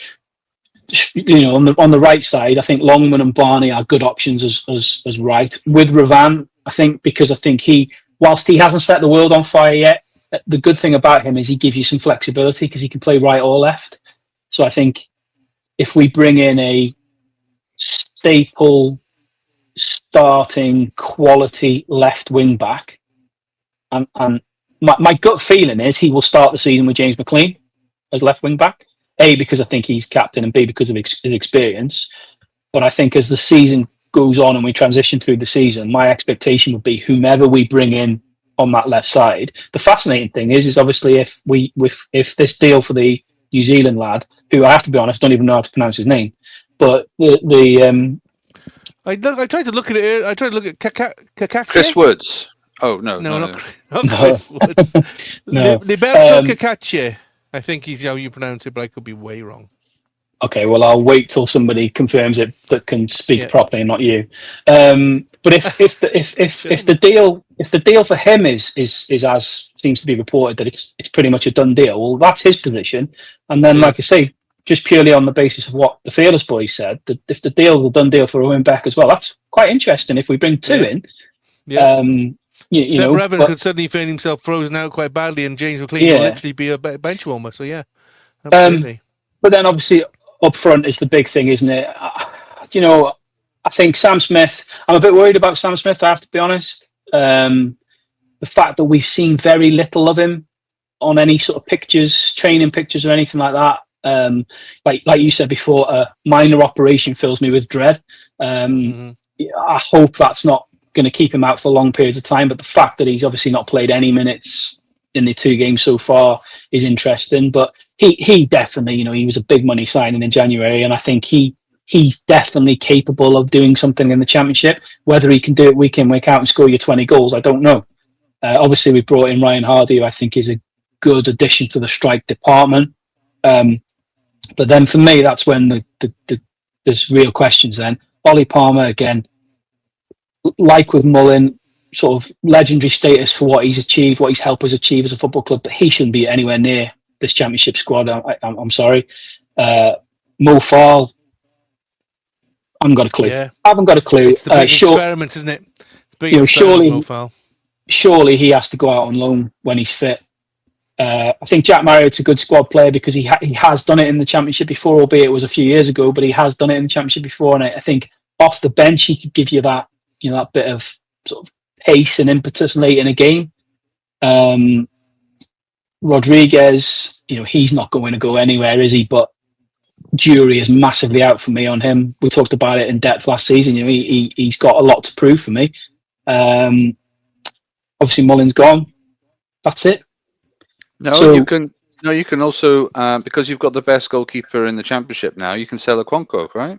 On the right side, I think Longman and Barney are good options as right. With Ravan, I think whilst he hasn't set the world on fire yet, the good thing about him is he gives you some flexibility because he can play right or left. So I think if we bring in a staple starting quality left wing back, and my gut feeling is he will start the season with James McLean as left wing back. A, because I think he's captain, and B, because of his experience. But I think as the season goes on and we transition through the season, my expectation would be whomever we bring in on that left side. The fascinating thing is obviously if this deal for the New Zealand lad, who I have to be honest, don't even know how to pronounce his name, but I tried to look at it. I tried to look at Kakatse. Chris Woods. Oh no, not Chris Woods. No. Liberto Kakatse. I think he's how you pronounce it, but I could be way wrong. Okay, well, I'll wait till somebody confirms it that can speak properly and not you. But if the deal for him is as seems to be reported that it's pretty much a done deal, well, that's his position. And then, like I say, just purely on the basis of what the Fearless Boys said, that if the done deal for Owen Beck as well, that's quite interesting. If we bring two in, Seb Revan could suddenly find himself frozen out quite badly, and James McLean will literally be a bench warmer. So absolutely. But then obviously up front is the big thing, isn't it? I think Sam Smith. I'm a bit worried about Sam Smith. I have to be honest. The fact that we've seen very little of him on any sort of pictures, training pictures, or anything like that. Like you said before, a minor operation fills me with dread. I hope that's not going to keep him out for long periods of time, but the fact that he's obviously not played any minutes in the 2 games so far is interesting. But he definitely, he was a big money signing in January, and I think he's definitely capable of doing something in the Championship. Whether he can do it week in, week out and score you 20 goals, I don't know. Obviously, we brought in Ryan Hardy, who I think is a good addition to the strike department. But then for me, that's when there's real questions then. Ollie Palmer, again, like with Mullin, sort of legendary status for what he's achieved, what he's helped us achieve as a football club, but he shouldn't be anywhere near this Championship squad. I'm sorry. Mo Fall, I haven't got a clue. Yeah. I haven't got a clue. It's the big experiment, isn't it? It's the big experiment, Mo Fall. Surely he has to go out on loan when he's fit. I think Jack Marriott's a good squad player because he has done it in the Championship before, albeit it was a few years ago, but he has done it in the Championship before, and I think off the bench, he could give you that, that bit of sort of pace and impetus late in a game. Rodriguez, he's not going to go anywhere, is he? But jury is massively out for me on him. We talked about it in depth last season. He's got a lot to prove for me. Obviously, Mullin's gone. That's it. You can also because you've got the best goalkeeper in the championship now. You can sell a Quanko, right?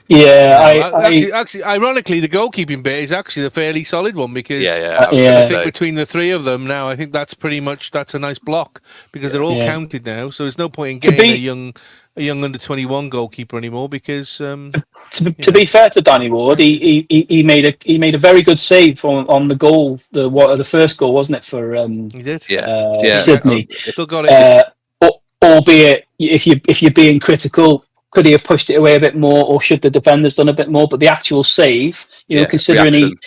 Yeah, actually, ironically, the goalkeeping bit is actually a fairly solid one because I think between the three of them now, I think that's a nice block because they're all counted now. So there's no point in getting a young under 21 goalkeeper anymore because to be fair to Danny Ward, he made a very good save on the goal, the first goal, wasn't it, for he did, Sydney. Still got it. Albeit, if you're being critical, could he have pushed it away a bit more, or should the defenders done a bit more? But the actual save, considering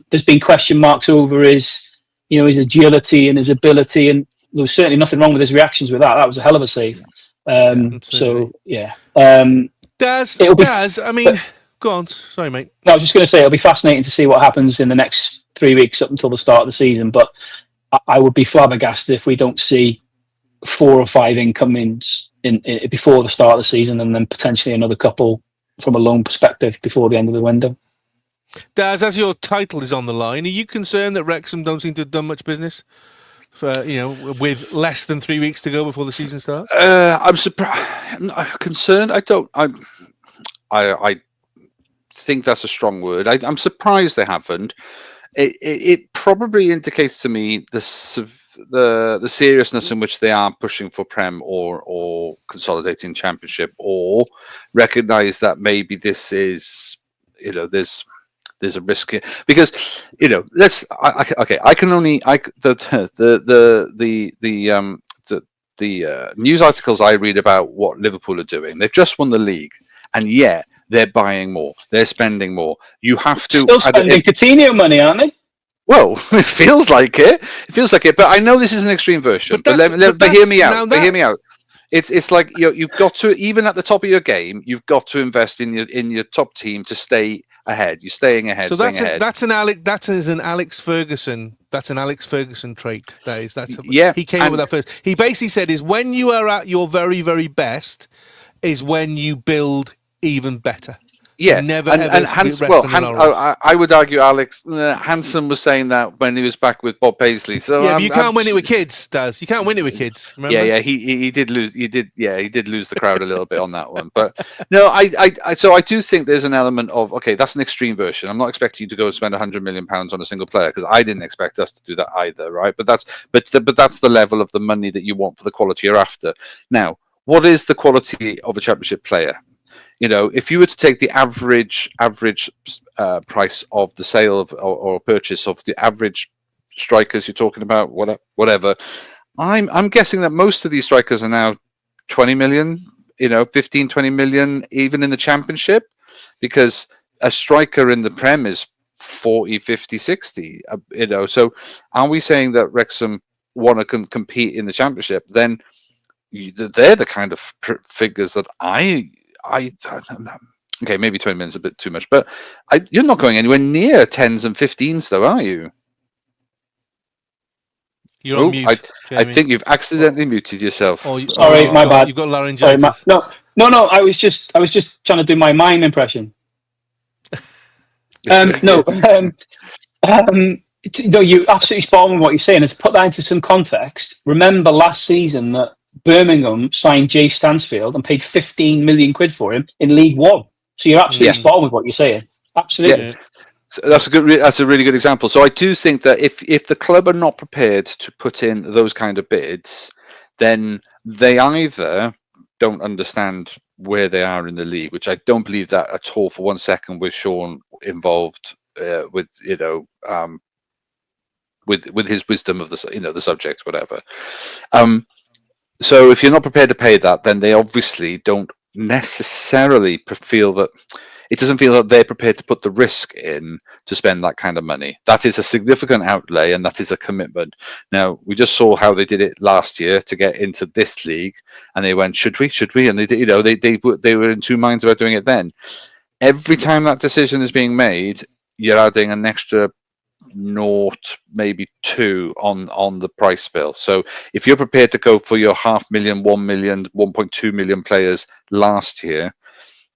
there's been question marks over his agility and his ability, and there was certainly nothing wrong with his reactions with that. That was a hell of a save. So yeah. Daz, I mean, go on. Sorry, mate. No, I was just going to say it'll be fascinating to see what happens in the next 3 weeks up until the start of the season. But I would be flabbergasted if we don't see 4 or 5 incomings in before the start of the season, and then potentially another couple from a loan perspective before the end of the window. Daz, as your title is on the line, are you concerned that Wrexham don't seem to have done much business for with less than 3 weeks to go before the season starts? I'm surprised. I'm concerned. I think that's a strong word. I'm surprised they haven't. It probably indicates to me the seriousness in which they are pushing for Prem or consolidating Championship, or recognise that maybe this is there's a risk here. Because the news articles I read about what Liverpool are doing, they've just won the league, and yet they're buying more, they're spending more. You have to still spending Coutinho money, aren't they? Well, it feels like it. But I know this is an extreme version. But hear me out. Hear me out. It's like you've got to, even at the top of your game, you've got to invest in your top team to stay ahead. You're staying ahead. So that's an Alex Ferguson. That's an Alex Ferguson trait. He came up with that first. He basically said is when you are at your very, very best is when you build even better. Yeah, I would argue Alex Hansen was saying that when he was back with Bob Paisley. So yeah, but you can't win it with kids, Daz. You can't win it with kids. Remember? Yeah, he did lose. He did lose the crowd a little bit on that one. But no, I do think there's an element of that's an extreme version. I'm not expecting you to go and spend £100 million on a single player because I didn't expect us to do that either, right? But that's the level of the money that you want for the quality you're after. Now, what is the quality of a Championship player? If you were to take the average price of the sale of or purchase of the average strikers you're talking about, whatever, I'm guessing that most of these strikers are now 20 million, 15, 20 million, even in the Championship, because a striker in the Prem is 40, 50, 60. So are we saying that Wrexham want to compete in the Championship? Then they're the kind of figures that okay, maybe 20 minutes is a bit too much, but you're not going anywhere near 10s and 15s, though, are you? You're on mute. I think you've accidentally muted yourself. Sorry, my bad. You've got laryngitis. No. I was just trying to do my mime impression. No, you're absolutely spot on with what you're saying. And to put that into some context, remember last season that Birmingham signed Jay Stansfield and paid 15 million quid for him in League One. So you're absolutely spot on with what you're saying. Absolutely. Yeah. So that's a really good example. So I do think that if the club are not prepared to put in those kind of bids, then they either don't understand where they are in the league, which I don't believe that at all for 1 second with Sean involved with his wisdom of the subject, whatever. So if you're not prepared to pay that, then they obviously don't necessarily feel that it doesn't feel that they're prepared to put the risk in to spend that kind of money. That is a significant outlay, and that is a commitment. Now, we just saw how they did it last year to get into this league, and they went, should we? And they did, they were in two minds about doing it then. Every time that decision is being made, you're adding an extra naught, maybe 2 on the price bill. So if you're prepared to go for your 500,000, 1 million, 1.2 million players last year,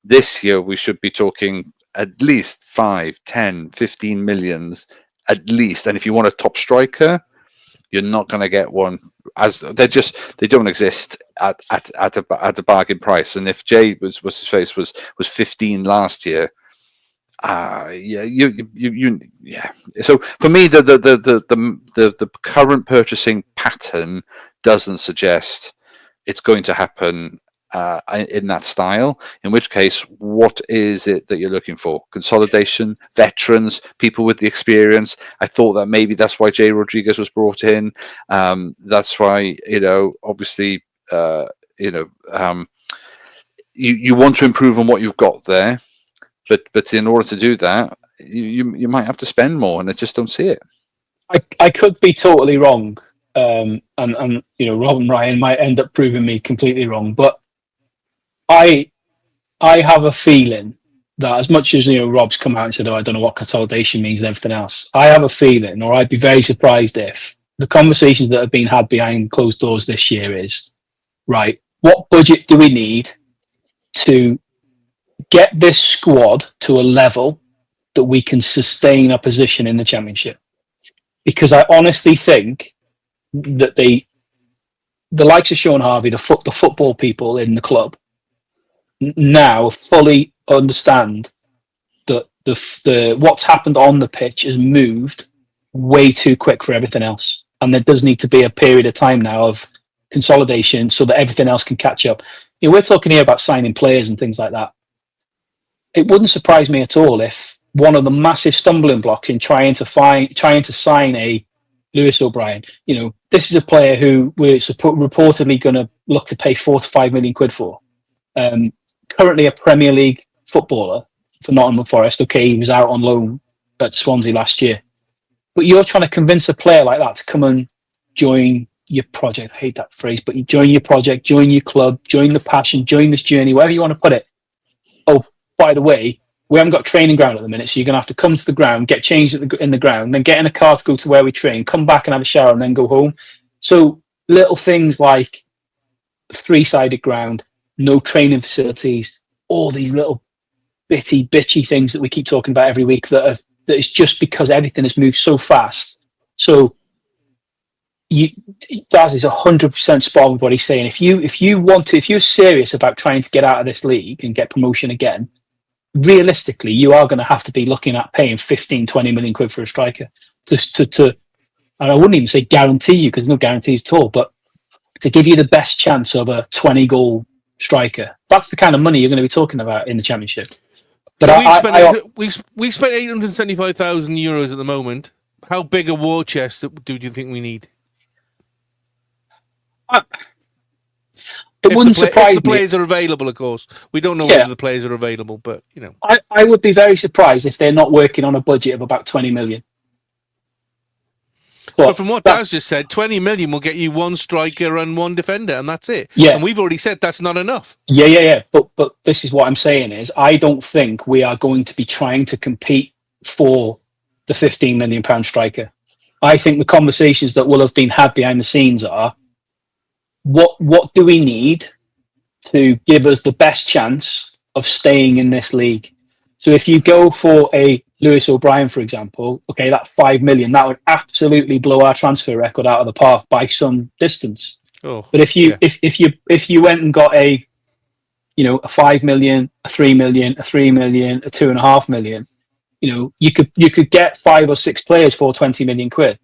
this year we should be talking at least 5, 10, 15 millions at least. And if you want a top striker, you're not going to get one, as they don't exist at a bargain price. And if Jay was 15 last year, yeah. So for me, the current purchasing pattern doesn't suggest it's going to happen in that style. In which case, what is it that you're looking for? Consolidation, veterans, people with the experience. I thought that maybe that's why Jay Rodriguez was brought in. That's why, obviously, you want to improve on what you've got there. But in order to do that, you might have to spend more, and I just don't see it. I could be totally wrong, and Rob and Ryan might end up proving me completely wrong. But I have a feeling that as much as Rob's come out and said, "Oh, I don't know what consolidation means" and everything else, I have a feeling, or I'd be very surprised if the conversations that have been had behind closed doors this year is, right, what budget do we need to get this squad to a level that we can sustain a position in the Championship? Because I honestly think that the likes of Sean Harvey, the football people in the club, now fully understand that the what's happened on the pitch has moved way too quick for everything else, and there does need to be a period of time now of consolidation so that everything else can catch up. We're talking here about signing players and things like that. It wouldn't surprise me at all if one of the massive stumbling blocks in trying to sign a Lewis O'Brien, this is a player who we're reportedly going to look to pay 4 to 5 million quid for. Currently a Premier League footballer for Nottingham Forest. Okay, he was out on loan at Swansea last year. But you're trying to convince a player like that to come and join your project. I hate that phrase, but you join your project, join your club, join the passion, join this journey, whatever you want to put it. Oh, by the way, we haven't got training ground at the minute, so you're going to have to come to the ground, get changed in the ground, then get in a car to go to where we train, come back and have a shower, and then go home. So little things like 3-sided ground, no training facilities, all these little bitchy things that we keep talking about every week that is just because everything has moved so fast. So Daz is 100% spot on with what he's saying. If you're serious about trying to get out of this league and get promotion again, realistically, you are going to have to be looking at paying 15, 20 million quid for a striker and I wouldn't even say guarantee you, because there's no guarantees at all, but to give you the best chance of a 20 goal striker. That's the kind of money you're going to be talking about in the Championship. But so we spent 875,000 euros at the moment. How big a war chest do you think we need? It wouldn't surprise me. If the players are available, of course. We don't know whether the players are available, but I would be very surprised if they're not working on a budget of about 20 million. But from what Daz just said, 20 million will get you one striker and one defender, and that's it. Yeah. And we've already said that's not enough. Yeah. But this is what I'm saying is I don't think we are going to be trying to compete for the £15 million striker. I think the conversations that will have been had behind the scenes are, what do we need to give us the best chance of staying in this league? So if you go for a Lewis O'Brien, for example, okay, that 5 million, that would absolutely blow our transfer record out of the park by some distance. Oh, but if you went and got a 5 million, a 3 million, a 3 million, a 2.5 million, you could get 5 or 6 players for 20 million quid.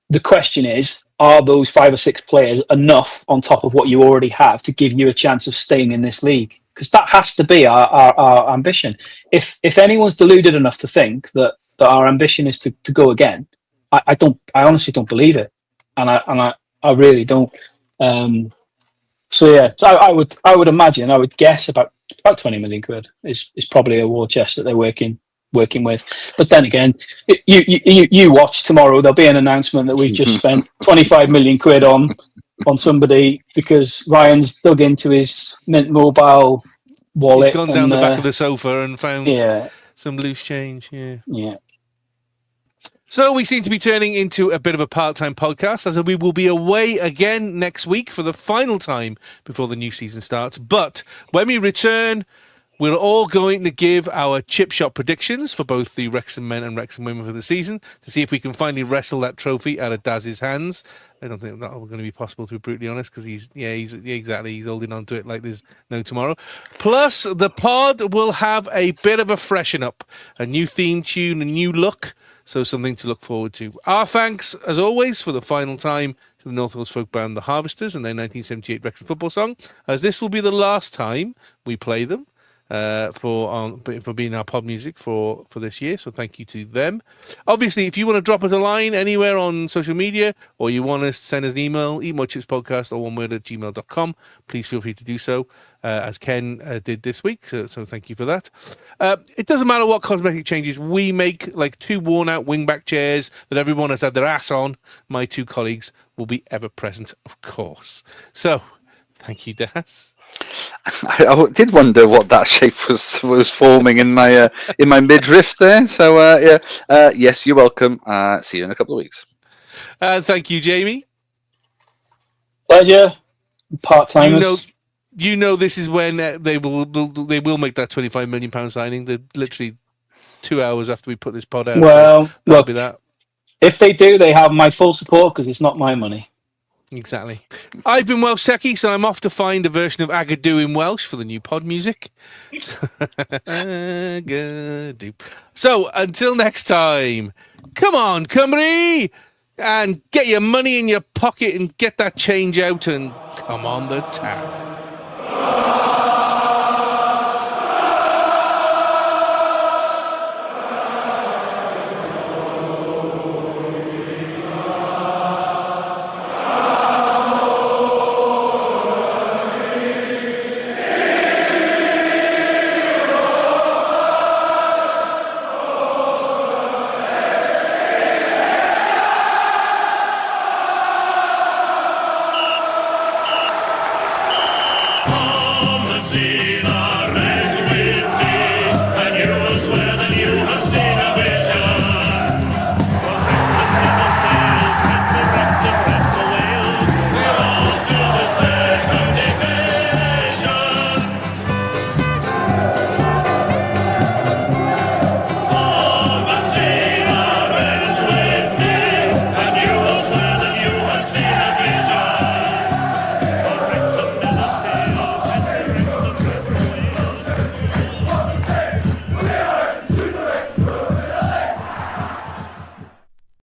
The question is, are those 5 or 6 players enough on top of what you already have to give you a chance of staying in this league? Because that has to be our ambition. If anyone's deluded enough to think that our ambition is to go again, I honestly don't believe it, and I really don't. So yeah, so I would imagine, I would guess about 20 million quid is probably a war chest that they're working with. But then again, you watch tomorrow. There'll be an announcement that we've just spent 25 million quid on somebody because Ryan's dug into his Mint Mobile wallet. He's gone down the back of the sofa and found some loose change. Yeah. So we seem to be turning into a bit of a part-time podcast, as we will be away again next week for the final time before the new season starts. But when we return, we're all going to give our chip shot predictions for both the Wrexham men and Wrexham women for the season to see if we can finally wrestle that trophy out of Daz's hands. I don't think that's going to be possible, to be brutally honest, because he's holding on to it like there's no tomorrow. Plus, the pod will have a bit of a freshen up, a new theme tune, a new look. So something to look forward to. Our thanks, as always, for the final time to the North Wales folk band The Harvesters and their 1978 Wrexham football song, as this will be the last time we play them for being our pod music for this year. So thank you to them. Obviously, if you want to drop us a line anywhere on social media, or you want to send us an email, eatmychipspodcast or one word at gmail.com, please feel free to do so, as Ken did this week. So thank you for that. It doesn't matter what cosmetic changes we make, like 2 worn-out wing-back chairs that everyone has had their ass on. My 2 colleagues will be ever present, of course. So, thank you, Daz. I did wonder what that shape was forming in my midriff there. So yes, you're welcome. See you in a couple of weeks. Thank you, Jamie. Pleasure. Part-timers. You know this is when they will make that £25 million signing. They're literally 2 hours after we put this pod out. Well, so that'll be that. If they do, they have my full support because it's not my money. Exactly. I've been Welsh Techie, so I'm off to find a version of Agadoo in Welsh for the new pod music. Agadoo. So until next time, come on, Cymru, and get your money in your pocket and get that change out and come on the town. See